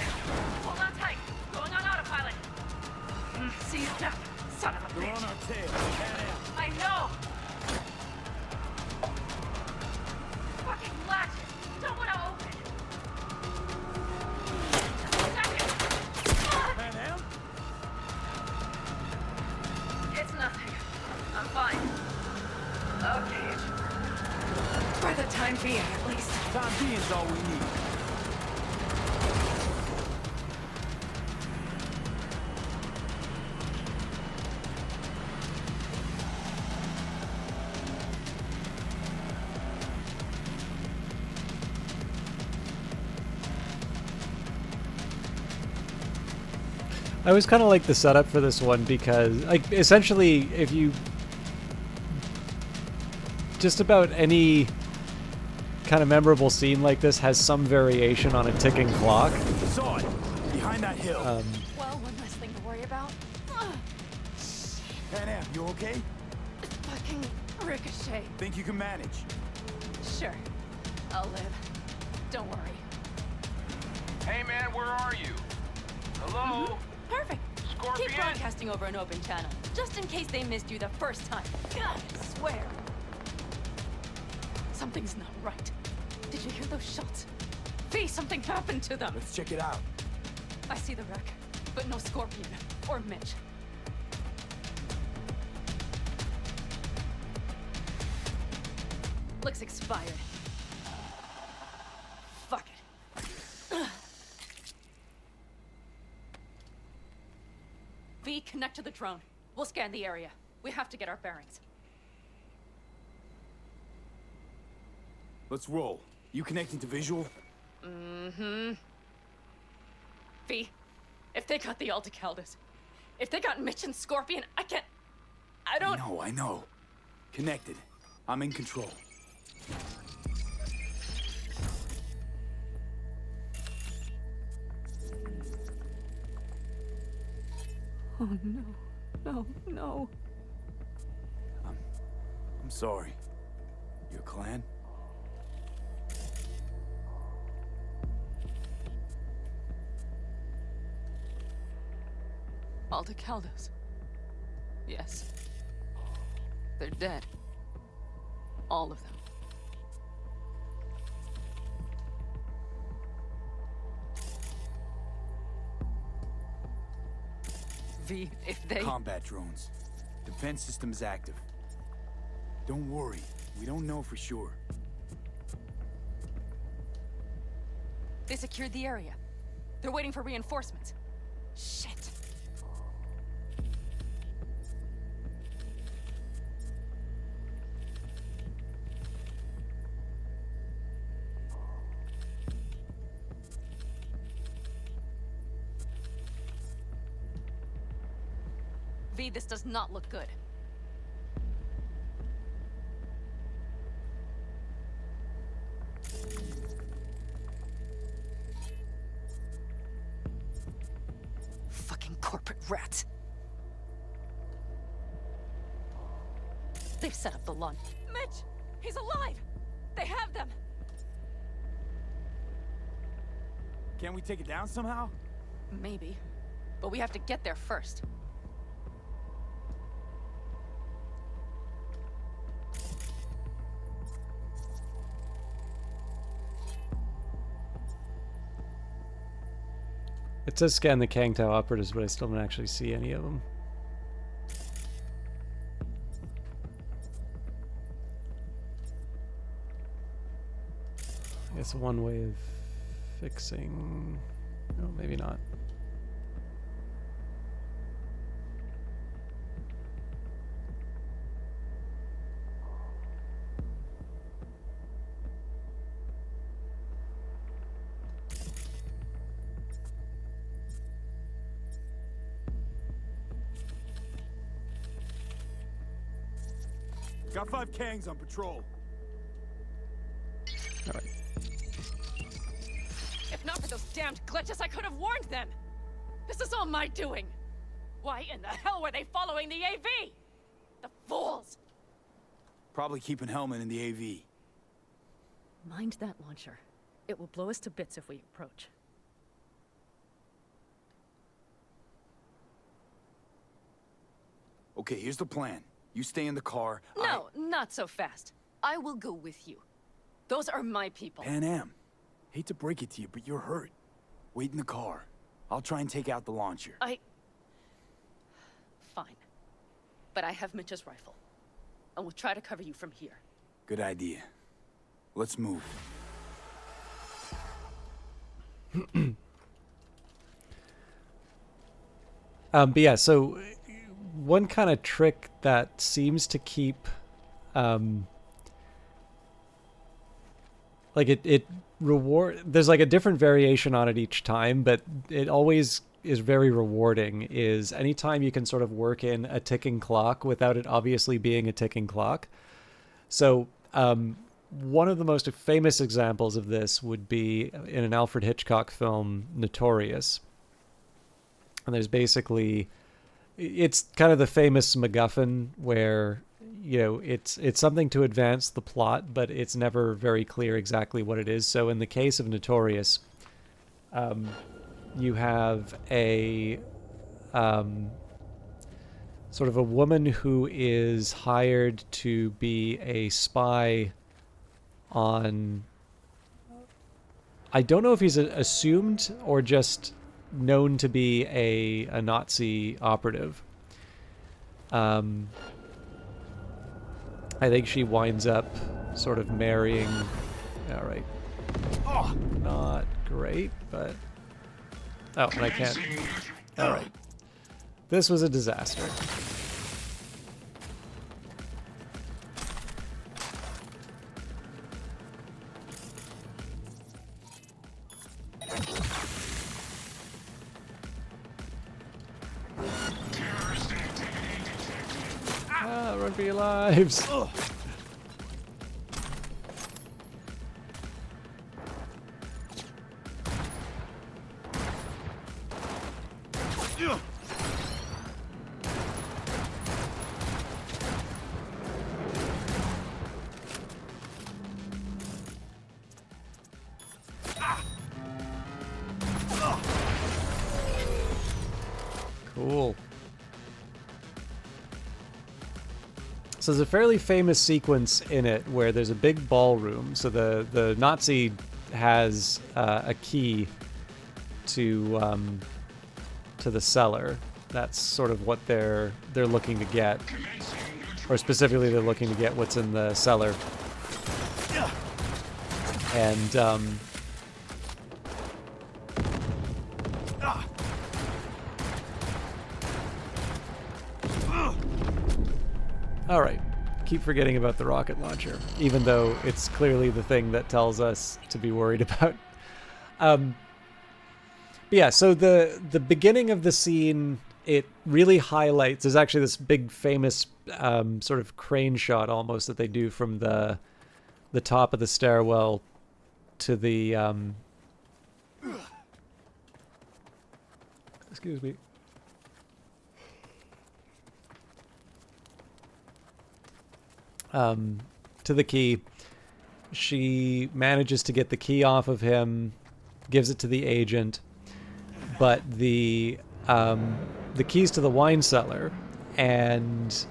hold on tight. Going on autopilot. See you now, son of a bitch. They're on our tail. Pan Am. I know! Fucking latch! Don't want to open! Second! Pan Am? It's nothing. I'm fine. Okay, for the time being, at least. Time being's all we need. I was kind of like the setup for this one because, like, essentially, if you just about any kind of memorable scene like this has some variation on a ticking clock. Saw it. Behind that hill. Well, one less thing to worry about. Pan Am, you okay? Fucking ricochet. Think you can manage? Sure. I'll live. Don't worry. Hey man, where are you? Hello? Perfect. Scorpion? Keep broadcasting over an open channel, just in case they missed you the first time. God, I swear. Something's not right. Did you hear those shots? V, something happened to them. Let's check it out. I see the wreck, but no Scorpion or Mitch. Looks expired. Fuck it. V, connect to the drone. We'll scan the area. We have to get our bearings. Let's roll. You connecting to visual? Mm-hmm. V, if they got the Aldecaldos, if they got Mitch and Scorpion, I don't... I know. Connected. I'm in control. Oh, no. No, no. I'm sorry. Your clan? Aldecaldos. Yes. They're dead. All of them. V, if they... Combat drones. Defense system is active. Don't worry. We don't know for sure. They secured the area. They're waiting for reinforcements. Shit. V, this does not look good. Fucking corporate rats. They've set up the launch. Mitch! He's alive! They have them! Can we take it down somehow? Maybe. But we have to get there first. It says scan the Kangtao operatives, but I still don't actually see any of them. I guess one way of fixing... No, maybe not. Got 5 Kangs on patrol. All right. If not for those damned glitches, I could have warned them! This is all my doing! Why in the hell were they following the AV? The fools! Probably keeping Hellman in the AV. Mind that launcher. It will blow us to bits if we approach. Okay, here's the plan. You stay in the car. No, not so fast. I will go with you. Those are my people. Pan Am. Hate to break it to you, but you're hurt. Wait in the car. I'll try and take out the launcher. Fine. But I have Mitch's rifle. And we'll try to cover you from here. Good idea. Let's move. But yeah, so one kind of trick that seems to keep like it reward, there's like a different variation on it each time, but it always is very rewarding, is anytime you can sort of work in a ticking clock without it obviously being a ticking clock. So one of the most famous examples of this would be in an Alfred Hitchcock film, Notorious. And there's basically, it's kind of the famous MacGuffin where, you know, it's something to advance the plot, but it's never very clear exactly what it is. So in the case of Notorious, you have a sort of a woman who is hired to be a spy on, I don't know if he's assumed or just known to be a Nazi operative. I think she winds up sort of marrying. All right. Not great, but oh, and I can't. All right. This was a disaster. Run for your lives. Cool. So there's a fairly famous sequence in it where there's a big ballroom. So the Nazi has a key to the cellar. That's sort of what they're looking to get, or specifically they're looking to get what's in the cellar. And all right, keep forgetting about the rocket launcher, even though it's clearly the thing that tells us to be worried about. But yeah, so the beginning of the scene, it really highlights, there's actually this big famous sort of crane shot almost that they do from the top of the stairwell to the excuse me. To the key. She manages to get the key off of him, gives it to the agent, but the keys to the wine cellar and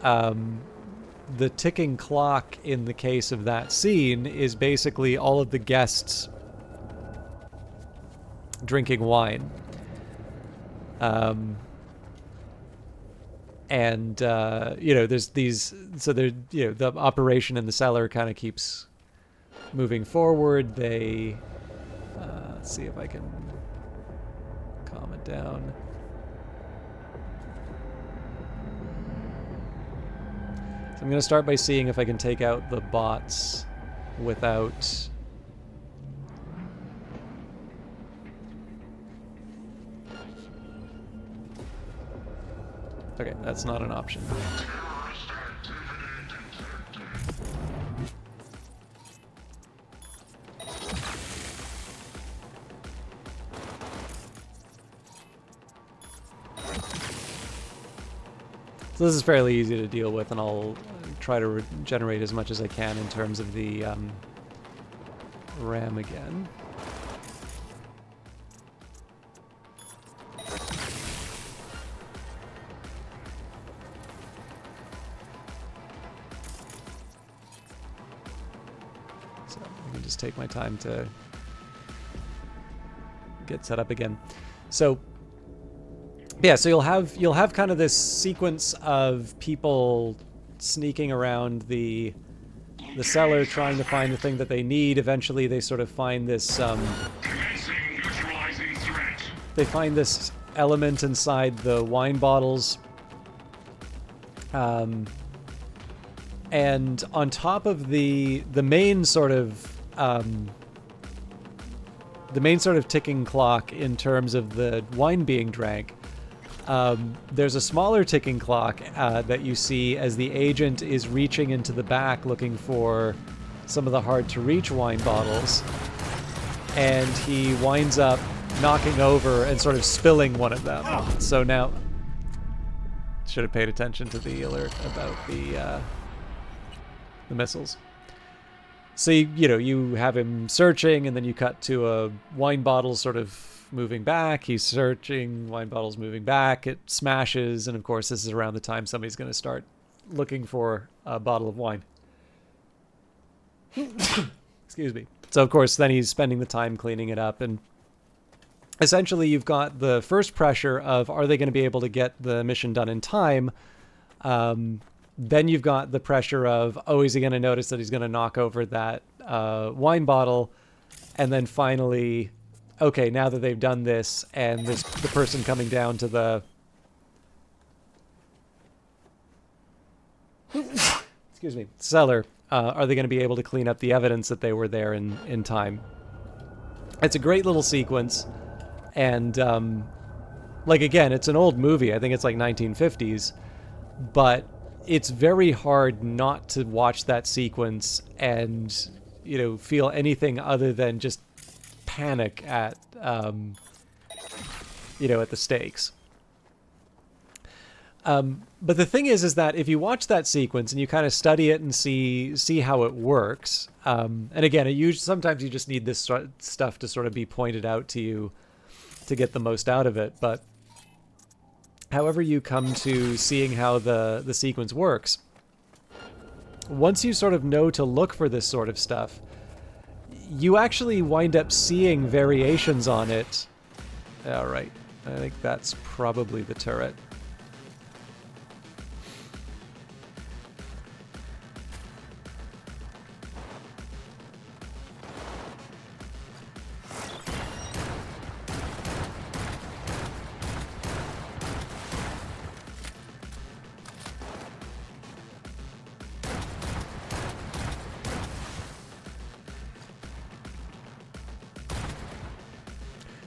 the ticking clock in the case of that scene is basically all of the guests drinking wine. And, you know, there's these, so there, you know, the operation in the cellar kind of keeps moving forward. They, let's see if I can calm it down. So I'm going to start by seeing if I can take out the bots without... Okay, that's not an option. So this is fairly easy to deal with, and I'll try to regenerate as much as I can in terms of the RAM again. Take my time to get set up again. So yeah, so you'll have kind of this sequence of people sneaking around the cellar trying to find the thing that they need. Eventually they sort of find this they find this element inside the wine bottles. And on top of the main sort of ticking clock in terms of the wine being drank, there's a smaller ticking clock that you see as the agent is reaching into the back looking for some of the hard-to-reach wine bottles, and he winds up knocking over and sort of spilling one of them. So now... Should have paid attention to the alert about the missiles. So, you have him searching, and then you cut to a wine bottle sort of moving back. He's searching, wine bottle's moving back. It smashes, and of course, this is around the time somebody's going to start looking for a bottle of wine. Excuse me. So, of course, then he's spending the time cleaning it up, and essentially you've got the first pressure of, are they going to be able to get the mission done in time? Then you've got the pressure of, oh, is he going to notice that he's going to knock over that wine bottle? And then finally, okay, now that they've done this, and the person coming down to the excuse me, cellar, are they going to be able to clean up the evidence that they were there in time? It's a great little sequence, and like, again, it's an old movie. I think it's like 1950s, but it's very hard not to watch that sequence and, you know, feel anything other than just panic at, you know, at the stakes. But the thing is that if you watch that sequence and you kind of study it and see how it works, and again, sometimes you just need this stuff to sort of be pointed out to you to get the most out of it. But however you come to seeing how the sequence works, once you sort of know to look for this sort of stuff, you actually wind up seeing variations on it. All right, I think that's probably the turret.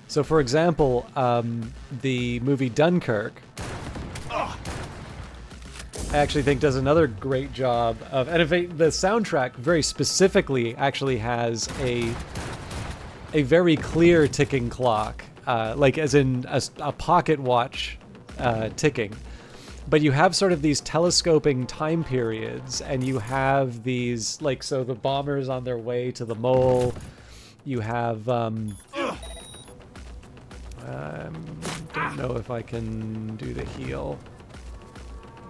So, for example, the movie Dunkirk, I actually think does another great job of, and the soundtrack very specifically actually has a very clear ticking clock, like as in a pocket watch ticking. But you have sort of these telescoping time periods, and you have these, like, so the bomber's on their way to the mole. You have don't know if I can do the heal.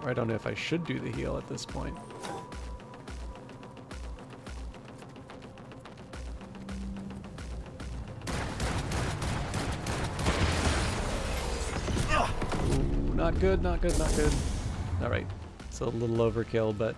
Or I don't know if I should do the heal at this point. Ooh, not good, not good, not good. Alright, it's a little overkill, but...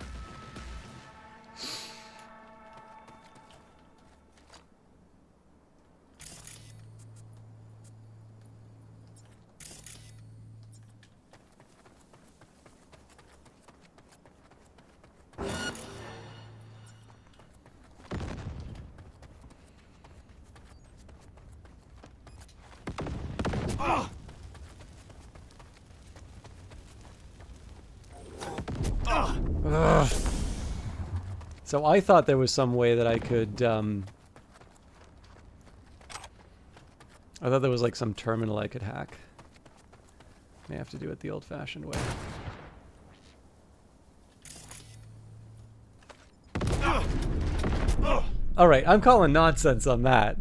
So I thought there was some way that I could, I thought there was like some terminal I could hack. May have to do it the old-fashioned way. Alright, I'm calling nonsense on that.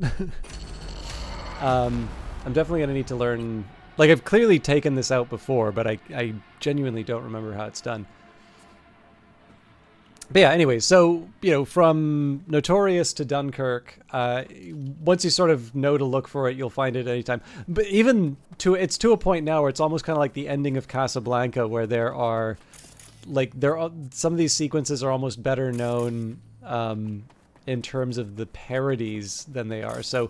I'm definitely going to need to learn... Like, I've clearly taken this out before, but I genuinely don't remember how it's done. But yeah, anyway, so, you know, from Notorious to Dunkirk, once you sort of know to look for it, you'll find it anytime. But even it's to a point now where it's almost kind of like the ending of Casablanca, where some of these sequences are almost better known in terms of the parodies than they are. So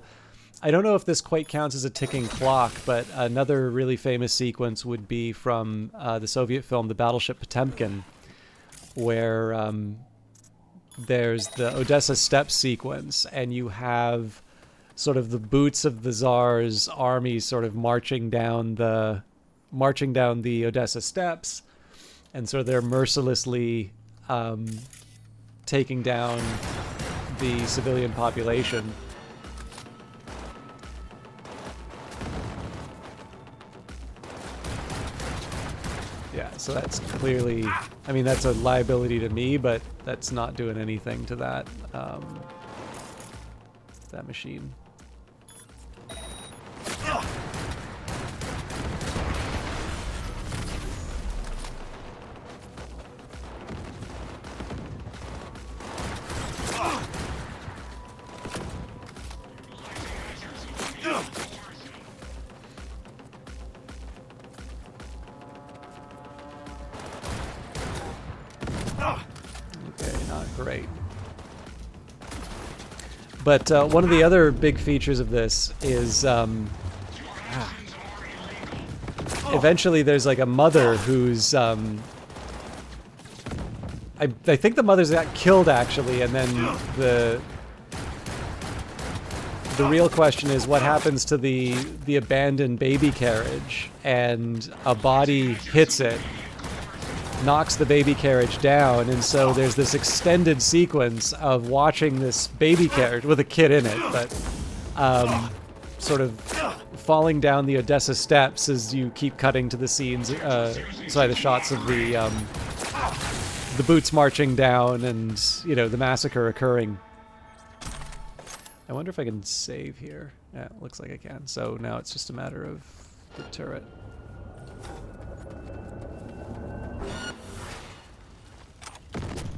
I don't know if this quite counts as a ticking clock, but another really famous sequence would be from the Soviet film, The Battleship Potemkin, where there's the Odessa Steppes sequence, and you have sort of the boots of the Tsar's army sort of marching down the Odessa Steppes, and so they're mercilessly taking down the civilian population. Yeah, so that's clearly, I mean, that's a liability to me, but that's not doing anything to that machine. But one of the other big features of this is eventually there's like a mother who's I think the mother's got killed actually, and then the real question is what happens to the abandoned baby carriage, and a body hits it, knocks the baby carriage down, and so there's this extended sequence of watching this baby carriage with a kid in it, but sort of falling down the Odessa steps as you keep cutting to the scenes, the shots of the boots marching down and, you know, the massacre occurring. I wonder if I can save here. Yeah, it looks like I can. So now it's just a matter of the turret.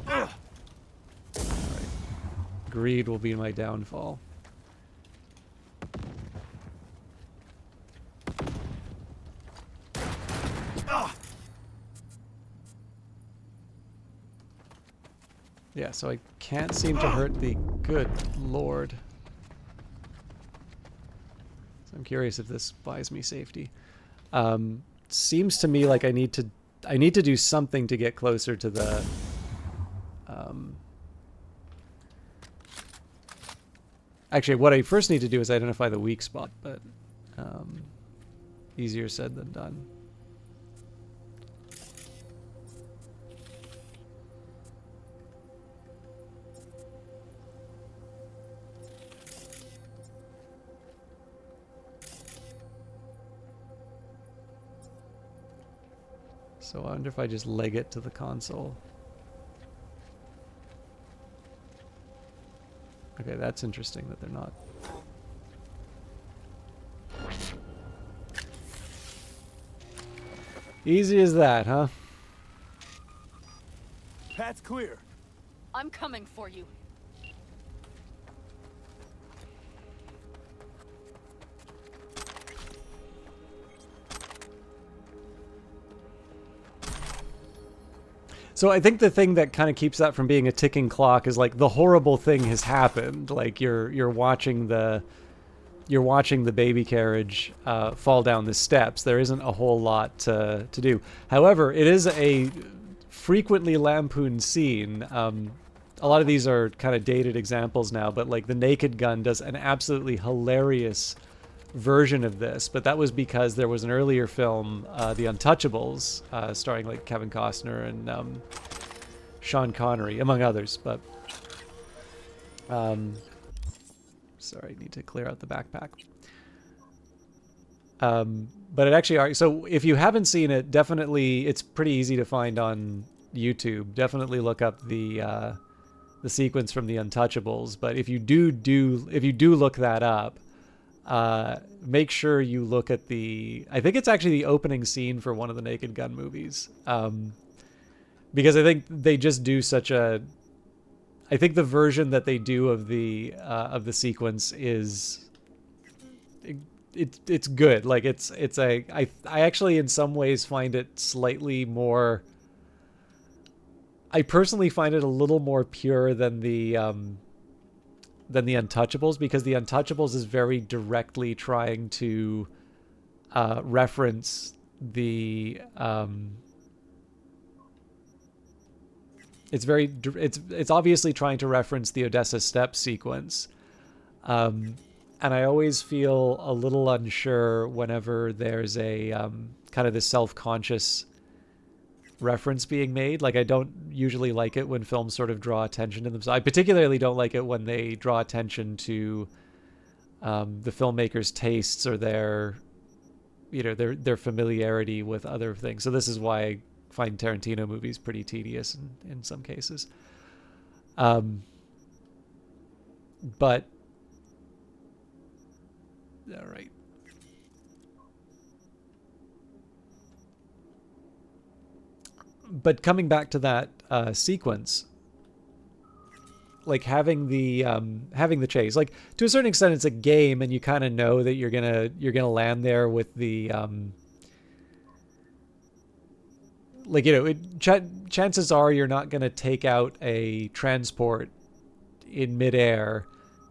Alright. Greed will be my downfall. Yeah, so I can't seem to hurt the... Good lord. So I'm curious if this buys me safety. Seems to me like I need to do something to get closer to the... Actually, what I first need to do is identify the weak spot, but easier said than done. So I wonder if I just leg it to the console. Okay, that's interesting that they're not. Easy as that, huh? Path's clear. I'm coming for you. So I think the thing that kind of keeps that from being a ticking clock is like the horrible thing has happened. Like you're watching the baby carriage fall down the steps. There isn't a whole lot to do. However, it is a frequently lampooned scene. A lot of these are kind of dated examples now, but like the Naked Gun does an absolutely hilarious version of this, but that was because there was an earlier film, The Untouchables, starring like Kevin Costner and Sean Connery, among others. But sorry, I need to clear out the backpack. But it actually, so if you haven't seen it, definitely, it's pretty easy to find on YouTube. Definitely look up the sequence from The Untouchables. But if you do look that up, make sure you look at I think it's actually the opening scene for one of the Naked Gun movies. Because I think they just do I think the version that they do of the sequence is, it's good. Like I actually in some ways find it slightly more, I personally find it a little more pure than the Untouchables, because the Untouchables is very directly trying to reference the it's obviously trying to reference the Odessa Steps sequence, and I always feel a little unsure whenever there's a kind of this self-conscious reference being made. Like, I don't usually like it when films sort of draw attention to themselves. I particularly don't like it when they draw attention to the filmmaker's tastes or their familiarity with other things. So this is why I find Tarantino movies pretty tedious in some cases. But all right. But coming back to that sequence, like having the chase, like to a certain extent, it's a game, and you kind of know that you're gonna land there with the like, you know, chances are you're not gonna take out a transport in midair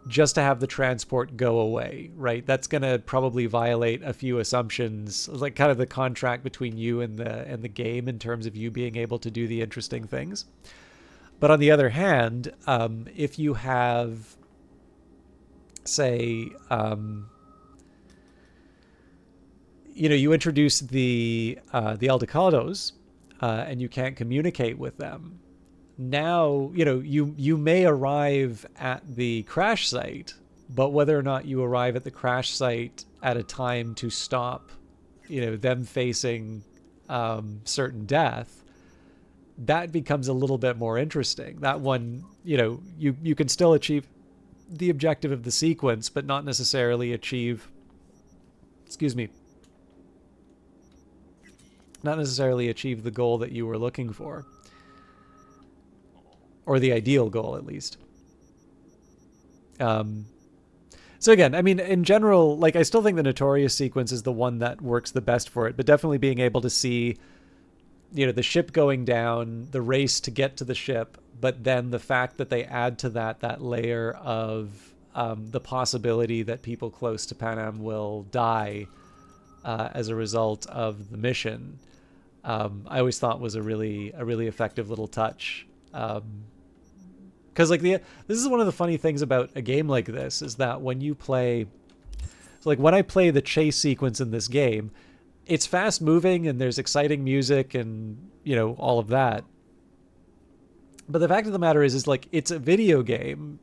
just to have the transport go away, right? That's going to probably violate a few assumptions, like kind of the contract between you and the game in terms of you being able to do the interesting things. But on the other hand, if you have, say, you introduce the Aldecados, and you can't communicate with them. Now, you may arrive at the crash site, but whether or not you arrive at the crash site at a time to stop, them facing certain death, that becomes a little bit more interesting. That one, you can still achieve the objective of the sequence, but not necessarily achieve, not necessarily achieve the goal that you were looking for. Or the ideal goal, at least. So again, I mean, in general, like, I still think the Notorious sequence is the one that works the best for it, but definitely being able to see, the ship going down, the race to get to the ship, but then the fact that they add to that layer of the possibility that people close to Panam will die as a result of the mission, I always thought was a really effective little touch. Because this is one of the funny things about a game like this, is that when you play, so like when I play the chase sequence in this game, it's fast moving and there's exciting music and all of that. But the fact of the matter is like, it's a video game.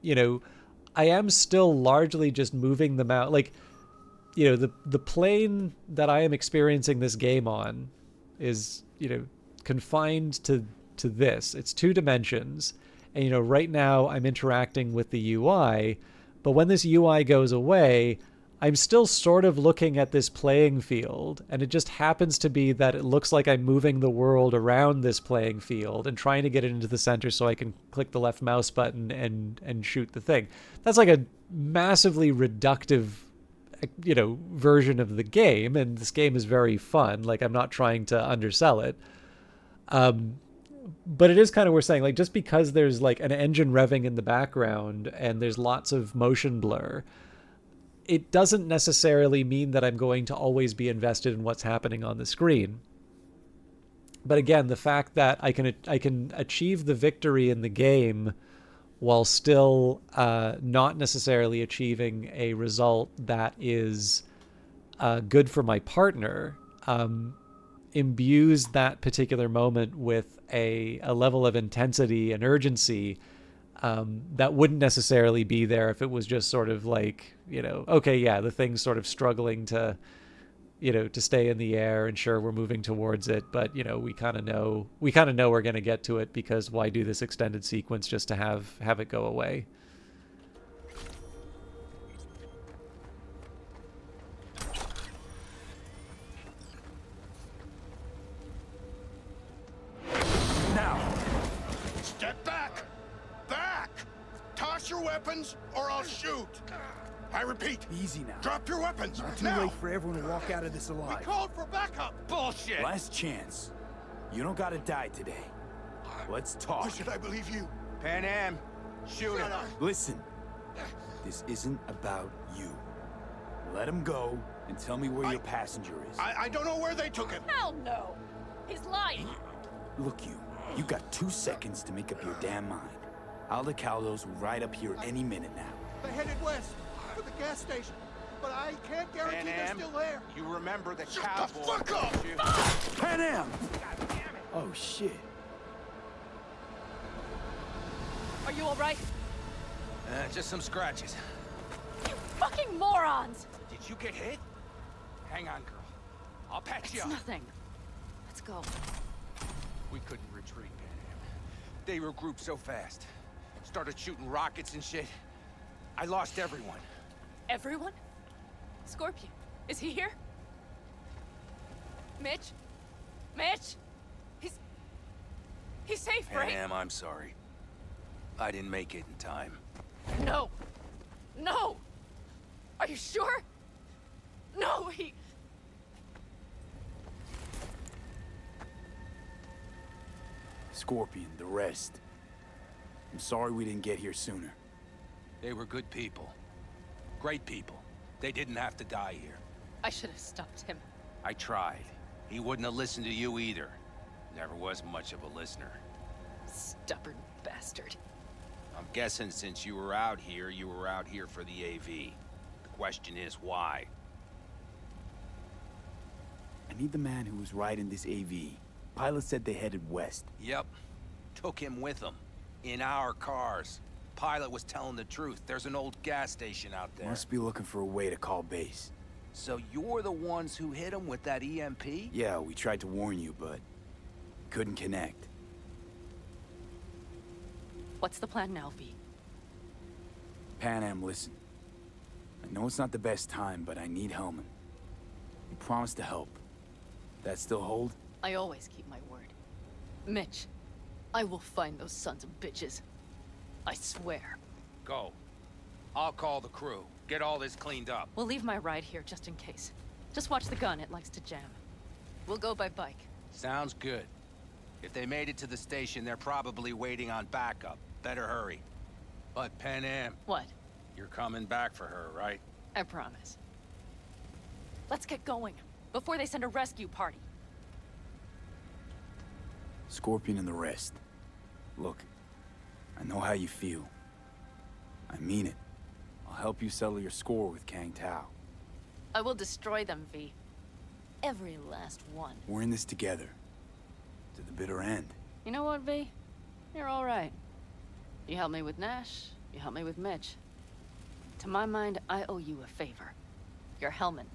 I am still largely just moving them out. Like, the plane that I am experiencing this game on is confined to this. It's 2 dimensions. And, right now I'm interacting with the UI, but when this UI goes away, I'm still sort of looking at this playing field, and it just happens to be that it looks like I'm moving the world around this playing field and trying to get it into the center so I can click the left mouse button and shoot the thing. That's like a massively reductive, version of the game, and this game is very fun. Like, I'm not trying to undersell it. But it is kind of worth saying, like, just because there's like an engine revving in the background and there's lots of motion blur, it doesn't necessarily mean that I'm going to always be invested in what's happening on the screen. But again, the fact that I can achieve the victory in the game while still not necessarily achieving a result that is good for my partner, imbues that particular moment with a level of intensity and urgency that wouldn't necessarily be there if it was just sort of like, okay, yeah, the thing's sort of struggling to, to stay in the air, and sure, we're moving towards it, but we kind of know we're going to get to it, because why do this extended sequence just to have it go away? Your weapons, or I'll shoot. I repeat. Easy now. Drop your weapons. Not too now. late for everyone to walk out of this alive. We called for backup. Bullshit. Last chance. You don't gotta die today. Let's talk. Why should I believe you? Panam, shoot him. Listen, this isn't about you. Let him go and tell me where your passenger is. I don't know where they took him. Hell no. He's lying. Look, you got 2 seconds to make up your damn mind. Aldecaldos will ride up here any minute now. They headed west for the gas station, but I can't guarantee they're still there. You remember the cowboy? Shut the fuck up! Panam! Oh shit! Are you all right? Just some scratches. You fucking morons! Did you get hit? Hang on, girl. I'll patch you up. It's nothing. Let's go. We couldn't retreat, Panam. They regrouped so fast. Started shooting rockets and shit. I lost everyone. Everyone? Scorpion, is he here? Mitch? Mitch? He's safe, right? Panam, I'm sorry. I didn't make it in time. No. No! Are you sure? No, Scorpion, the rest. I'm sorry we didn't get here sooner. They were good people. Great people. They didn't have to die here. I should have stopped him. I tried. He wouldn't have listened to you either. Never was much of a listener. Stubborn bastard. I'm guessing since you were out here for the AV. The question is, why? I need the man who was riding this AV. Pilot said they headed west. Yep. Took him with them. In our cars. Pilot was telling the truth. There's an old gas station out there. Must be looking for a way to call base. So you're the ones who hit him with that EMP? Yeah, we tried to warn you, but couldn't connect. What's the plan now, V? Pan Am, listen. I know it's not the best time, but I need Hellman. You promised to help. That still hold? I always keep my word. Mitch, I will find those sons of bitches. I swear. Go. I'll call the crew. Get all this cleaned up. We'll leave my ride here just in case. Just watch the gun, it likes to jam. We'll go by bike. Sounds good. If they made it to the station, they're probably waiting on backup. Better hurry. But Pan Am... What? You're coming back for her, right? I promise. Let's get going, before they send a rescue party. Scorpion and the rest. Look, I know how you feel. I mean it. I'll help you settle your score with Kang Tao. I will destroy them, V. Every last one. We're in this together. To the bitter end. You know what, V? You're all right. You helped me with Nash, you helped me with Mitch. To my mind, I owe you a favor. You're Hellman.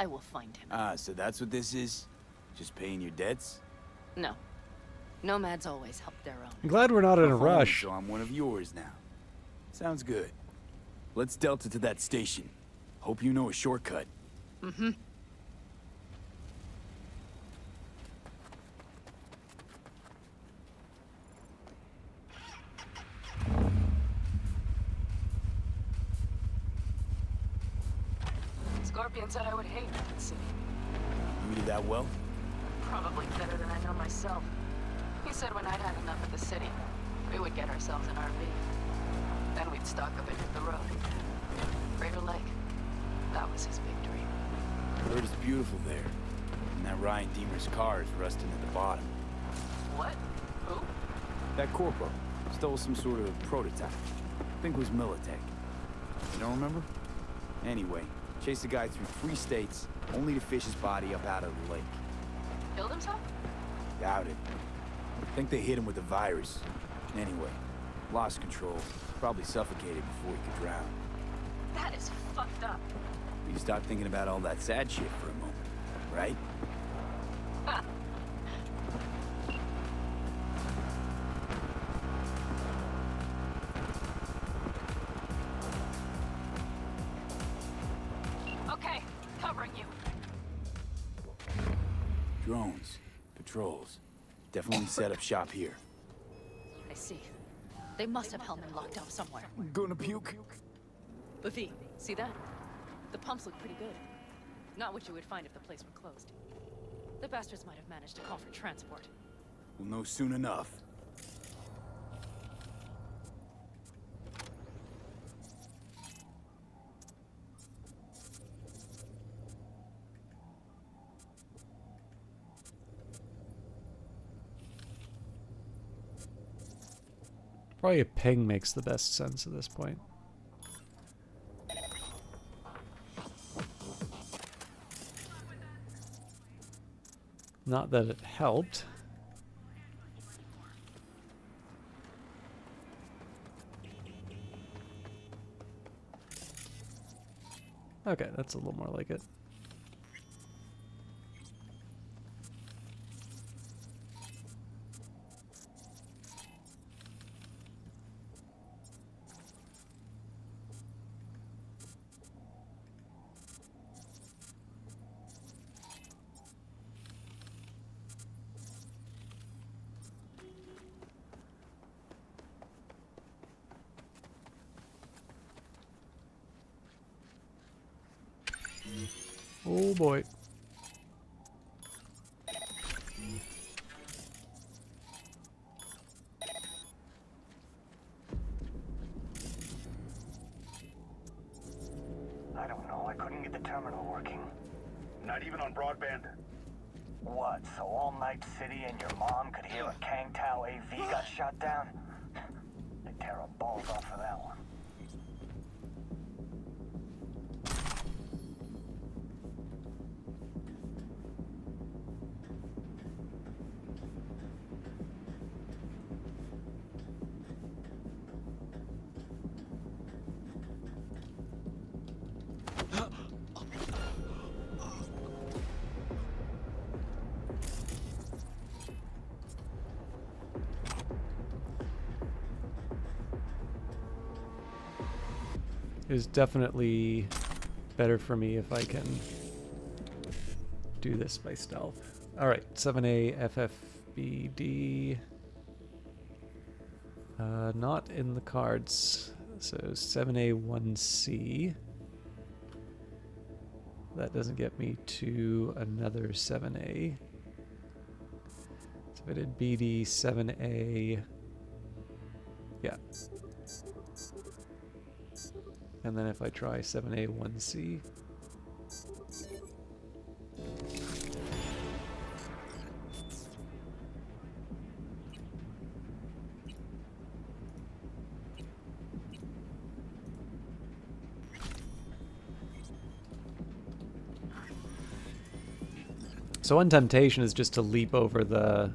I will find him. Ah, so that's what this is? Just paying your debts? No. Nomads always help their own. I'm glad we're not in a rush. So I'm one of yours now. Sounds good. Let's Delta to that station. Hope you know a shortcut. Mm-hmm. Scorpion said I would hate that city. You read that well? Probably better than I know myself. He said when I'd had enough of the city, we would get ourselves an RV. Then we'd stock up and hit the road. Crater Lake. That was his big dream. Heard it's beautiful there. And that Ryan Deemer's car is rusting at the bottom. What? Who? That corpo stole some sort of prototype. Think it was Militech. You don't remember? Anyway, chased a guy through 3 states, only to fish his body up out of the lake. Killed himself? Doubt it. Think they hit him with a virus. Anyway, lost control. Probably suffocated before he could drown. That is fucked up. You start thinking about all that sad shit for a moment, right? Ha. Okay, covering you. Drones, patrols. Definitely set up shop here. I see. They must have Hellman locked up somewhere. Gonna puke? But V, see that? The pumps look pretty good. Not what you would find if the place were closed. The bastards might have managed to call for transport. We'll know soon enough. Probably a ping makes the best sense at this point. Not that it helped. Okay, that's a little more like it. Oh boy. I don't know. I couldn't get the terminal working. Not even on broadband? What, so all Night City and your mom could hear a Kang Tao AV got shot down? They tear our balls off for that one. Is definitely better for me if I can do this by stealth. All right, 7A FFBD. Not in the cards. So 7A 1C. That doesn't get me to another 7A. So if I did BD 7A. Yeah. And then if I try 7A 1C. So one temptation is just to leap over the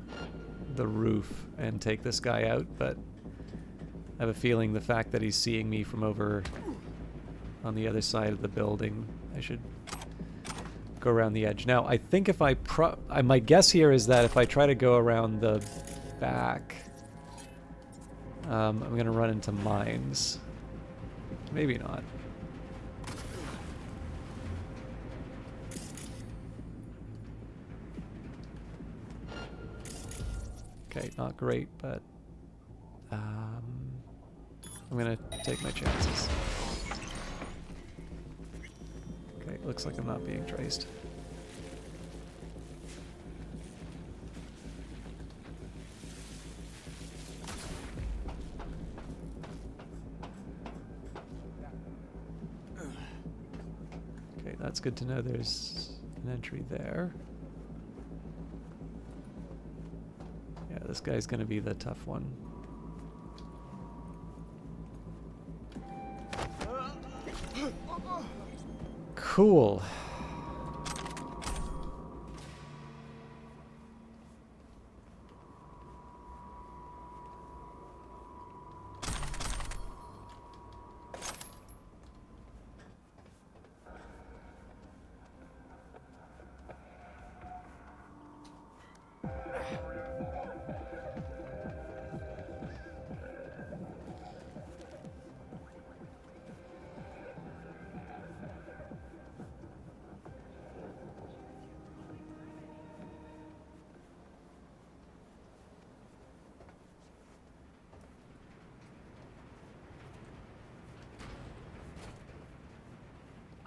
roof and take this guy out, but I have a feeling the fact that he's seeing me from over on the other side of the building, I should go around the edge. Now, I think if my guess here is that if I try to go around the back, I'm going to run into mines. Maybe not. Okay, not great, but I'm gonna take my chances. Okay, looks like I'm not being traced. Okay, that's good to know there's an entry there. Yeah, this guy's gonna be the tough one. Cool.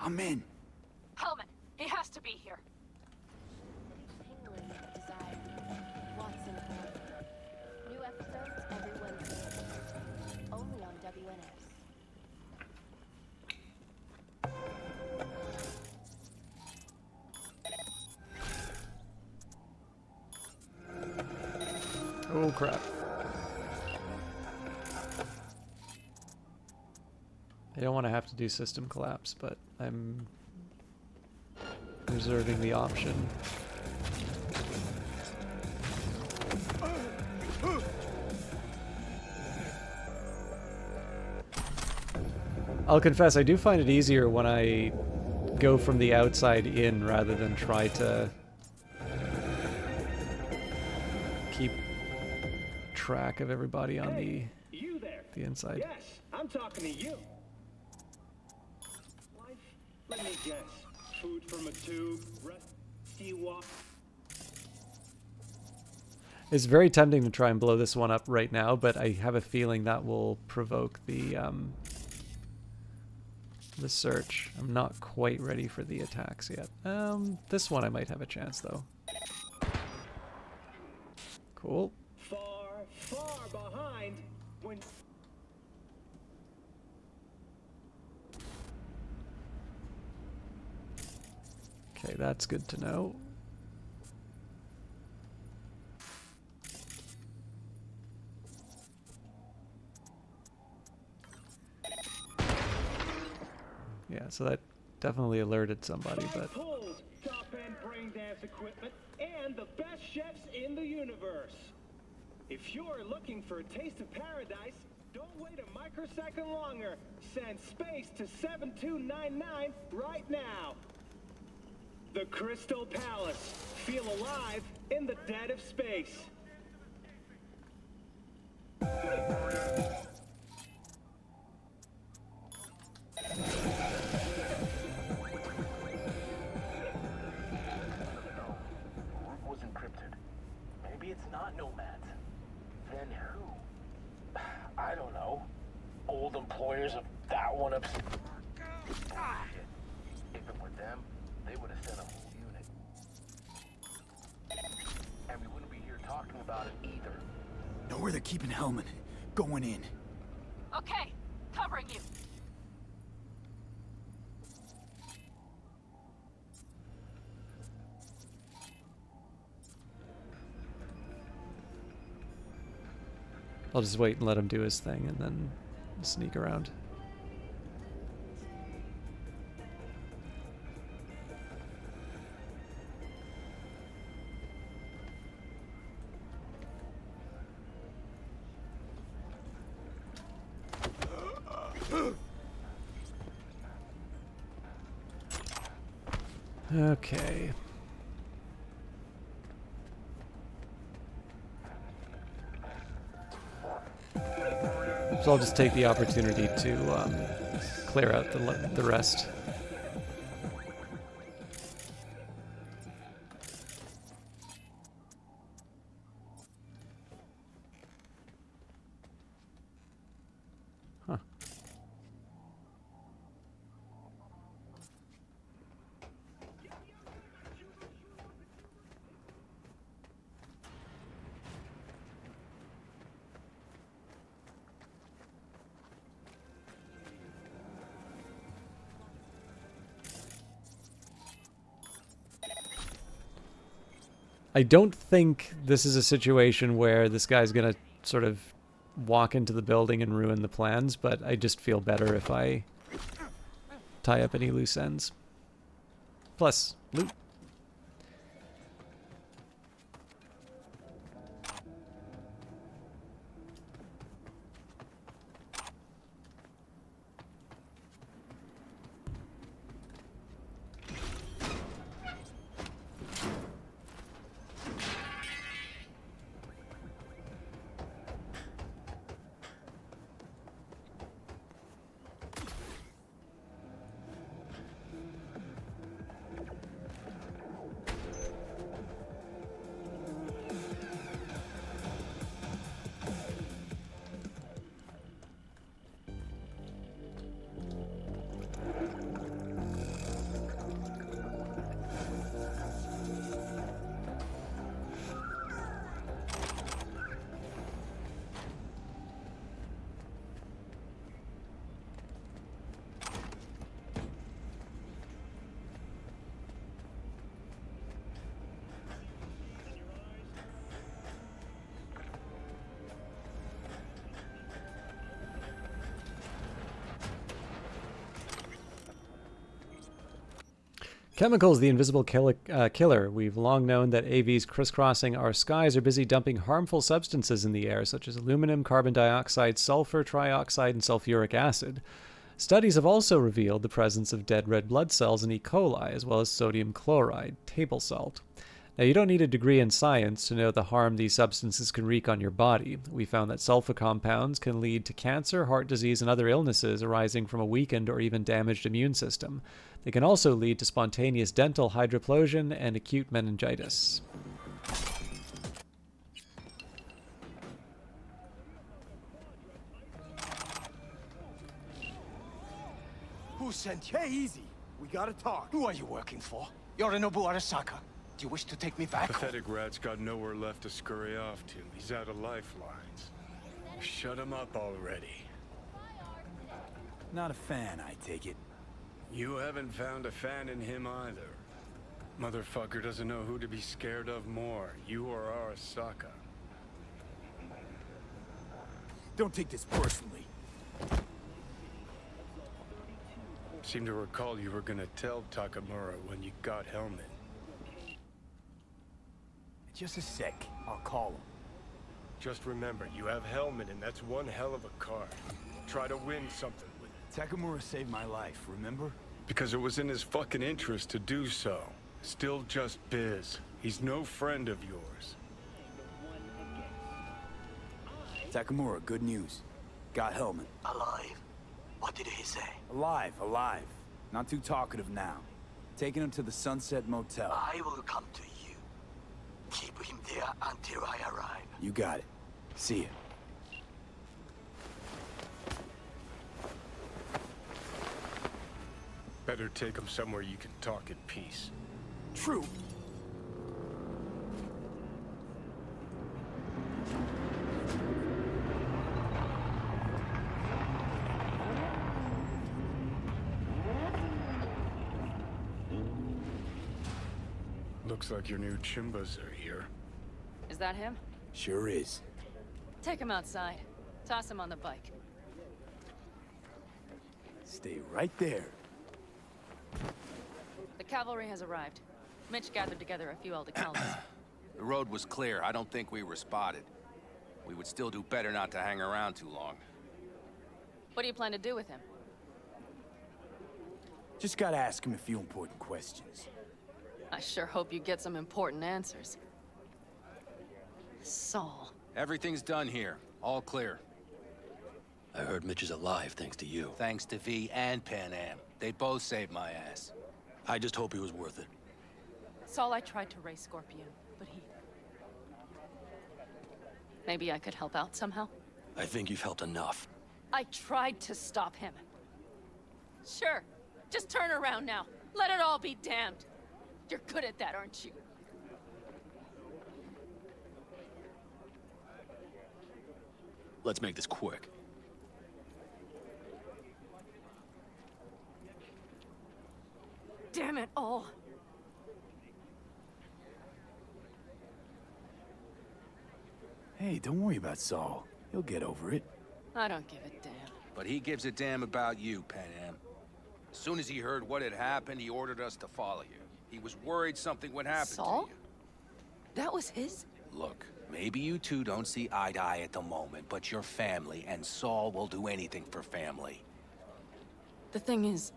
I'm in. Hellman, he has to be here. Tingling with desire. Watson Hall. New episodes every Wednesday. Only on WNS. Oh crap. I don't want to have to do system collapse, but I'm reserving the option. I'll confess, I do find it easier when I go from the outside in rather than try to keep track of everybody on the inside. Yes, I'm talking to you. Life, let me guess. Food from a tube, rusty walk. It's very tempting to try and blow this one up right now, but I have a feeling that will provoke the search. I'm not quite ready for the attacks yet. This one I might have a chance though. Cool. Far, far behind when... Okay, that's good to know. Yeah, so that definitely alerted somebody, but... Top-end brain dance equipment and the best chefs in the universe. If you're looking for a taste of paradise, don't wait a microsecond longer. Send space to 7299 right now. The Crystal Palace. Feel alive in the dead of space. Was encrypted. Maybe it's not Nomads. Then who? I don't know. Old employers of that one up. Shit. If it were them, they would have sent a whole unit. And we wouldn't be here talking about it either. Know where they're keeping Hellman. Going in. Okay, covering you. I'll just wait and let him do his thing and then sneak around. Okay. So I'll just take the opportunity to clear out the rest. Huh. I don't think this is a situation where this guy's gonna sort of walk into the building and ruin the plans, but I just feel better if I tie up any loose ends. Plus, loot. Chemicals, the invisible killer. We've long known that AVs crisscrossing our skies are busy dumping harmful substances in the air, such as aluminum, carbon dioxide, sulfur trioxide, and sulfuric acid. Studies have also revealed the presence of dead red blood cells in E. coli, as well as sodium chloride, table salt. Now, you don't need a degree in science to know the harm these substances can wreak on your body. We found that sulfur compounds can lead to cancer, heart disease, and other illnesses arising from a weakened or even damaged immune system. They can also lead to spontaneous dental hydroplosion and acute meningitis. Who sent you? Hey, easy. We gotta talk. Who are you working for? Yorinobu Arasaka. Do you wish to take me back? Pathetic rat's got nowhere left to scurry off to. He's out of lifelines. Shut him up already. Not a fan, I take it. You haven't found a fan in him either. Motherfucker doesn't know who to be scared of more, you or Arasaka. Don't take this personally. Seem to recall you were gonna tell Takamura when you got Helmet. Just a sec. I'll call him. Just remember, you have Helmet, and that's one hell of a car. Try to win something with it. Takamura saved my life, remember? Because it was in his fucking interest to do so. Still just Biz. He's no friend of yours. Takamura, good news. Got Helmet. Alive? What did he say? Alive. Not too talkative now. Taking him to the Sunset Motel. I will come to you. Keep him there until I arrive. You got it. See ya. Better take him somewhere you can talk in peace. True. Looks like your new Chimbas are here. Is that him? Sure is. Take him outside. Toss him on the bike. Stay right there. The cavalry has arrived. Mitch gathered together a few Eldekalans. The road was clear. I don't think we were spotted. We would still do better not to hang around too long. What do you plan to do with him? Just gotta ask him a few important questions. I sure hope you get some important answers. Saul. Everything's done here. All clear. I heard Mitch is alive thanks to you. Thanks to V and Pan Am. They both saved my ass. I just hope he was worth it. Saul, I tried to raise Scorpion, but he... Maybe I could help out somehow? I think you've helped enough. I tried to stop him. Sure. Just turn around now. Let it all be damned. You're good at that, aren't you? Let's make this quick. Damn it all. Hey, don't worry about Saul. He'll get over it. I don't give a damn. But he gives a damn about you, Pan Am. As soon as he heard what had happened, he ordered us to follow you. He was worried something would happen Saul? to you. That was his? Look, maybe you two don't see eye to eye at the moment, but you're family, and Saul will do anything for family. The thing is,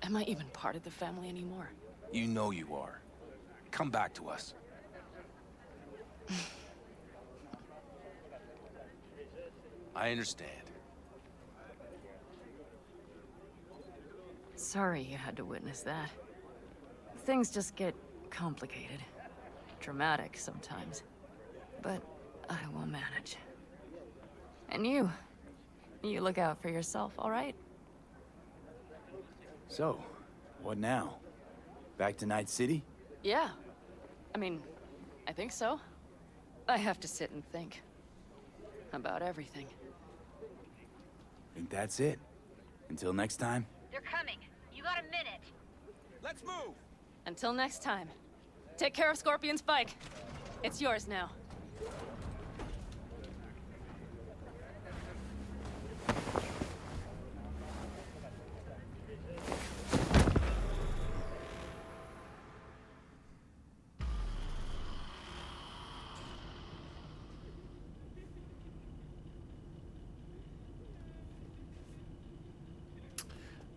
am I even part of the family anymore? You know you are. Come back to us. I understand. Sorry you had to witness that. Things just get complicated. Dramatic sometimes. But I will manage. And you look out for yourself, all right? So, what now? Back to Night City? Yeah. I mean, I think so. I have to sit and think. About everything. Think that's it. Until next time? They're coming. You got a minute. Let's move! Until next time. Take care of Scorpion's bike. It's yours now.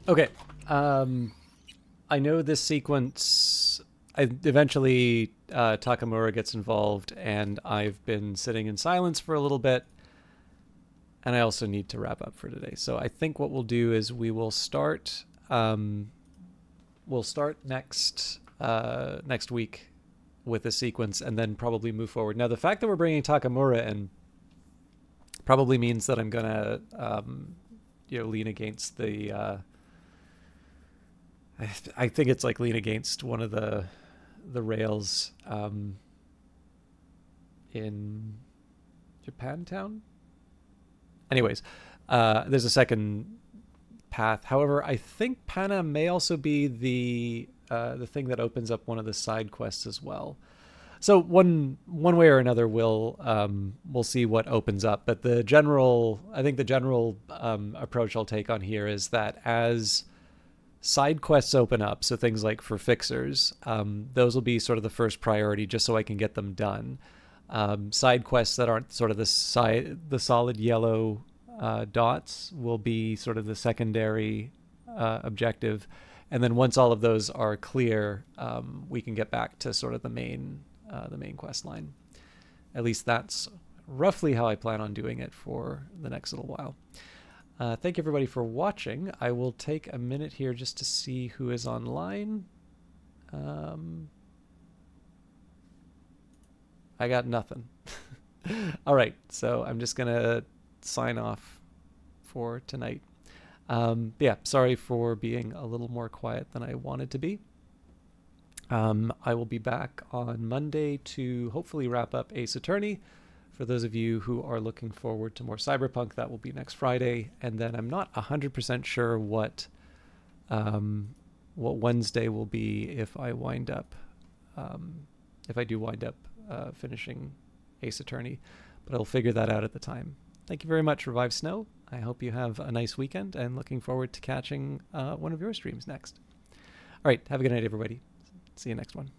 Okay. I know this sequence. Eventually, Takamura gets involved, and I've been sitting in silence for a little bit. And I also need to wrap up for today. So I think what we'll do is we will start. We'll start next week with a sequence, and then probably move forward. Now, the fact that we're bringing Takamura in probably means that I'm gonna, lean against the. I think it's like lean against one of the rails in Japantown. Anyways, there's a second path. However, I think Pana may also be the the thing that opens up one of the side quests as well. So one way or another, we'll see what opens up. But the general approach I'll take on here is that as side quests open up, so things like for fixers, those will be sort of the first priority, just so I can get them done. Side quests that aren't sort of the solid yellow dots will be sort of the secondary objective, and then once all of those are clear, we can get back to sort of the main quest line. At least that's roughly how I plan on doing it for the next little while. Thank you everybody for watching. I will take a minute here just to see who is online. I got nothing. All right, so I'm just gonna sign off for tonight. Yeah, sorry for being a little more quiet than I wanted to be. I will be back on Monday to hopefully wrap up Ace Attorney. For those of you who are looking forward to more Cyberpunk, that will be next Friday. And then I'm not 100% sure what Wednesday will be if I wind up, finishing Ace Attorney. But I'll figure that out at the time. Thank you very much, Revive Snow. I hope you have a nice weekend and looking forward to catching one of your streams next. All right, have a good night, everybody. See you next one.